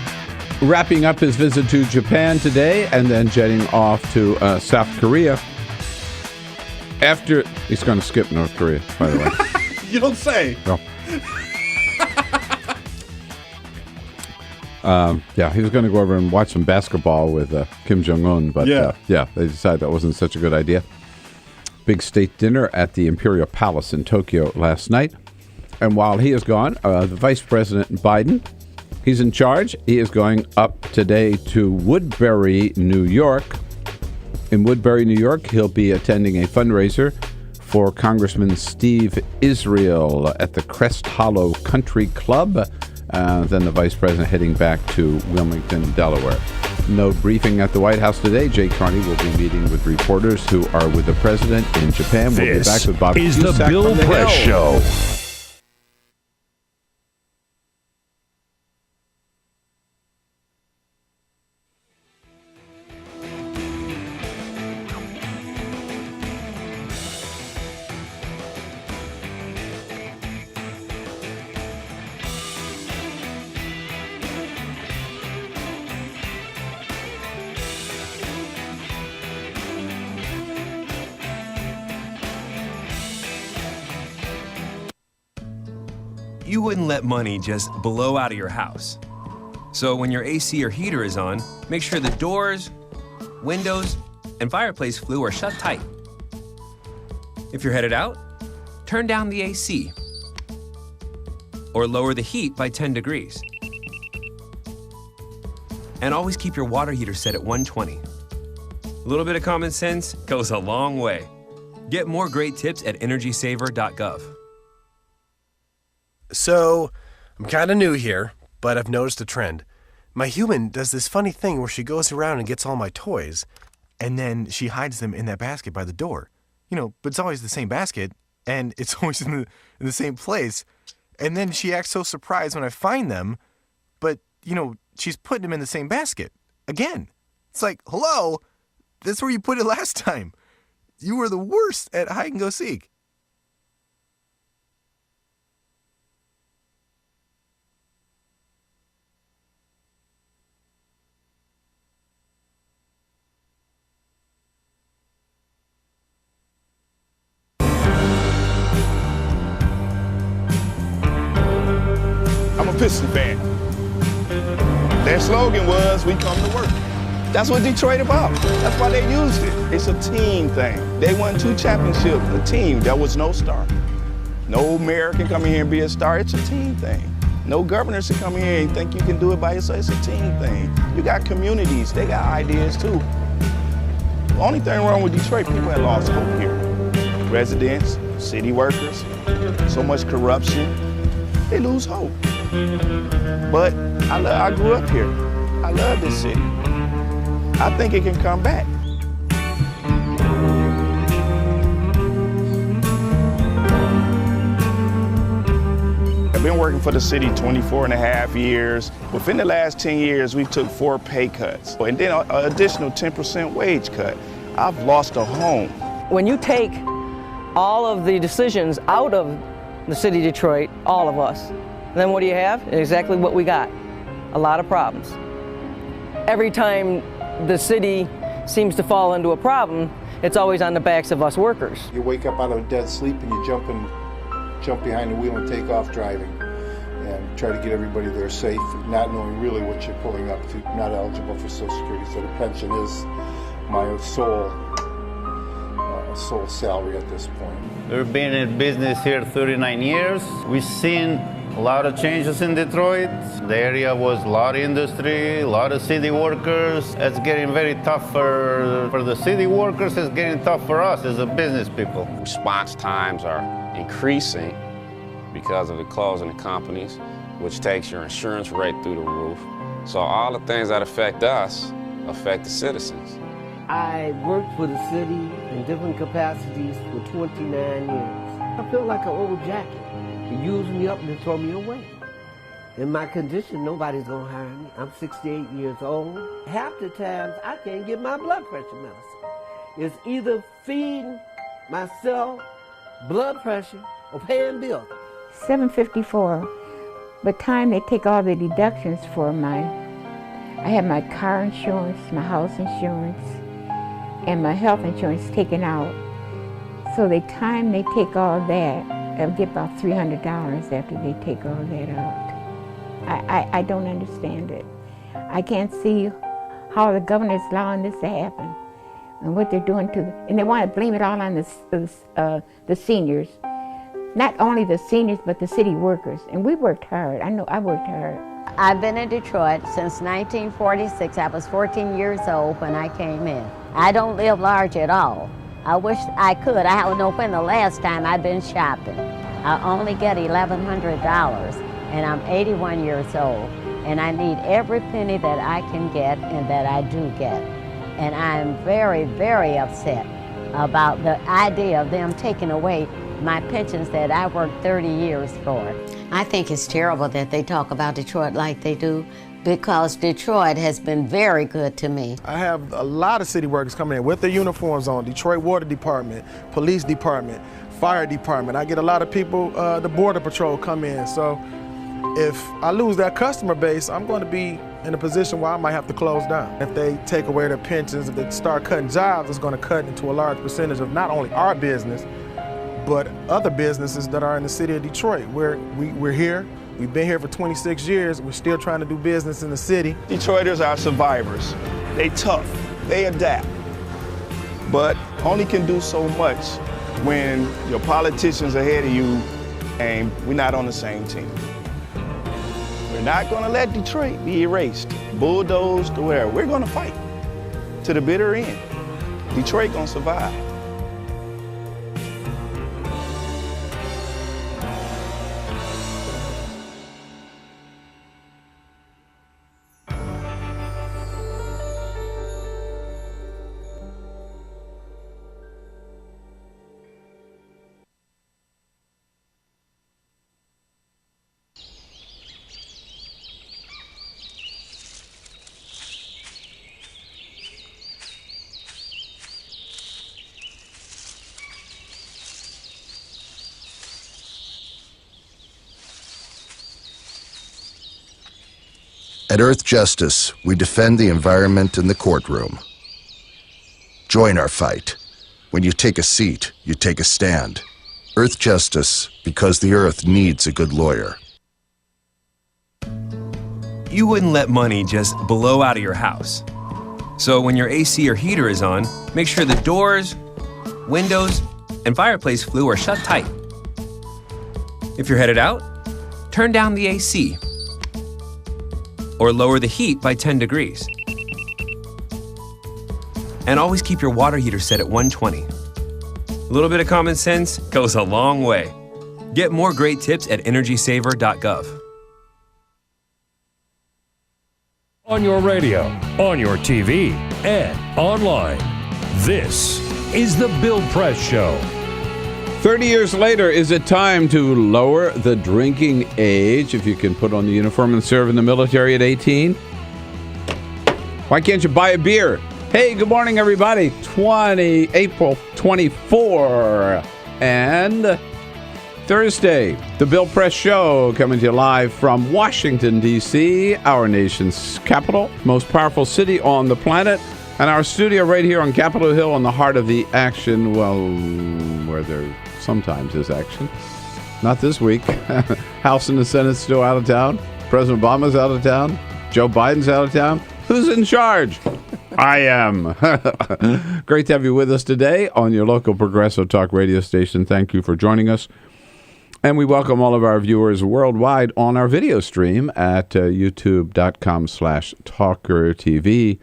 wrapping up his visit to Japan today and then jetting off to South Korea. After he's going to skip North Korea, by the way. You don't say. No. Yeah, he was going to go over and watch some basketball with Kim Jong-un, but they decided that wasn't such a good idea. Big state dinner at the Imperial Palace in Tokyo last night. And while he is gone, the Vice President Biden, he's in charge. He is going up today to Woodbury, New York. In Woodbury, New York, he'll be attending a fundraiser for Congressman Steve Israel at the Crest Hollow Country Club. Then the Vice President heading back to Wilmington, Delaware. No briefing at the White House today. Jay Carney will be meeting with reporters who are with the president in Japan. We'll be back with Bob This Cusack is the Bill Press Show. You wouldn't let money just blow out of your house. So when your AC or heater is on, make sure the doors, windows, and fireplace flue are shut tight. If you're headed out, turn down the AC or lower the heat by 10 degrees. And always keep your water heater set at 120. A little bit of common sense goes a long way. Get more great tips at energysaver.gov. So, I'm kind of new here, but I've noticed a trend. My human does this funny thing where she goes around and gets all my toys, and then she hides them in that basket by the door. You know, but it's always the same basket, and it's always in the same place. And then she acts so surprised when I find them, but, you know, she's putting them in the same basket. Again. It's like, hello, that's where you put it last time. You were the worst at hide and go seek. I'm a Pistons fan. Their slogan was, "We come to work." That's what Detroit about. That's why they used it. It's a team thing. They won 2 championships, a team. There was no star. No mayor can come in here and be a star. It's a team thing. No governors can come in here and think you can do it by yourself. It's a team thing. You got communities. They got ideas too. The only thing wrong with Detroit, people have lost hope here. Residents, city workers, so much corruption. They lose hope. But I grew up here. I love this city. I think it can come back. I've been working for the city 24 and a half years. Within the last 10 years, we took 4 pay cuts, and then an additional 10% wage cut. I've lost a home. When you take all of the decisions out of the city of Detroit, all of us, then what do you have? Exactly what we got, a lot of problems. Every time the city seems to fall into a problem, it's always on the backs of us workers. You wake up out of a dead sleep and you jump behind the wheel and take off driving and try to get everybody there safe, not knowing really what you're pulling up to, not eligible for Social Security. So the pension is my sole salary at this point. We've been in business here 39 years. We've seen a lot of changes in Detroit. The area was a lot of industry, a lot of city workers. It's getting very tough for the city workers. It's getting tough for us as a business people. Response times are increasing because of the closing of companies, which takes your insurance rate through the roof. So all the things that affect us affect the citizens. I worked for the city in different capacities for 29 years. I feel like an old jacket. They use me up and they throw me away. In my condition, nobody's gonna hire me. I'm 68 years old. Half the times, I can't get my blood pressure medicine. It's either feeding myself blood pressure or paying bills. $754. By the time they take all the deductions for I have my car insurance, my house insurance, and my health insurance taken out. So the time they take all that, I'll get about $300 after they take all that out. I don't understand it. I can't see how the governor's allowing this to happen and what they're doing and they want to blame it all on the seniors. Not only the seniors, but the city workers. And we worked hard. I know I worked hard. I've been in Detroit since 1946. I was 14 years old when I came in. I don't live large at all. I wish I could. I don't know when the last time I've been shopping. I only get $1,100, and I'm 81 years old. And I need every penny that I can get and that I do get. And I'm very, very upset about the idea of them taking away my pensions that I worked 30 years for. I think it's terrible that they talk about Detroit like they do, because Detroit has been very good to me. I have a lot of city workers coming in with their uniforms on, Detroit Water Department, Police Department, Fire Department. I get a lot of people, the Border Patrol come in. So if I lose that customer base, I'm going to be in a position where I might have to close down. If they take away their pensions, if they start cutting jobs, it's going to cut into a large percentage of not only our business, but other businesses that are in the city of Detroit. We're here, we've been here for 26 years, we're still trying to do business in the city. Detroiters are survivors. They tough, they adapt, but only can do so much when your politicians ahead of you and we're not on the same team. We're not gonna let Detroit be erased, bulldozed to where. We're gonna fight to the bitter end. Detroit gonna survive. At Earth Justice, we defend the environment in the courtroom. Join our fight. When you take a seat, you take a stand. Earth Justice, because the Earth needs a good lawyer. You wouldn't let money just blow out of your house. So when your AC or heater is on, make sure the doors, windows, and fireplace flue are shut tight. If you're headed out, turn down the AC. Or lower the heat by 10 degrees. And always keep your water heater set at 120. A little bit of common sense goes a long way. Get more great tips at energysaver.gov. On your radio, on your TV, and online. This is The Bill Press Show. 30 years later, is it time to lower the drinking age if you can put on the uniform and serve in the military at 18? Why can't you buy a beer? Hey, good morning, everybody. April 24 and Thursday, The Bill Press Show, coming to you live from Washington, D.C., our nation's capital, most powerful city on the planet, and our studio right here on Capitol Hill in the heart of the action, well, where there sometimes is action. Not this week. House and the Senate's still out of town. President Obama's out of town. Joe Biden's out of town. Who's in charge? I am. Great to have you with us today on your local progressive talk radio station. Thank you for joining us. And we welcome all of our viewers worldwide on our video stream at youtube.com/TawkrTV.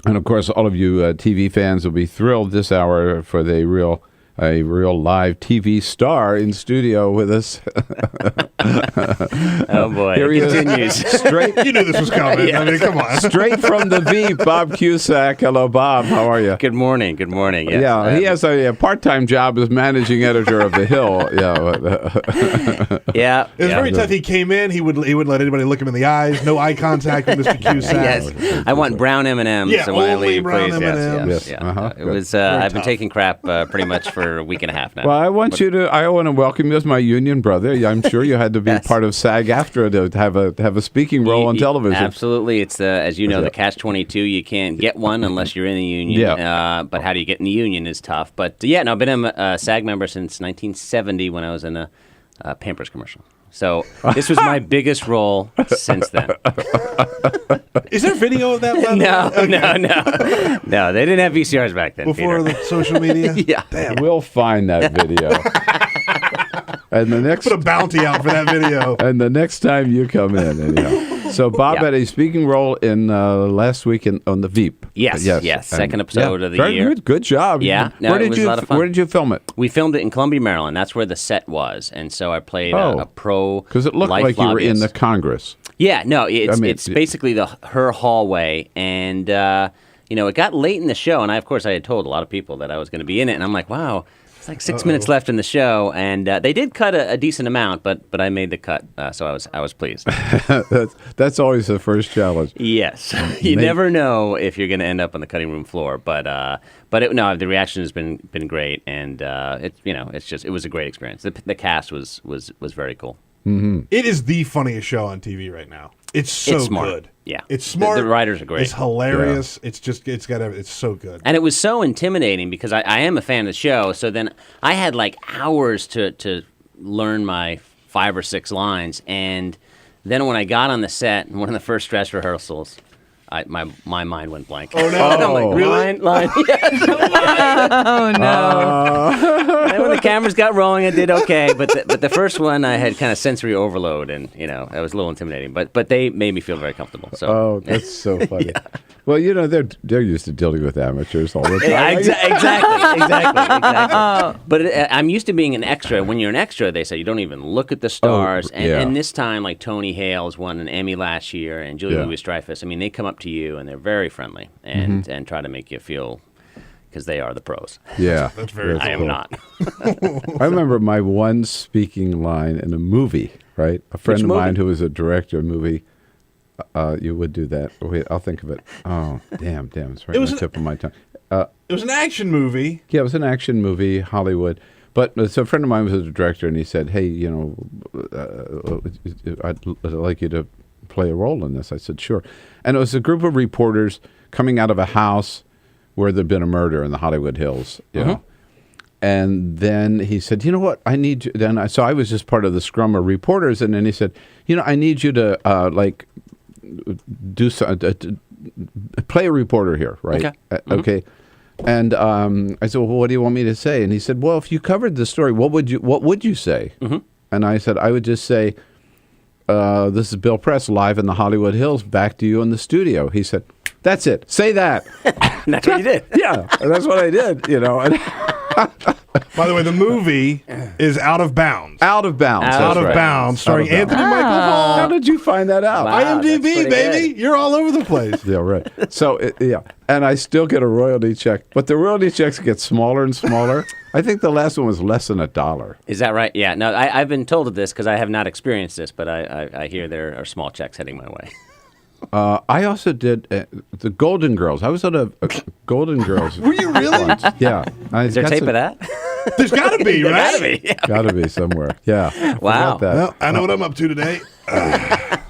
And, of course, all of you TV fans will be thrilled this hour for a real live TV star in studio with us. Oh, boy. Here he continues. Straight, you knew this was coming. Yeah. I mean, come on. Straight from the Veep, Bob Cusack. Hello, Bob. How are you? Good morning. Good morning. Yes. Yeah, he has a part-time job as managing editor of The Hill. Yeah. It was very tough. He came in. He wouldn't let anybody look him in the eyes. No eye contact with Mr. Cusack. Yes. I want brown M&Ms. Yeah, so when I only leave, brown please. M&Ms. Yes. Yes. Yeah. Uh-huh. It was. I've been taking crap pretty much for a week and a half now. Well, I want to welcome you as my union brother. I'm sure you had to be part of SAG-AFTRA to have a speaking role on television. Absolutely. It's as you know, the catch-22. You can't get one unless you're in the union. Yeah. But how do you get in the union is tough. But yeah, no, I've been a SAG member since 1970 when I was in a Pampers commercial. So this was my biggest role since then. Is there video of that? No. They didn't have VCRs back then. Before Peter. the social media? Yeah. Damn. We'll find that video. And the next put a bounty out for that video. And the next time you come in, anyhow. So Bob had a speaking role in last week on the Veep. Yes. Second episode of the very year. Good job. Yeah. No, where it was a lot of fun. Where did you film it? We filmed it in Columbia, Maryland. That's where the set was, and so I played a pro. Because it looked like you were in the Congress. Yeah. No. It's basically her hallway, and it got late in the show, and I had told a lot of people that I was going to be in it, and I'm like, wow. It's like 6 minutes left in the show, and they did cut a decent amount, but I made the cut, so I was pleased. That's always the first challenge. Yes, you never know if you're going to end up on the cutting room floor, but the reaction has been great, and it was a great experience. The cast was very cool. Mm-hmm. It is the funniest show on TV right now. It's so smart. good. Yeah, it's smart. The writers are great. It's hilarious. Yeah. It's so good. And it was so intimidating because I am a fan of the show. So then I had like hours to learn my 5 or 6 lines, and then when I got on the set, in one of the first dress rehearsals, my mind went blank. Oh no! I'm like, really? Line. Yes. Oh no! And when the cameras got rolling, I did okay. But the first one, I had kind of sensory overload, and it was a little intimidating. But they made me feel very comfortable. So that's so funny. Yeah. Well, they're used to dealing with amateurs all the time. Yeah, exactly. But I'm used to being an extra. When you're an extra, they say you don't even look at the stars. And this time, like Tony Hales won an Emmy last year, and Julia Louis-Dreyfus. I mean, they come up to you and they're very friendly and try to make you feel, because they are the pros. Yeah, that's very. I am not. I remember my one speaking line in a movie. Right, a friend of mine who was a director of a movie. You would do that. Wait, I'll think of it. Oh, damn! It's right on the tip of my tongue. It was an action movie. Yeah, it was an action movie, Hollywood. But so a friend of mine was a director, and he said, "Hey, I'd like you to play a role in this." I said, "Sure." And it was a group of reporters coming out of a house where there'd been a murder in the Hollywood Hills. You know? And then he said, "You know what? I need you." Then so I was just part of the scrum of reporters, and then he said, "I need you to play a reporter here, right?" Okay. Okay. And I said, "Well, what do you want me to say?" And he said, "Well, if you covered the story, what would you say?" And I said, "I would just say, this is Bill Press live in the Hollywood Hills. Back to you in the studio." He said, "That's it. Say that." That's what you did. Yeah, that's what I did. By the way, the movie is Out of Bounds. Out of Bounds. Out of Bounds, starring Anthony Michael Hall. How did you find that out? Wow, IMDb, baby. You're all over the place. Yeah, right. So, and I still get a royalty check, but the royalty checks get smaller and smaller. I think the last one was less than $1. Is that right? Yeah. No, I've been told of this because I have not experienced this, but I hear there are small checks heading my way. I also did the Golden Girls. I was at a Golden Girls. Were you really? Once. Yeah. Is there tape of that? There's got to be, right? Got to be. Yeah. Got to be somewhere. Yeah. Wow. Well, I know what I'm up to today.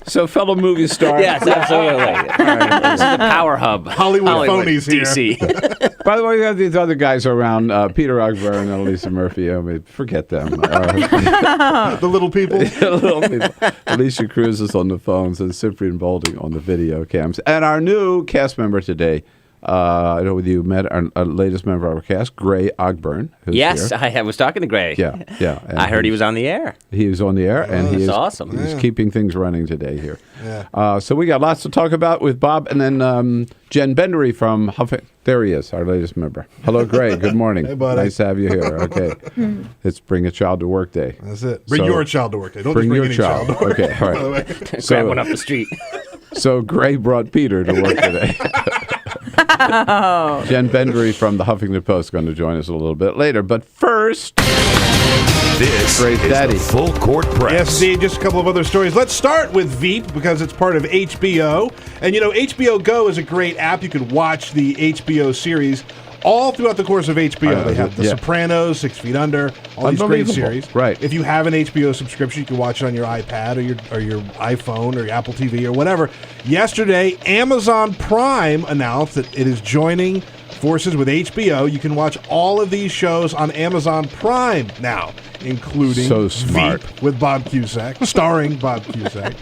So, fellow movie star. Yes, absolutely. This is the Power Hub. Hollywood phonies here. DC. By the way, we have these other guys around, Peter Ogbar and Elisa Murphy. I mean, forget them. The little people. The little people. Alicia Cruz is on the phones and Cyprian Balding on the video cams. And our new cast member today, I know you met our latest member of our cast, Gray Ogburn. Yes, here. I was talking to Gray. Yeah. I heard he was on the air. He was on the air, and he is awesome. He's keeping things running today here. Yeah. So we got lots to talk about with Bob, and then Jenn Bendery from Huffington. There he is, our latest member. Hello, Gray. Good morning. Hey, buddy. Nice to have you here. Okay. It's Bring a Child to Work Day. That's it. Bring your child to work day. Don't bring just bring your any child. child to work. Okay, all right. Grab one up the street. So Gray brought Peter to work today. Jenn Bendery from the Huffington Post is going to join us a little bit later. But first, this Great is Daddy. the Full Court Press. Yes, Steve, just a couple of other stories. Let's start with Veep because it's part of HBO. And, HBO Go is a great app. You can watch the HBO series all throughout the course of HBO. They have The Sopranos, 6 Feet Under, all these great series. Right. If you have an HBO subscription, you can watch it on your iPad or your iPhone or your Apple TV or whatever. Yesterday, Amazon Prime announced that it is joining forces with HBO. You can watch all of these shows on Amazon Prime now, including So smart. Veep with Bob Cusack, starring Bob Cusack.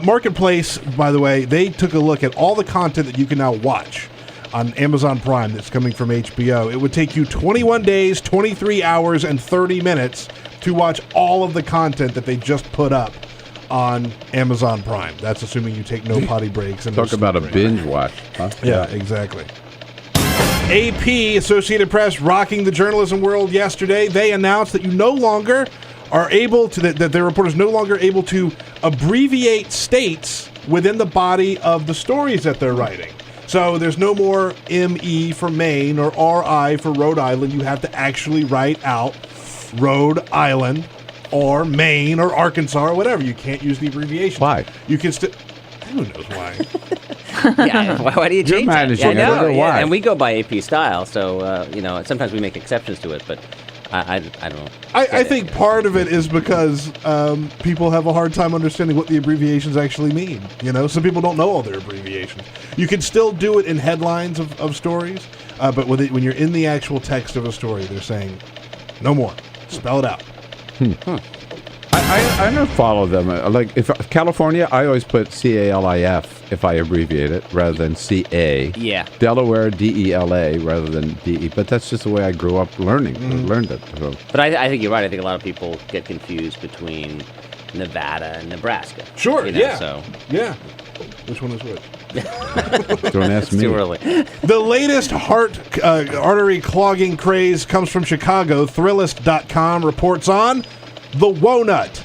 Marketplace, by the way, they took a look at all the content that you can now watch on Amazon Prime that's coming from HBO. It would take you 21 days, 23 hours, and 30 minutes to watch all of the content that they just put up on Amazon Prime. That's assuming you take no potty breaks. And talk about a binge watch. Huh? Yeah, exactly. AP, Associated Press, rocking the journalism world yesterday. They announced that you no longer are able to, that their reporters no longer able to abbreviate states within the body of the stories that they're writing. So there's no more ME for Maine or RI for Rhode Island. You have to actually write out Rhode Island or Maine or Arkansas or whatever. You can't use the abbreviation. Why? You can still... Who knows why? Why do you change that? managing Yeah, I know, it. Why? and we go by AP style, so sometimes we make exceptions to it, but I don't. I think part of it is because people have a hard time understanding what the abbreviations actually mean. Some people don't know all their abbreviations. You can still do it in headlines of stories, but when you're in the actual text of a story, they're saying, no more. Spell it out. I don't follow them. Like if California, I always put CALIF if I abbreviate it rather than CA. Yeah. Delaware, DELA rather than DE. But that's just the way I grew up learning. Learned it. So. But I think you're right. I think a lot of people get confused between Nevada and Nebraska. Sure. So. Yeah. Which one is which? Don't ask me. Too early. The latest artery clogging craze comes from Chicago. Thrillist.com reports on the Wonut.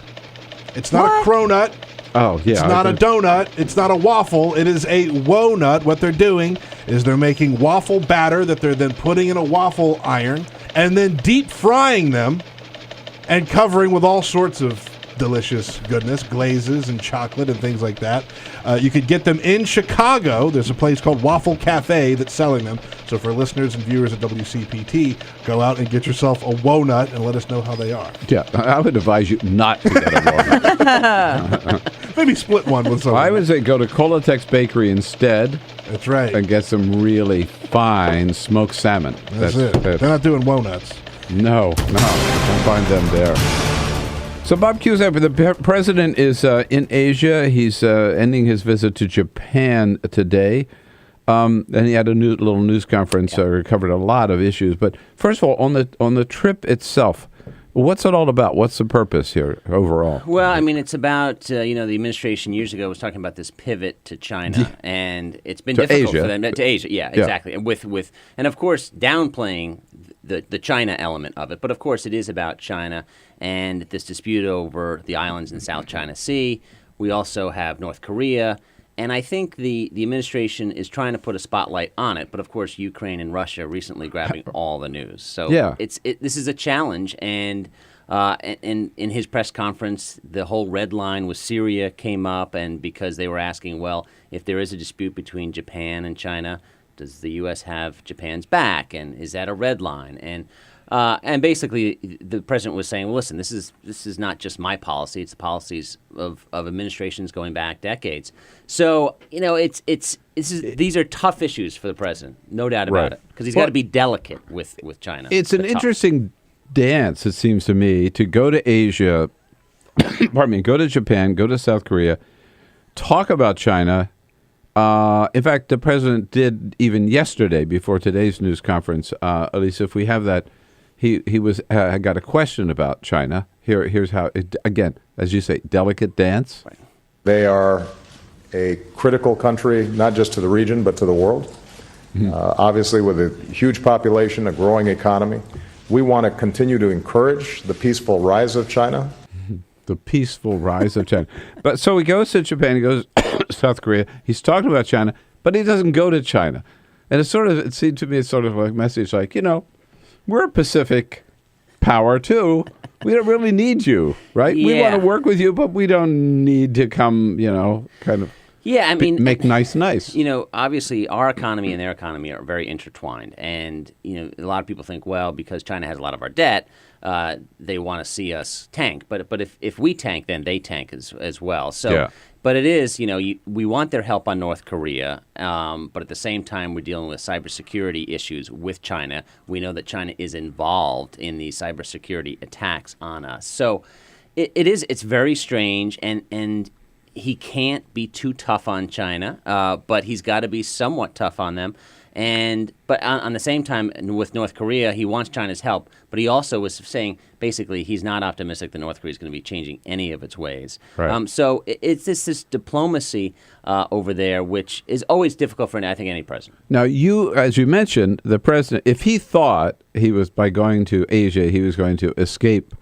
It's not a cronut. Oh, yeah. It's not a donut. It's not a waffle. It is a Wonut. What they're doing is they're making waffle batter that they're then putting in a waffle iron and then deep frying them and covering with all sorts of delicious goodness, glazes and chocolate and things like that. You could get them in Chicago. There's a place called Waffle Cafe that's selling them. So for listeners and viewers at WCPT, go out and get yourself a Wonut and let us know how they are. Yeah, I would advise you not to get a Wonut. Maybe split one with someone. I would say go to Colatex Bakery instead. That's right. And get some really fine smoked salmon. That's it. They're not doing Wonuts. No, don't find them there. So Bob Cusack, the president is in Asia. He's ending his visit to Japan today. And he had a little news conference, covered a lot of issues. But first of all, on the trip itself, What's it all about? What's the purpose here overall? Well, I mean, it's about, the administration years ago was talking about this pivot to China, and it's been difficult for them. To Asia, yeah, exactly. With and of course, downplaying the China element of it. But of course, it is about China and this dispute over the islands in the South China Sea. We also have North Korea. And I think the administration is trying to put a spotlight on it, but of course Ukraine and Russia recently grabbing all the news. So this is a challenge, and in his press conference, the whole red line with Syria came up, and because they were asking, well, if there is a dispute between Japan and China, does the U.S. have Japan's back, and is that a red line? And basically, the president was saying, well, listen, this is not just my policy; it's the policies of administrations going back decades. So these are tough issues for the president, no doubt about it, because he's got to be delicate with China. It's an interesting dance, it seems to me, to go to Asia, go to Japan, go to South Korea, talk about China. In fact, the president did even yesterday before today's news conference. At least if we have that. He was got a question about China. Here's how, again, as you say, delicate dance. Right. They are a critical country, not just to the region, but to the world. Obviously, with a huge population, a growing economy, we want to continue to encourage the peaceful rise of China. The peaceful rise of China. But so he goes to Japan, he goes to South Korea. He's talking about China, but he doesn't go to China. And it seemed to me it's sort of like a message like, we're a Pacific power, too. We don't really need you, right? Yeah. We want to work with you, but we don't need to come, kind of make nice. Obviously, our economy and their economy are very intertwined. And, a lot of people think, well, because China has a lot of our debt, they want to see us tank. But if we tank, then they tank as well. So, But it is, we want their help on North Korea, but at the same time, we're dealing with cybersecurity issues with China. We know that China is involved in these cybersecurity attacks on us. So it's very strange, and he can't be too tough on China, but he's got to be somewhat tough on them. But on the same time, with North Korea, he wants China's help, but he also was saying basically he's not optimistic that North Korea is going to be changing any of its ways. Right. So it's this diplomacy over there, which is always difficult for, I think, any president. Now, as you mentioned, the president, if he thought by going to Asia, he was going to escape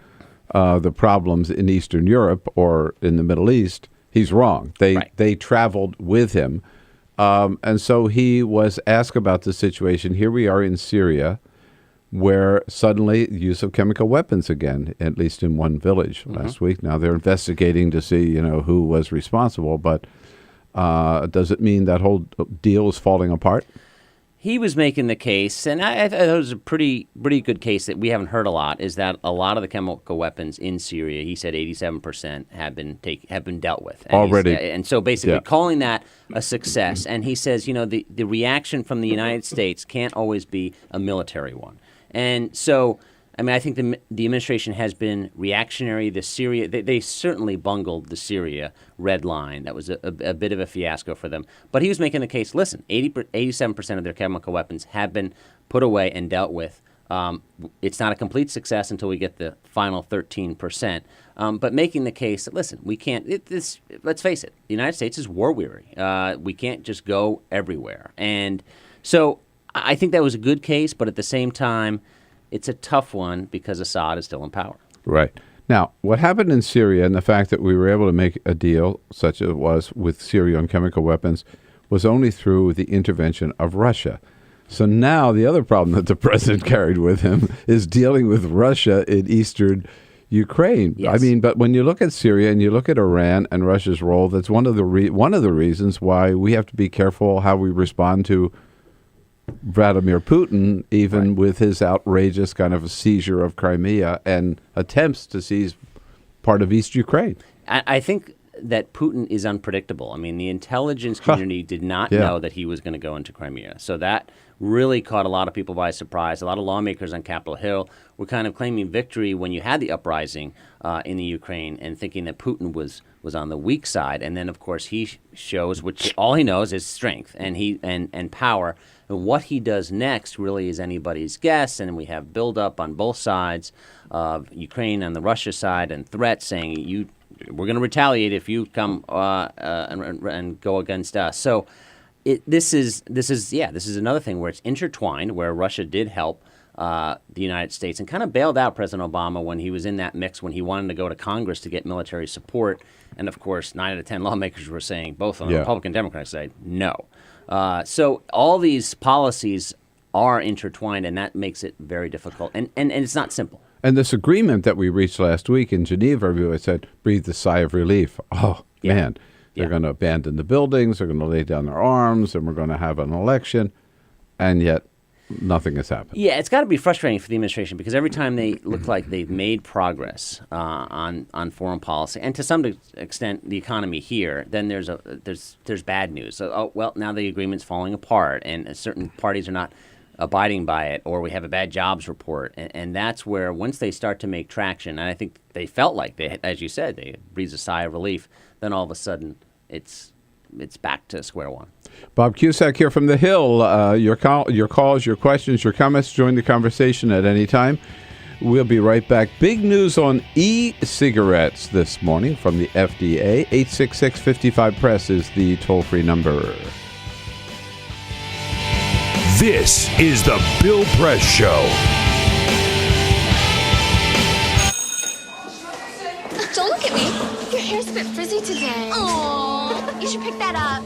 the problems in Eastern Europe or in the Middle East, he's wrong. They traveled with him. And so he was asked about the situation. Here we are in Syria, where suddenly use of chemical weapons again, at least in one village last week. Now they're investigating to see, who was responsible. But does it mean that whole deal is falling apart? He was making the case, and I thought it was a pretty good case that we haven't heard a lot, is that a lot of the chemical weapons in Syria, he said 87% have been dealt with. And already. And so basically calling that a success. And he says, the reaction from the United States can't always be a military one. And so, I think the administration has been reactionary. They certainly bungled the Syria red line. That was a bit of a fiasco for them. But he was making the case, listen, 87% of their chemical weapons have been put away and dealt with. It's not a complete success until we get the final 13%. But making the case that, listen, we can't, let's face it, the United States is war weary. We can't just go everywhere. And so I think that was a good case, but at the same time, it's a tough one because Assad is still in power. Right. Now, what happened in Syria and the fact that we were able to make a deal, such as it was with Syria on chemical weapons, was only through the intervention of Russia. So now the other problem that the president carried with him is dealing with Russia in eastern Ukraine. Yes. But when you look at Syria and you look at Iran and Russia's role, that's one of the reasons why we have to be careful how we respond to Vladimir Putin, even with his outrageous kind of seizure of Crimea and attempts to seize part of East Ukraine. I think that Putin is unpredictable. I mean, the intelligence community did not know that he was going to go into Crimea. So that really caught a lot of people by surprise. A lot of lawmakers on Capitol Hill were kind of claiming victory when you had the uprising in the Ukraine and thinking that Putin was on the weak side. And then, of course, he shows, which all he knows is strength and power. And what he does next really is anybody's guess. And we have buildup on both sides of Ukraine and the Russia side and threats saying we're going to retaliate if you come and go against us. So this is another thing where it's intertwined, where Russia did help the United States and kind of bailed out President Obama when he was in that mix, when he wanted to go to Congress to get military support. And of course, 9 out of 10 lawmakers were saying, both on the Republican and Democratic side, no. So all these policies are intertwined, and that makes it very difficult. And it's not simple. And this agreement that we reached last week in Geneva, everybody said, breathed a sigh of relief. Oh, man, they're going to abandon the buildings, they're going to lay down their arms, and we're going to have an election. And yet nothing has happened. Yeah, it's got to be frustrating for the administration because every time they look like they've made progress on foreign policy, and to some extent the economy here, then there's bad news. So, now the agreement's falling apart, and certain parties are not abiding by it, or we have a bad jobs report, and that's where once they start to make traction, and I think they felt like they, as you said, they breathed a sigh of relief. Then all of a sudden, it's back to square one. Bob Cusack here from the Hill. Your calls, your questions, your comments. Join the conversation at any time. We'll be right back. Big news on e-cigarettes this morning from the FDA. 866-55-PRESS is the toll-free number. This is the Bill Press Show. Don't look at me. Your hair's a bit frizzy today. Aww, you should pick that up.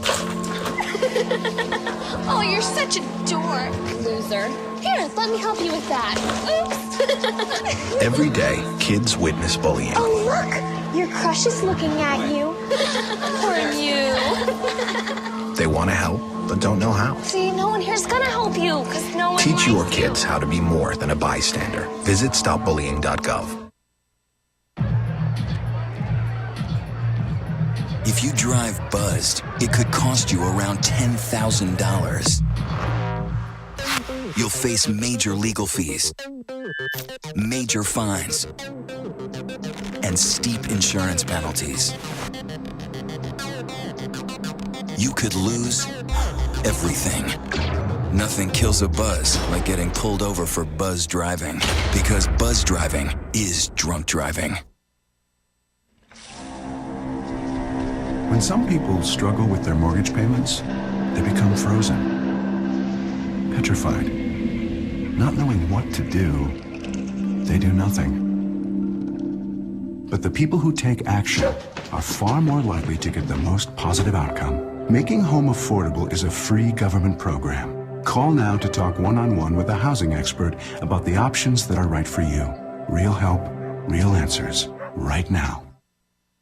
Oh, you're such a dork. Loser. Here, let me help you with that. Oops. Every day, kids witness bullying. Oh, look. Your crush is looking at you. Poor you. They want to help, but don't know how. See, no one here's gonna help you, because no one Teach likes your you. kids how to be more than a bystander. Visit stopbullying.gov. If you drive buzzed, it could cost you around $10,000. You'll face major legal fees, major fines, and steep insurance penalties. You could lose everything. Nothing kills a buzz like getting pulled over for buzz driving, because buzz driving is drunk driving. When some people struggle with their mortgage payments, they become frozen, petrified. Not knowing what to do, they do nothing. But the people who take action are far more likely to get the most positive outcome. Making home affordable is a free government program. Call now to talk one-on-one with a housing expert about the options that are right for you. Real help, real answers, right now.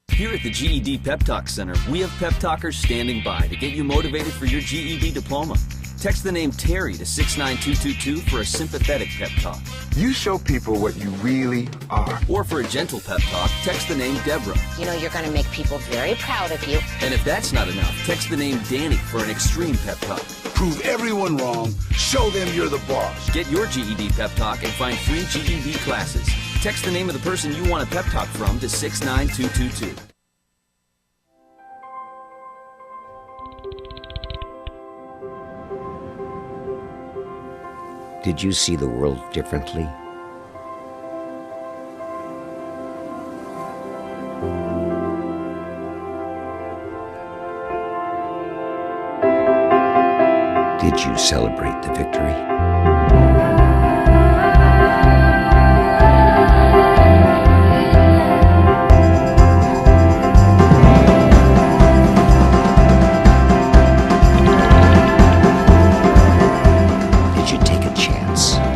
Here at the GED Pep Talk Center, we have pep talkers standing by to get you motivated for your GED diploma. Text the name Terry to 69222 for a sympathetic pep talk. You show people what you really are. Or for a gentle pep talk, text the name Deborah. You know you're going to make people very proud of you. And if that's not enough, text the name Danny for an extreme pep talk. Prove everyone wrong. Show them you're the boss. Get your GED pep talk and find free GED classes. Text the name of the person you want a pep talk from to 69222. Did you see the world differently? Did you celebrate the victory?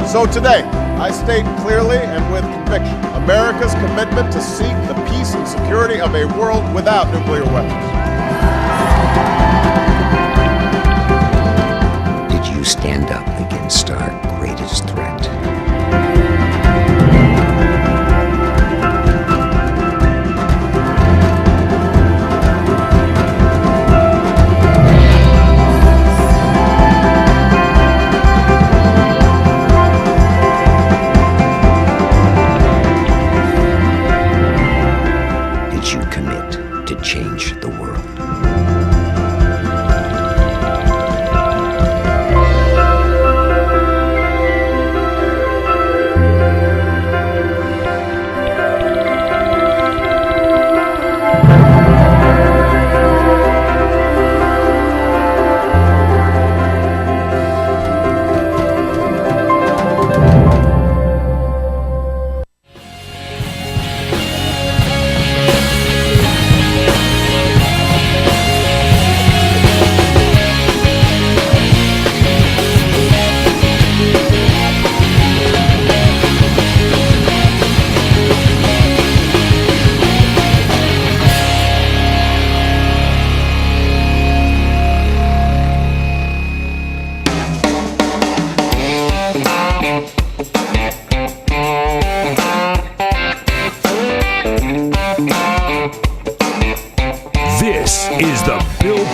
So today, I state clearly and with conviction America's commitment to seek the peace and security of a world without nuclear weapons. Did you stand up against our greatest threat?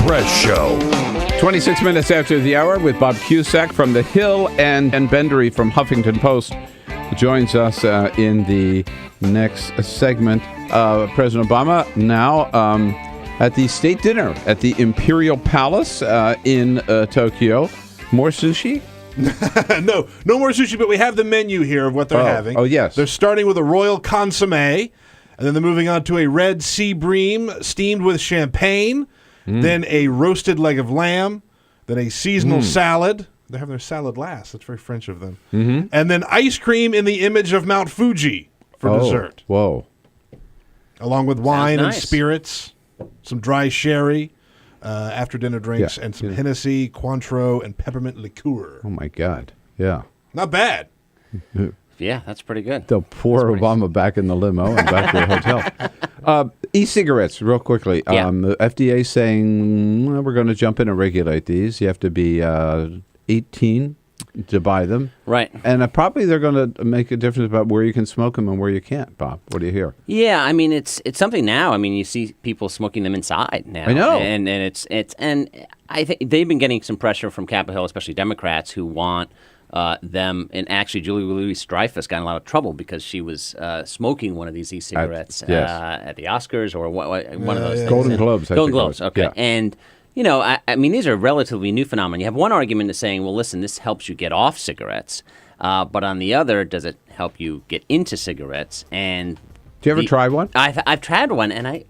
Press Show. 26 minutes after the hour with Bob Cusack from The Hill and Bendery from Huffington Post joins us in the next segment. President Obama now at the state dinner at the Imperial Palace in Tokyo. More sushi? No more sushi, but we have the menu here of what they're having. Oh, yes. They're starting with a royal consomme, and then they're moving on to a red sea bream steamed with champagne, then a roasted leg of lamb, then a seasonal salad. They're having their salad last. That's very French of them. Mm-hmm. And then ice cream in the image of Mount Fuji for dessert. Whoa. Along with wine nice. and spirits, some dry sherry, after dinner drinks, and some Hennessy, Cointreau, and peppermint liqueur. Oh, my God. Yeah. Not bad. Yeah, that's pretty good. They'll pour Obama back in the limo and back to the hotel. E-cigarettes, real quickly. The FDA saying, well, we're going to jump in and regulate these. You have to be 18 to buy them. Right. And probably they're going to make a difference about where you can smoke them and where you can't, Bob. What do you hear? Yeah, I mean, it's something now. I mean, you see people smoking them inside now. I know. And I think they've been getting some pressure from Capitol Hill, especially Democrats, who want them, and actually Julie Louis-Dreyfus got in a lot of trouble because she was smoking one of these e-cigarettes at the Oscars or one of those things. Golden Globes. Golden Globes, okay. Yeah. And, you know, I mean, these are relatively new phenomena. You have one argument is saying, well, listen, this helps you get off cigarettes. But on the other, does it help you get into cigarettes? And do you ever try one? I've tried one, and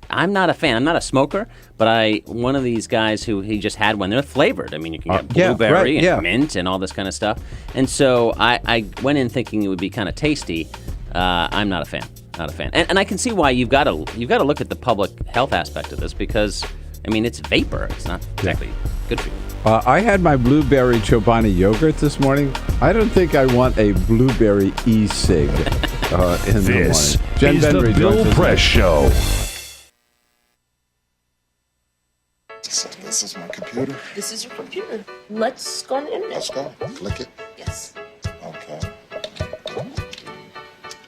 I'm not a fan. I'm not a smoker, but one of these guys he just had one. They're flavored. I mean, you can get blueberry and mint and all this kind of stuff. And so I went in thinking it would be kind of tasty. I'm not a fan. Not a fan. And I can see why you've got to look at the public health aspect of this because, I mean, it's vapor. It's not exactly good for you. I had my blueberry Chobani yogurt this morning. I don't think I want a blueberry e-cig in the morning. Jenn Is the Bill Press Show. This is my computer. This is your computer. Let's go on the internet. Let's go. Click it. Yes. Okay.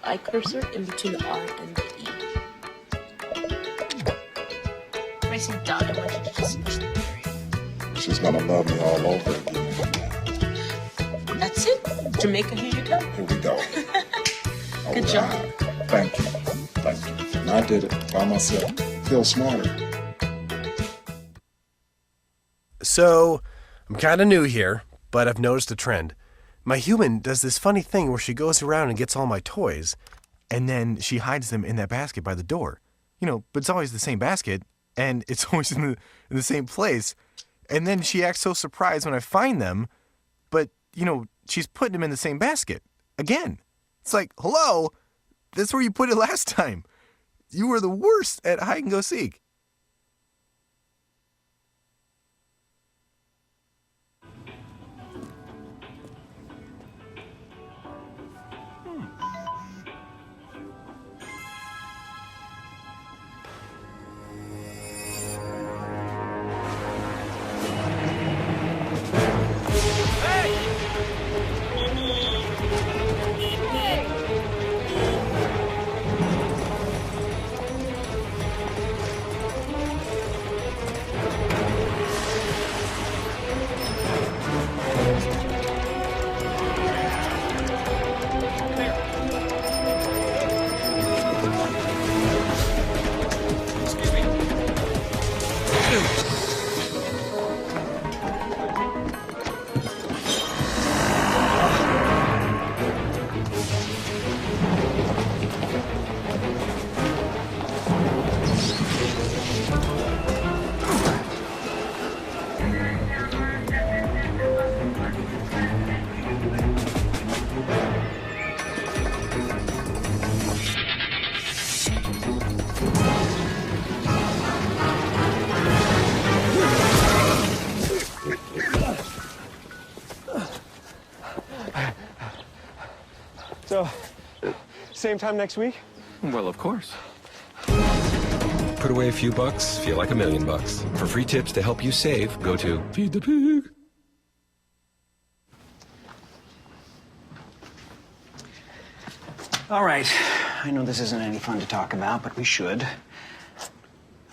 I cursor in between the R and the E. Pressing dot, I want you to just push the period. She's gonna love me all over again. That's it. Jamaica, here you go. Here we go. Good job. Thank you. Thank you. And I did it by myself. Feel smarter. So, I'm kind of new here, but I've noticed a trend. My human does this funny thing where she goes around and gets all my toys, and then she hides them in that basket by the door. You know, but it's always the same basket, and it's always in the same place. And then she acts so surprised when I find them, but, you know, she's putting them in the same basket. Again. It's like, hello, that's where you put it last time. You were the worst at hide and go seek. So, same time next week? Well, of course. Put away a few bucks, feel like $1 million. For free tips to help you save, go to Feed the Pig. All right. I know this isn't any fun to talk about, but we should.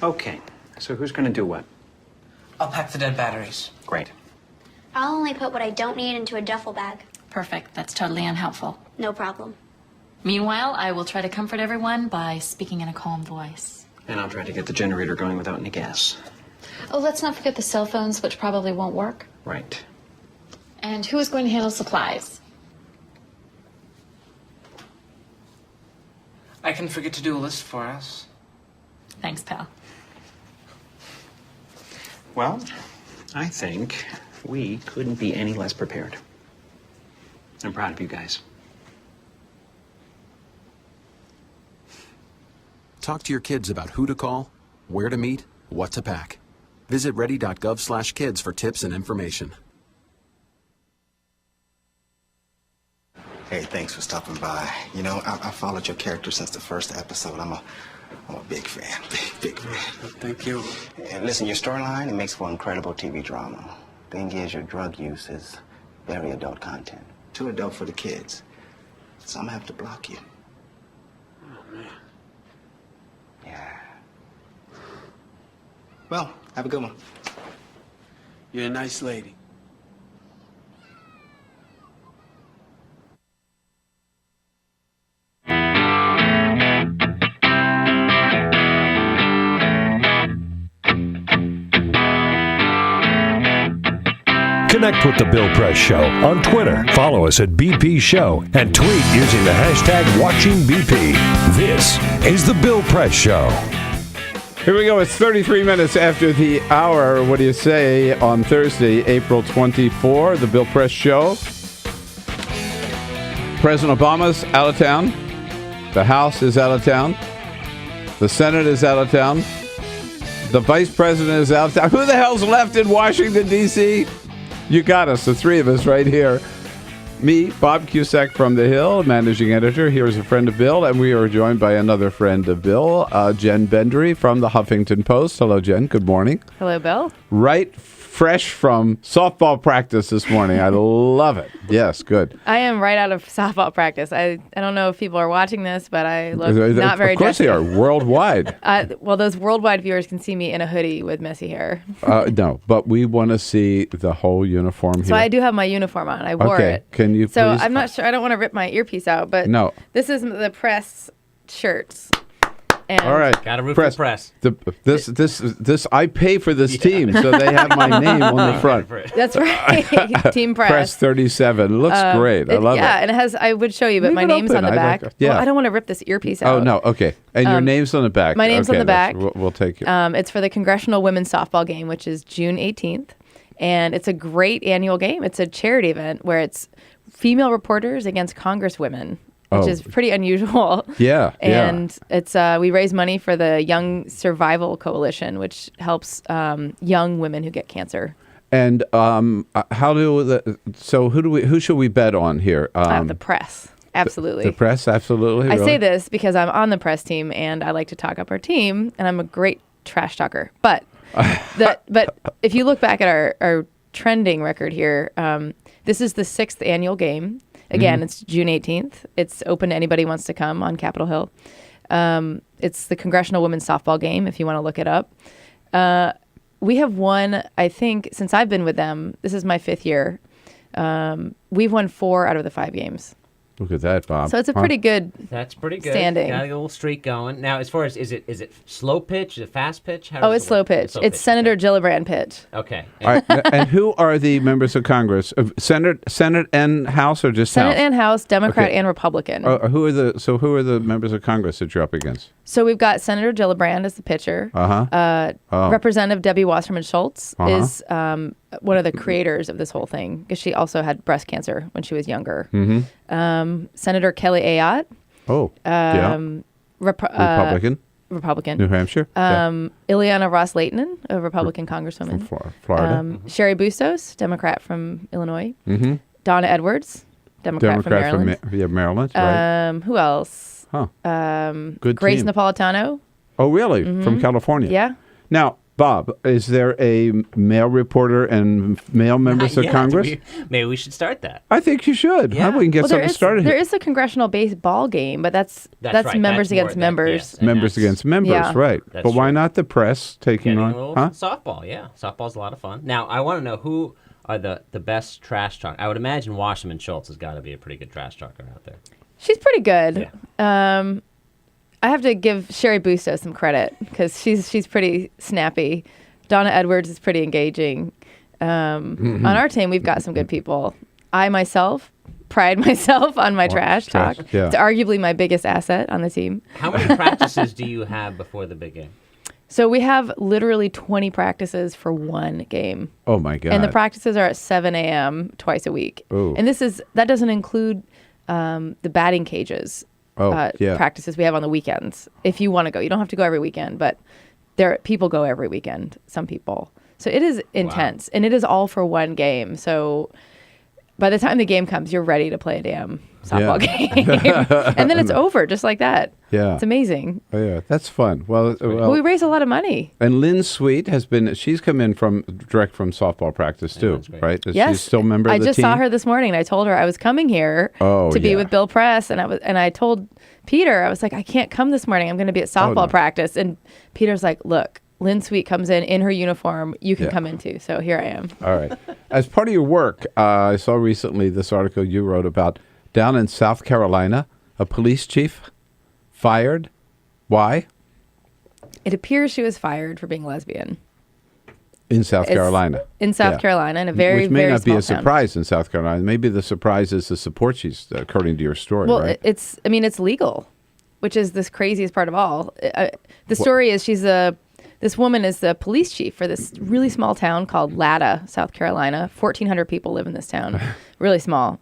Okay. So who's going to do what? I'll pack the dead batteries. Great. I'll only put what I don't need into a duffel bag. Perfect. That's totally unhelpful. No problem. Meanwhile, I will try to comfort everyone by speaking in a calm voice. And I'll try to get the generator going without any gas. Oh, let's not forget the cell phones, which probably won't work. Right. And who is going to handle supplies? I can forget to do a list for us. Thanks, pal. Well, I think we couldn't be any less prepared. I'm proud of you guys. Talk to your kids about who to call, where to meet, what to pack. Visit ready.gov/kids for tips and information. Hey, thanks for stopping by. You know, I followed your character since the first episode. I'm a big fan, big fan. Thank you. And listen, your storyline, it makes for incredible TV drama. Thing is, your drug use is very adult content. Too adult for the kids. So I'm gonna have to block you. Oh, man. Yeah. Well, have a good one. You're a nice lady. Connect with The Bill Press Show on Twitter. Follow us at BP Show and tweet using the hashtag WatchingBP. This is The Bill Press Show. Here we go. It's 33 minutes after the hour. What do you say on Thursday, April 24, The Bill Press Show? President Obama's out of town. The House is out of town. The Senate is out of town. The Vice President is out of town. Who the hell's left in Washington, D.C.? You got us, the three of us right here. Me, Bob Cusack from The Hill, managing editor. Here's a friend of Bill, and we are joined by another friend of Bill, Jenn Bendery from the Huffington Post. Hello, Jenn. Good morning. Hello, Bill. Right fresh from softball practice this morning. I love it. Yes, good. I am right out of softball practice. I don't know if people are watching this, but I look not very Of course dressy. they are, worldwide. Well, those worldwide viewers can see me in a hoodie with messy hair. No, but we want to see the whole uniform here. So I do have my uniform on. I wore it. Can you So please? I'm not sure. I don't want to rip my earpiece out, but No. this is the press shirts. And All right. Got a roof for press. This I pay for this team, so they have my name on the front. That's right. Team Press. Press 37. Looks great. I love it. Yeah, and it has, I would show you, but Leave my it name's open. on the I back. like it. Yeah. Well, I don't want to rip this earpiece out. Oh, no. Okay. And your name's on the back. My name's on Okay, the back. We'll take it. It's for the Congressional Women's Softball Game, which is June 18th. And it's a great annual game. It's a charity event where it's female reporters against congresswomen, which is pretty unusual. Yeah. And it's we raise money for the Young Survival Coalition, which helps young women who get cancer. And who should we bet on here? The press. Absolutely. The press, absolutely. I really? say this because I'm on the press team and I like to talk up our team, and I'm a great trash talker. But if you look back at our trending record here, this is the 6th annual game. Again, It's June 18th. It's open to anybody who wants to come on Capitol Hill. It's the Congressional Women's Softball Game, if you want to look it up. We have won, I think, since I've been with them, this is my 5th year, we've won 4 out of the 5 games. Look at that, Bob. So it's a pretty good That's pretty good. standing. Got a little streak going. Now, as far as, is it slow pitch? Is it fast pitch? How Oh, does it's it slow work? pitch. It's Senator Gillibrand pitch. Okay. All right. And who are the members of Congress? Senate and House, or just Senate House? and House, Democrat Okay. and Republican. Who are the members of Congress that you're up against? So we've got Senator Gillibrand as the pitcher. Representative Debbie Wasserman Schultz is one of the creators of this whole thing because she also had breast cancer when she was younger. Senator Kelly Ayotte. Republican. Republican. New Hampshire. Ileana Ross-Layton, a Republican congresswoman. From Florida. Sherry Bustos, Democrat from Illinois. Donna Edwards, Democrat from Maryland. Maryland. Right. Who else? Good Grace team. Napolitano. Oh, really? From California. Yeah. Now, Bob, is there a male reporter and male members of Congress? Maybe we should start that. I think you should. Yeah. We can get something started There here. is a congressional baseball game, but that's right. members That's against more- members. yes. Members against members, Yeah. right. That's But why true. not the press taking Getting on? a little Huh? softball, yeah. Softball's a lot of fun. Now, I want to know who are the best trash talk. I would imagine Wasserman Schultz has got to be a pretty good trash talker out there. She's pretty good. I have to give Sherry Bustos some credit because she's pretty snappy. Donna Edwards is pretty engaging. On our team, we've got some good people. I myself pride myself on my trash talk. Yeah. It's arguably my biggest asset on the team. How many practices do you have before the big game? So we have literally 20 practices for one game. Oh my God. And the practices are at 7 a.m. twice a week. Ooh. And that doesn't include the batting cages practices we have on the weekends. If you want to go, you don't have to go every weekend, but people go every weekend. Some people. So it is intense, and it is all for one game. So by the time the game comes, you're ready to play a damn softball game, and then it's over just like that. Yeah, it's amazing. Oh, yeah, that's fun. Well, we raise a lot of money. And Lynn Sweet she's come in direct from softball practice too, right? Yes, She's still a member of the team. I just saw her this morning, and I told her I was coming here to be with Bill Press, and I told Peter, I was like, I can't come this morning. I'm going to be at softball practice, and Peter's like, look, Lynn Sweet comes in her uniform. You can come in too. So here I am. All right. As part of your work, I saw recently this article you wrote about down in South Carolina, a police chief fired. Why? It appears she was fired for being lesbian. In South Carolina. In South Carolina, in a very, Which may very not be small a surprise in South Carolina. Maybe the surprise is the support she's, according to your story, well, right? it's legal, which is this craziest part of all. The story is this woman is the police chief for this really small town called Latta, South Carolina. 1,400 people live in this town, really small.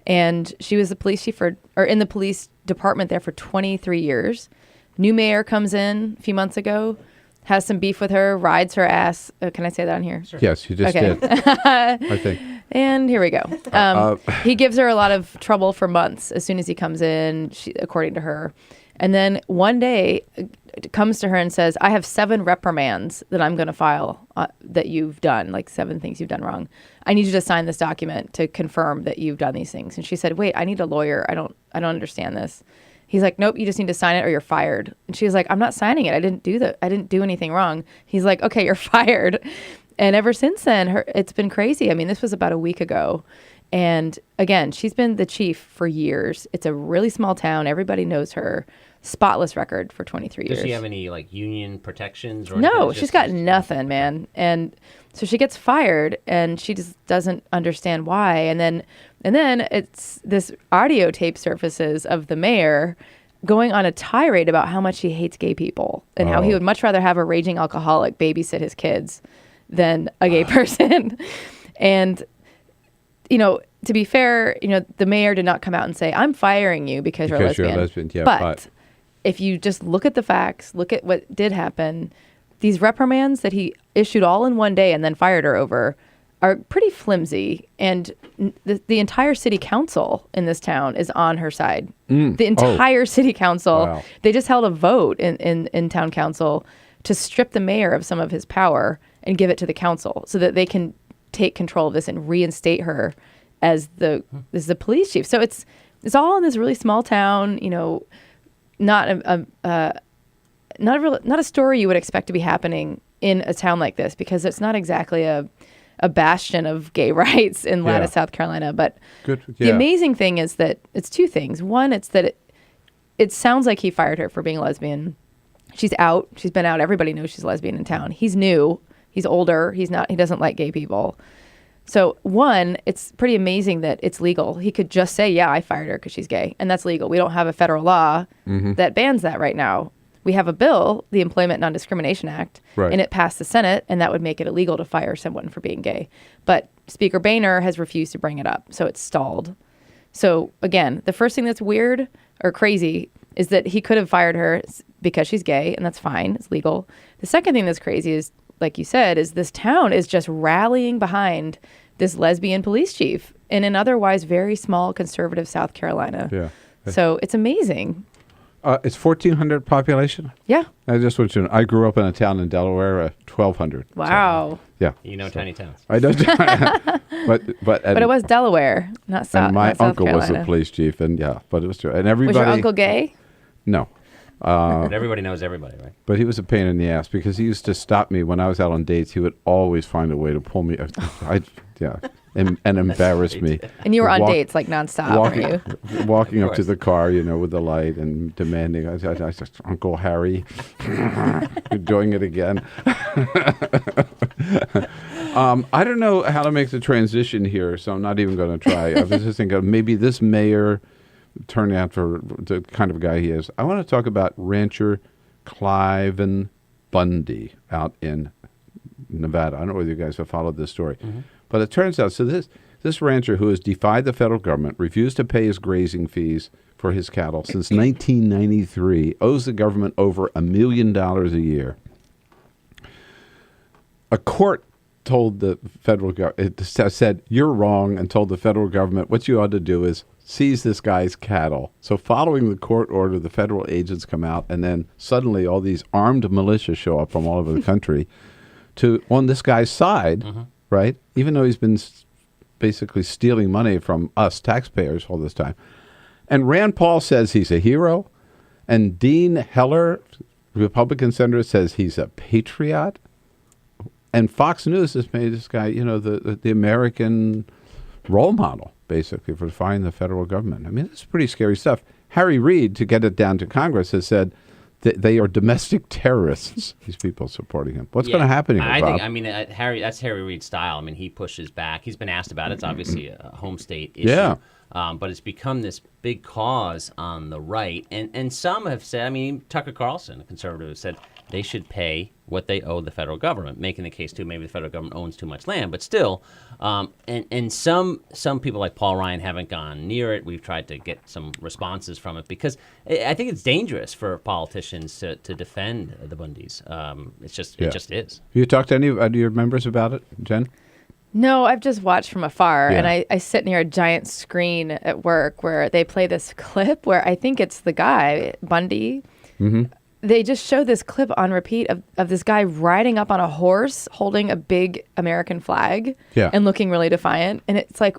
And she was the police chief in the police department there for 23 years. New mayor comes in a few months ago, has some beef with her, rides her ass. Can I say that on here? Sure. Yes, you just did. I think. And here we go. He gives her a lot of trouble for months as soon as he comes in, according to her. And then one day comes to her and says, I have 7 reprimands that I'm going to file that you've done, like 7 things you've done wrong. I need you to sign this document to confirm that you've done these things. And she said, wait, I need a lawyer. I don't understand this. He's like, nope, you just need to sign it or you're fired. And she was like, I'm not signing it. I didn't do that. I didn't do anything wrong. He's like, okay, you're fired. And ever since then, it's been crazy. I mean, this was about a week ago. And again, she's been the chief for years. It's a really small town. Everybody knows her. Spotless record for 23 years. Does she have any like union protections? Or no, she's got nothing, man. And so she gets fired, and she just doesn't understand why. And then it's this audio tape surfaces of the mayor going on a tirade about how much he hates gay people and how he would much rather have a raging alcoholic babysit his kids than a gay person. And to be fair, the mayor did not come out and say, I'm firing you because you're lesbian. Yeah, but if you just look at the facts, look at what did happen, these reprimands that he issued all in one day and then fired her over are pretty flimsy. And the entire city council in this town is on her side. The entire city council. Wow. They just held a vote in town council to strip the mayor of some of his power and give it to the council so that they can take control of this and reinstate her as the police chief. So it's all in this really small town, not a story you would expect to be happening in a town like this, because it's not exactly a bastion of gay rights in Latta, South Carolina. But the amazing thing is that it's 2 things. One, it's that it sounds like he fired her for being lesbian. She's out. She's been out. Everybody knows she's lesbian in town. He's new. He's older. He doesn't like gay people. So one, it's pretty amazing that it's legal. He could just say, yeah, I fired her because she's gay. And that's legal. We don't have a federal law that bans that right now. We have a bill, the Employment Non-Discrimination Act, and it passed the Senate, and that would make it illegal to fire someone for being gay. But Speaker Boehner has refused to bring it up, so it's stalled. So again, the first thing that's weird or crazy is that he could have fired her because she's gay, and that's fine. It's legal. The second thing that's crazy is, like you said, is this town is just rallying behind this lesbian police chief in an otherwise very small conservative South Carolina. So it's amazing. It's 1,400 population? Yeah. I just want you to know, I grew up in a town in Delaware, 1,200. Wow. So, yeah. You know tiny towns. I know. but it was Delaware, not South. And my not South uncle was Carolina. the police chief, and but it was true. And everybody. Was your uncle gay? No. But everybody knows everybody, right? But he was a pain in the ass because he used to stop me when I was out on dates. He would always find a way to pull me. And embarrass me. And you were on dates like nonstop, weren't you? Walking up to the car, with the light and demanding. I said, Uncle Harry, you're doing it again. I don't know how to make the transition here, so I'm not even going to try. I was just thinking maybe this mayor turned out for the kind of guy he is. I want to talk about rancher Cliven Bundy out in Nevada. I don't know whether you guys have followed this story. Mm-hmm. But it turns out, so this rancher who has defied the federal government, refused to pay his grazing fees for his cattle since 1993, owes the government over $1 million a year. A court told the federal government, said, you're wrong, and told the federal government, what you ought to do is seize this guy's cattle. So following the court order, the federal agents come out, and then suddenly all these armed militias show up from all over the country on this guy's side, right? Even though he's been basically stealing money from us taxpayers all this time. And Rand Paul says he's a hero. And Dean Heller, Republican senator, says he's a patriot. And Fox News has made this guy, the American role model, basically, for defying the federal government. I mean, it's pretty scary stuff. Harry Reid, to get it down to Congress, has said that they are domestic terrorists, these people supporting him. What's going to happen here, Bob? That's Harry Reid's style. I mean, he pushes back. He's been asked about it. It's obviously a home state issue. Yeah. But it's become this big cause on the right. And some have said, Tucker Carlson, a conservative, said they should pay what they owe the federal government, making the case, too, maybe the federal government owns too much land. But still, and some people like Paul Ryan haven't gone near it. We've tried to get some responses from it because I think it's dangerous for politicians to defend the Bundys. It just is. Have you talked to any of your members about it, Jen? No, I've just watched from afar, Yeah. and I sit near a giant screen at work where they play this clip where I think it's the guy, Bundy. Mm-hmm. They just show this clip on repeat of this guy riding up on a horse holding a big American flag and looking really defiant. And it's like,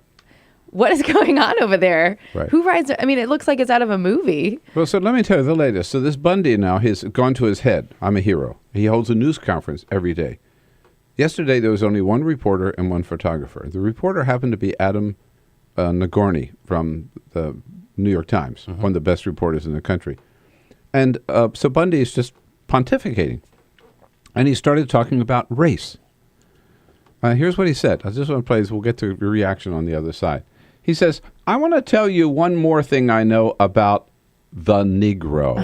what is going on over there? Right. Who rides? I mean, it looks like it's out of a movie. Well, so let me tell you the latest. So this Bundy now has gone to his head. I'm a hero. He holds a news conference every day. Yesterday, there was only one reporter and one photographer. The reporter happened to be Adam Nagorny from the New York Times, one of the best reporters in the country. And so Bundy is just pontificating. And he started talking about race. Here's what he said. I just want to play this. We'll get to your reaction on the other side. He says, I want to tell you one more thing I know about the Negro.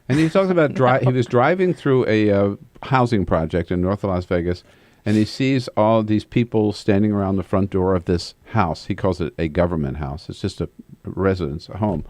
And he talks about he was driving through a housing project in North Las Vegas, and he sees all these people standing around the front door of this house. He calls it a government house. It's just a residence, a home.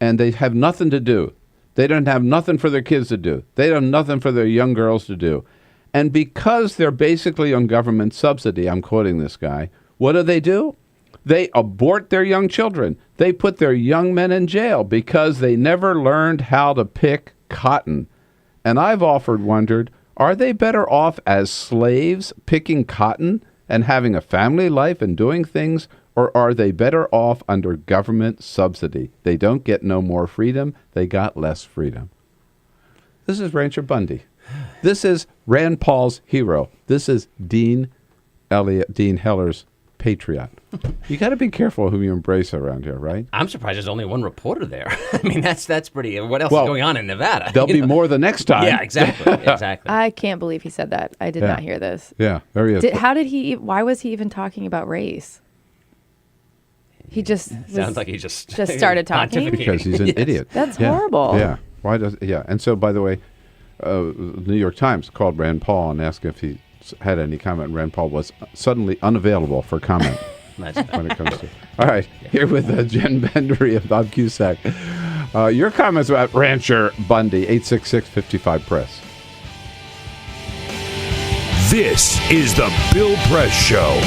And they have nothing to do. They don't have nothing for their kids to do. They don't have nothing for their young girls to do. And because they're basically on government subsidy, I'm quoting this guy, what do? They abort their young children. They put their young men in jail because they never learned how to pick cotton. And I've wondered, are they better off as slaves picking cotton and having a family life and doing things, or are they better off under government subsidy? They don't get no more freedom. They got less freedom. This is Rancher Bundy. This is Rand Paul's hero. This is Dean Heller's patriot. You got to be careful who you embrace around here, right? I'm surprised there's only one reporter there. I mean, that's pretty. What else is going on in Nevada? There'll be more the next time. Yeah, exactly. I can't believe he said that. I did not hear this. Yeah, there he is. Why was he even talking about race? He just sounds like he just started talking because he's an idiot. That's horrible. Yeah. Why does? Yeah. And so, by the way, the New York Times called Rand Paul and asked if he had any comment. And Rand Paul was suddenly unavailable for comment when it comes to. All right, here with Jenn Bendery and Bob Cusack. Your comments about Rancher Bundy, 866-55-PRESS. This is the Bill Press Show.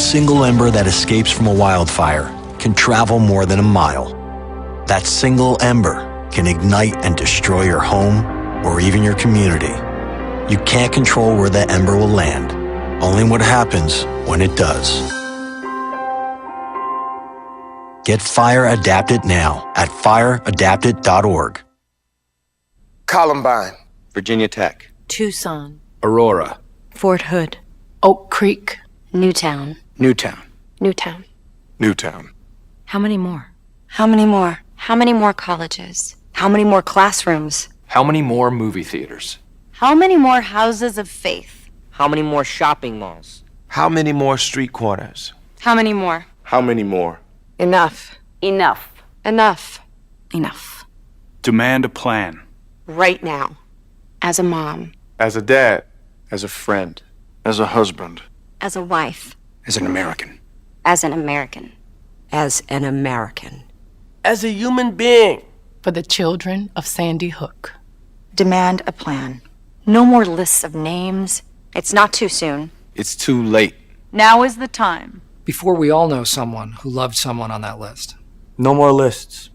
single ember that escapes from a wildfire can travel more than a mile. That single ember can ignite and destroy your home or even your community. You can't control where that ember will land, only what happens when it does. Get Fire Adapted now at fireadapted.org. Columbine, Virginia Tech, Tucson, Aurora, Fort Hood, Oak Creek, Newtown. Newtown, Newtown. Newtown. How many more? How many more? How many more colleges? How many more classrooms? How many more movie theaters? How many more houses of faith? How many more shopping malls? How many more street corners? How many more? How many more? Enough. Enough. Enough. Enough. Demand a plan. Right now. As a mom. As a dad. As a friend. As a husband. As a wife. As an American. As an American. As an American. As a human being. For the children of Sandy Hook. Demand a plan. No more lists of names. It's not too soon. It's too late. Now is the time. Before we all know someone who loved someone on that list. No more lists.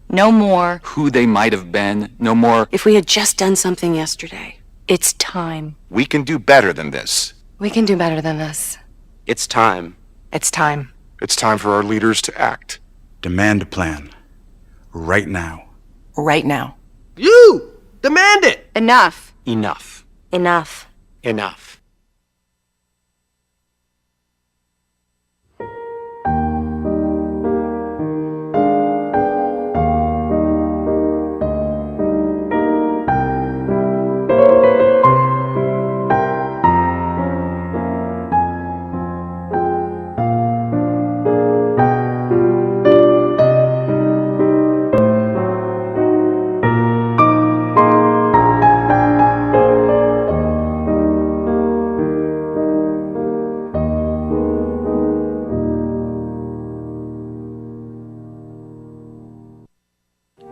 No more. Who they might have been. No more. If we had just done something yesterday. It's time. We can do better than this. We can do better than this. It's time. It's time. It's time for our leaders to act. Demand a plan. Right now. Right now. You! Demand it! Enough. Enough. Enough. Enough.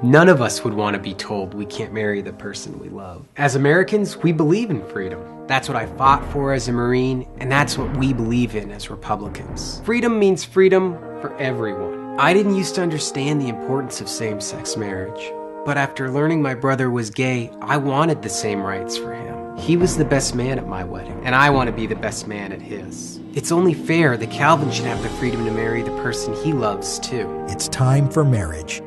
None of us would want to be told we can't marry the person we love. As Americans, we believe in freedom. That's what I fought for as a Marine, and that's what we believe in as Republicans. Freedom means freedom for everyone. I didn't used to understand the importance of same-sex marriage, but after learning my brother was gay, I wanted the same rights for him. He was the best man at my wedding, and I want to be the best man at his. It's only fair that Calvin should have the freedom to marry the person he loves, too. It's time for marriage.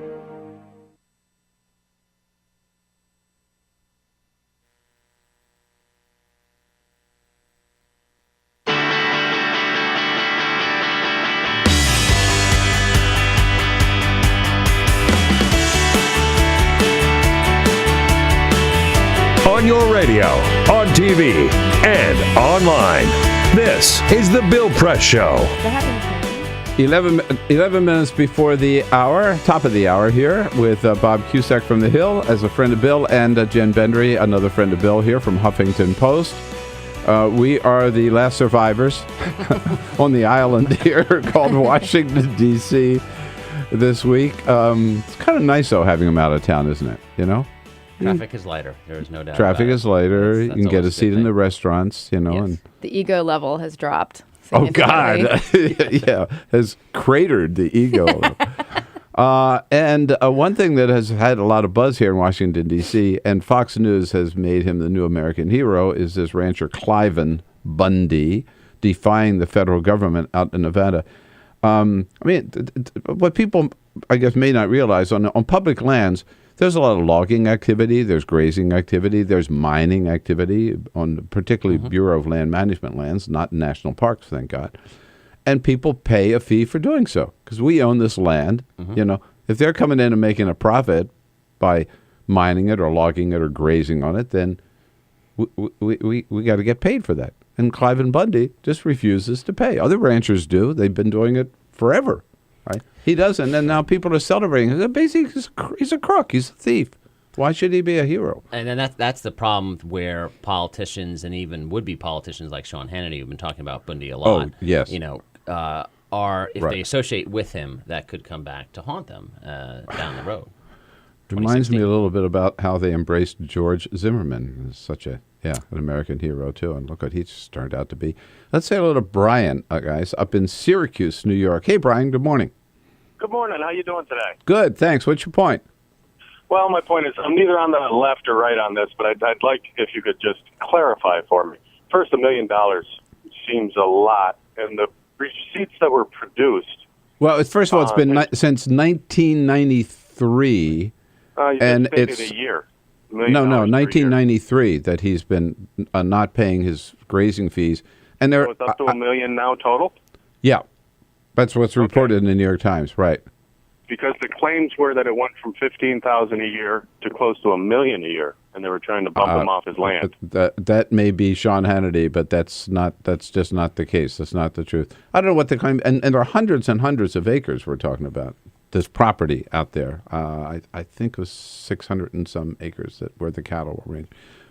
On your radio, on TV, and online. This is The Bill Press Show. 11 minutes before the hour, top of the hour here, with Bob Cusack from The Hill as a friend of Bill, and Jenn Bendery, another friend of Bill here from Huffington Post. We are the last survivors on the island here called Washington, D.C. this week. It's kind of nice, though, having them out of town, isn't it? You know? Traffic is lighter. There is no doubt. Traffic is lighter. You can get a seat in the restaurants, you know. Yes. And The ego level has dropped. oh God, yeah, has cratered the ego. And one thing that has had a lot of buzz here in Washington D.C. and Fox News has made him the new American hero is this rancher Cliven Bundy defying the federal government out in Nevada. I mean, what people I guess may not realize on public lands. There's a lot of logging activity, there's grazing activity, there's mining activity on particularly Bureau of Land Management lands, not national parks, thank God. And people pay a fee for doing so because we own this land. You know, if they're coming in and making a profit by mining it or logging it or grazing on it, then we got to get paid for that. And Cliven Bundy just refuses to pay. Other ranchers do. They've been doing it forever. Right? He doesn't, and now people are celebrating. Basically, he's a crook. He's a thief. Why should he be a hero? And then that's the problem where politicians and even would-be politicians like Sean Hannity, who've been talking about Bundy a lot. Oh, yes. You know, are if they associate with him, that could come back to haunt them down the road. Reminds me a little bit about how they embraced George Zimmerman. Such a Yeah, an American hero, too. And look what he's turned out to be. Let's say hello to Brian, guys, up in Syracuse, New York. Hey, Brian, good morning. Good morning. How you doing today? Good, thanks. What's your point? Well, my point is I'm neither on the left or right on this, but I'd like if you could just clarify for me. First, $1 million seems a lot, and the receipts that were produced. Well, first of all, it's been since 1993, and it's a year. No, 1993 that he's been not paying his grazing fees, and So it's up to $1 million now total. Yeah, that's what's reported in the New York Times, right? Because the claims were that it went from $15,000 a year to close to $1 million a year, and they were trying to bump him off his land. That may be Sean Hannity, but that's just not the case. That's not the truth. I don't know what the claim, and there are hundreds and hundreds of acres we're talking about. This property out there, I think it was 600 and some acres where the cattle were raised.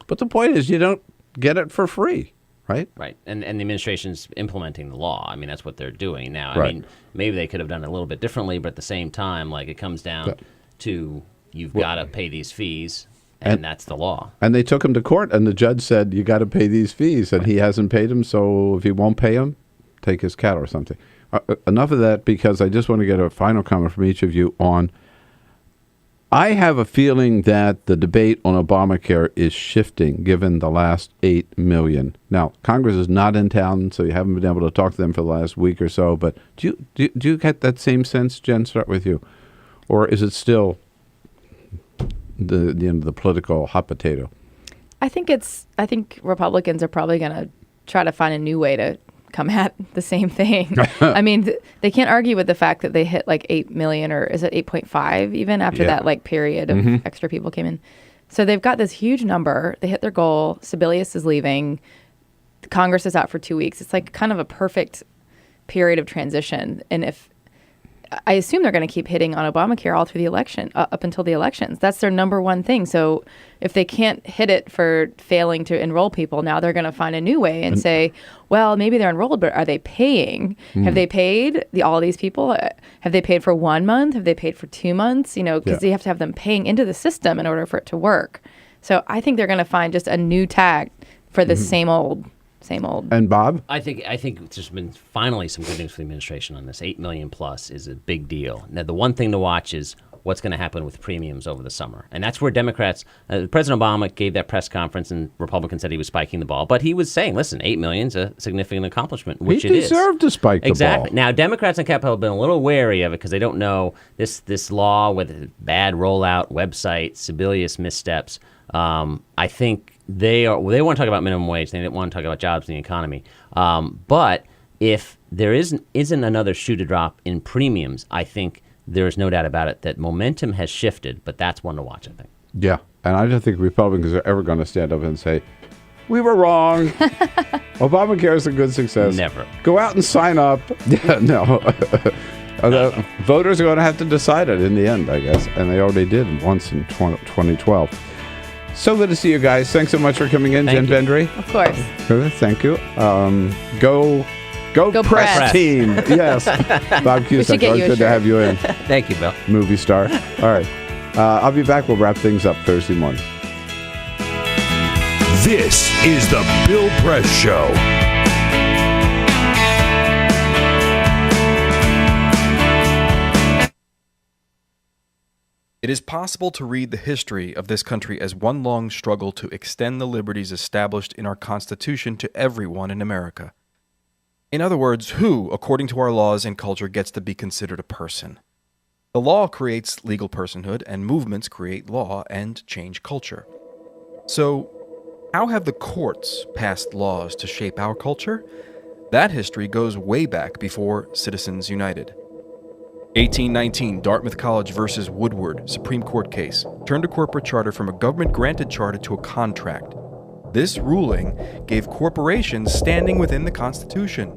But the point is, you don't get it for free, right? Right, and the administration's implementing the law. I mean, that's what they're doing now. Right. I mean, maybe they could have done it a little bit differently, but at the same time, like it comes down to you've got to pay these fees, and that's the law. And they took him to court, and the judge said, you got to pay these fees, and he hasn't paid them, so if he won't pay them, take his cattle or something. Enough of that, because I just want to get a final comment from each of you on, I have a feeling that the debate on Obamacare is shifting given the last 8 million. Now, Congress is not in town, so you haven't been able to talk to them for the last week or so, but do you get that same sense, Jen? Start with you. Or is it still the political hot potato? I think Republicans are probably going to try to find a new way to come at the same thing. I mean, they can't argue with the fact that they hit like 8 million, or is it 8.5 even after that like period of extra people came in. So they've got this huge number. They hit their goal. Sebelius is leaving. Congress is out for 2 weeks. It's like kind of a perfect period of transition. And I assume they're going to keep hitting on Obamacare all through the election, up until the elections. That's their number one thing. So if they can't hit it for failing to enroll people, now they're going to find a new way and say, well, maybe they're enrolled, but are they paying? Have they paid all of these people? Have they paid for 1 month? Have they paid for 2 months? You know, because you have to have them paying into the system in order for it to work. So I think they're going to find just a new tag for the same old. And Bob? I think there's been finally some good news for the administration on this. 8 million plus is a big deal. Now, the one thing to watch is what's going to happen with premiums over the summer. And that's where Democrats, President Obama gave that press conference and Republicans said he was spiking the ball. But he was saying, listen, 8 million is a significant accomplishment, which it is. He deserved to spike the ball. Exactly. Now, Democrats on Capitol have been a little wary of it because they don't know this law with bad rollout, website, Sebelius missteps. I think they want to talk about minimum wage. They didn't want to talk about jobs and the economy. But if there isn't another shoe to drop in premiums, I think there is no doubt about it that momentum has shifted. But that's one to watch, I think. Yeah, and I don't think Republicans are ever going to stand up and say, we were wrong. Obamacare is a good success. Never. Go out and sign up. No. The voters are going to have to decide it in the end, I guess. And they already did once in 2012. So good to see you guys. Thanks so much for coming in, Jen Bendery. Of course. Thank you. Go press team. Yes. Bob Cusack, always good to have you in. Thank you, Bill. Movie star. All right. I'll be back. We'll wrap things up Thursday morning. This is the Bill Press Show. It is possible to read the history of this country as one long struggle to extend the liberties established in our Constitution to everyone in America. In other words, who, according to our laws and culture, gets to be considered a person? The law creates legal personhood, and movements create law and change culture. So, how have the courts passed laws to shape our culture? That history goes way back before Citizens United. 1819, Dartmouth College versus Woodward, Supreme Court case, turned a corporate charter from a government-granted charter to a contract. This ruling gave corporations standing within the Constitution.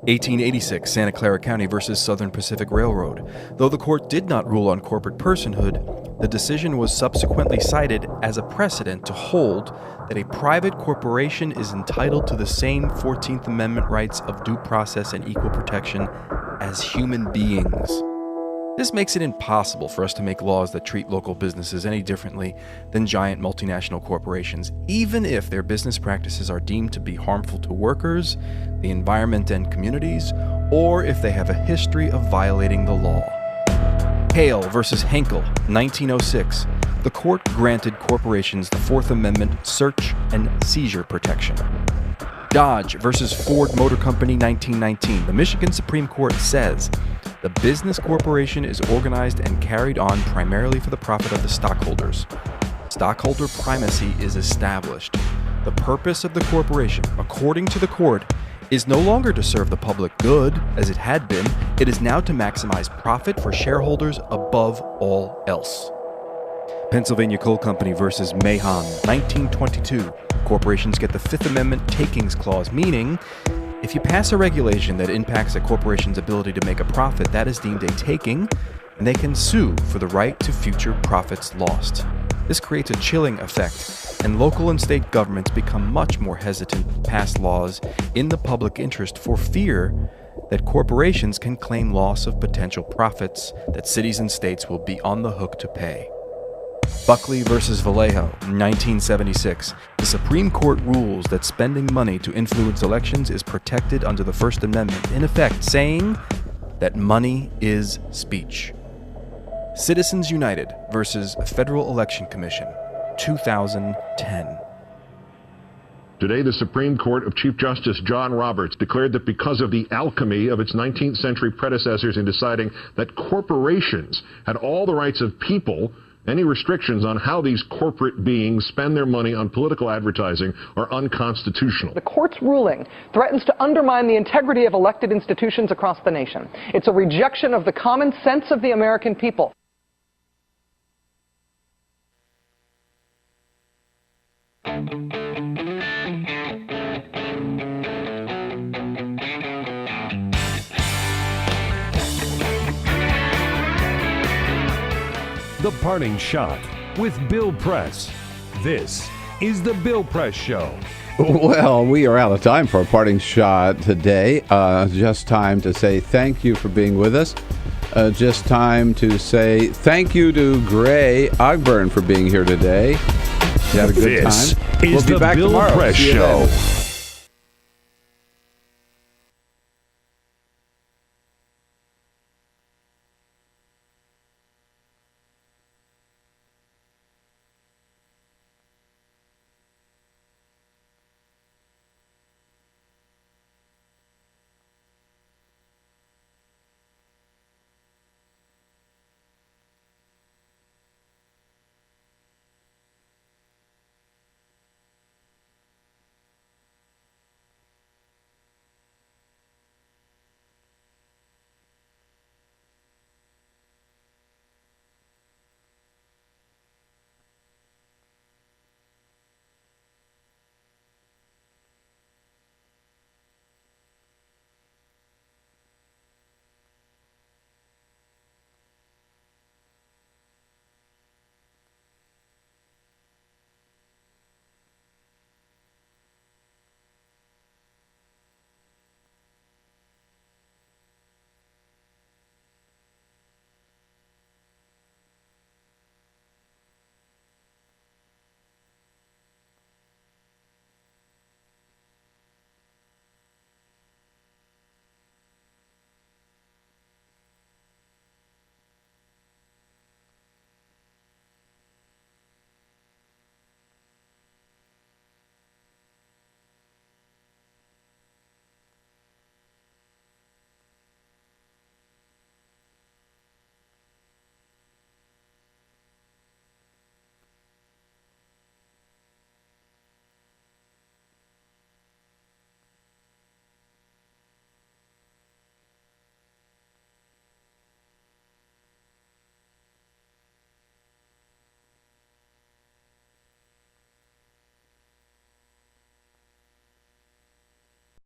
1886, Santa Clara County versus Southern Pacific Railroad. Though the court did not rule on corporate personhood, the decision was subsequently cited as a precedent to hold that a private corporation is entitled to the same 14th Amendment rights of due process and equal protection as human beings. This makes it impossible for us to make laws that treat local businesses any differently than giant multinational corporations, even if their business practices are deemed to be harmful to workers, the environment, and communities, or if they have a history of violating the law. Hale versus Henkel, 1906. The court granted corporations the Fourth Amendment search and seizure protection. Dodge versus Ford Motor Company, 1919. The Michigan Supreme Court says the business corporation is organized and carried on primarily for the profit of the stockholders. Stockholder primacy is established. The purpose of the corporation, according to the court, is no longer to serve the public good, as it had been. It is now to maximize profit for shareholders above all else. Pennsylvania Coal Company versus Mahon, 1922. Corporations get the Fifth Amendment takings clause, meaning if you pass a regulation that impacts a corporation's ability to make a profit, that is deemed a taking, and they can sue for the right to future profits lost. This creates a chilling effect, and local and state governments become much more hesitant to pass laws in the public interest for fear that corporations can claim loss of potential profits that cities and states will be on the hook to pay. Buckley versus Vallejo, 1976. The Supreme Court rules that spending money to influence elections is protected under the First Amendment, in effect saying that money is speech. Citizens United versus Federal Election Commission, 2010. Today, the Supreme Court of Chief Justice John Roberts declared that because of the alchemy of its 19th century predecessors in deciding that corporations had all the rights of people, any restrictions on how these corporate beings spend their money on political advertising are unconstitutional. The court's ruling threatens to undermine the integrity of elected institutions across the nation. It's a rejection of the common sense of the American people. The Parting Shot with Bill Press. This is The Bill Press Show. Well, we are out of time for a parting shot today. Just time to say thank you for being with us. Just time to say thank you to Gray Ogburn for being here today. You had a good time. This is We'll be The back Bill tomorrow. Press See you Show. then.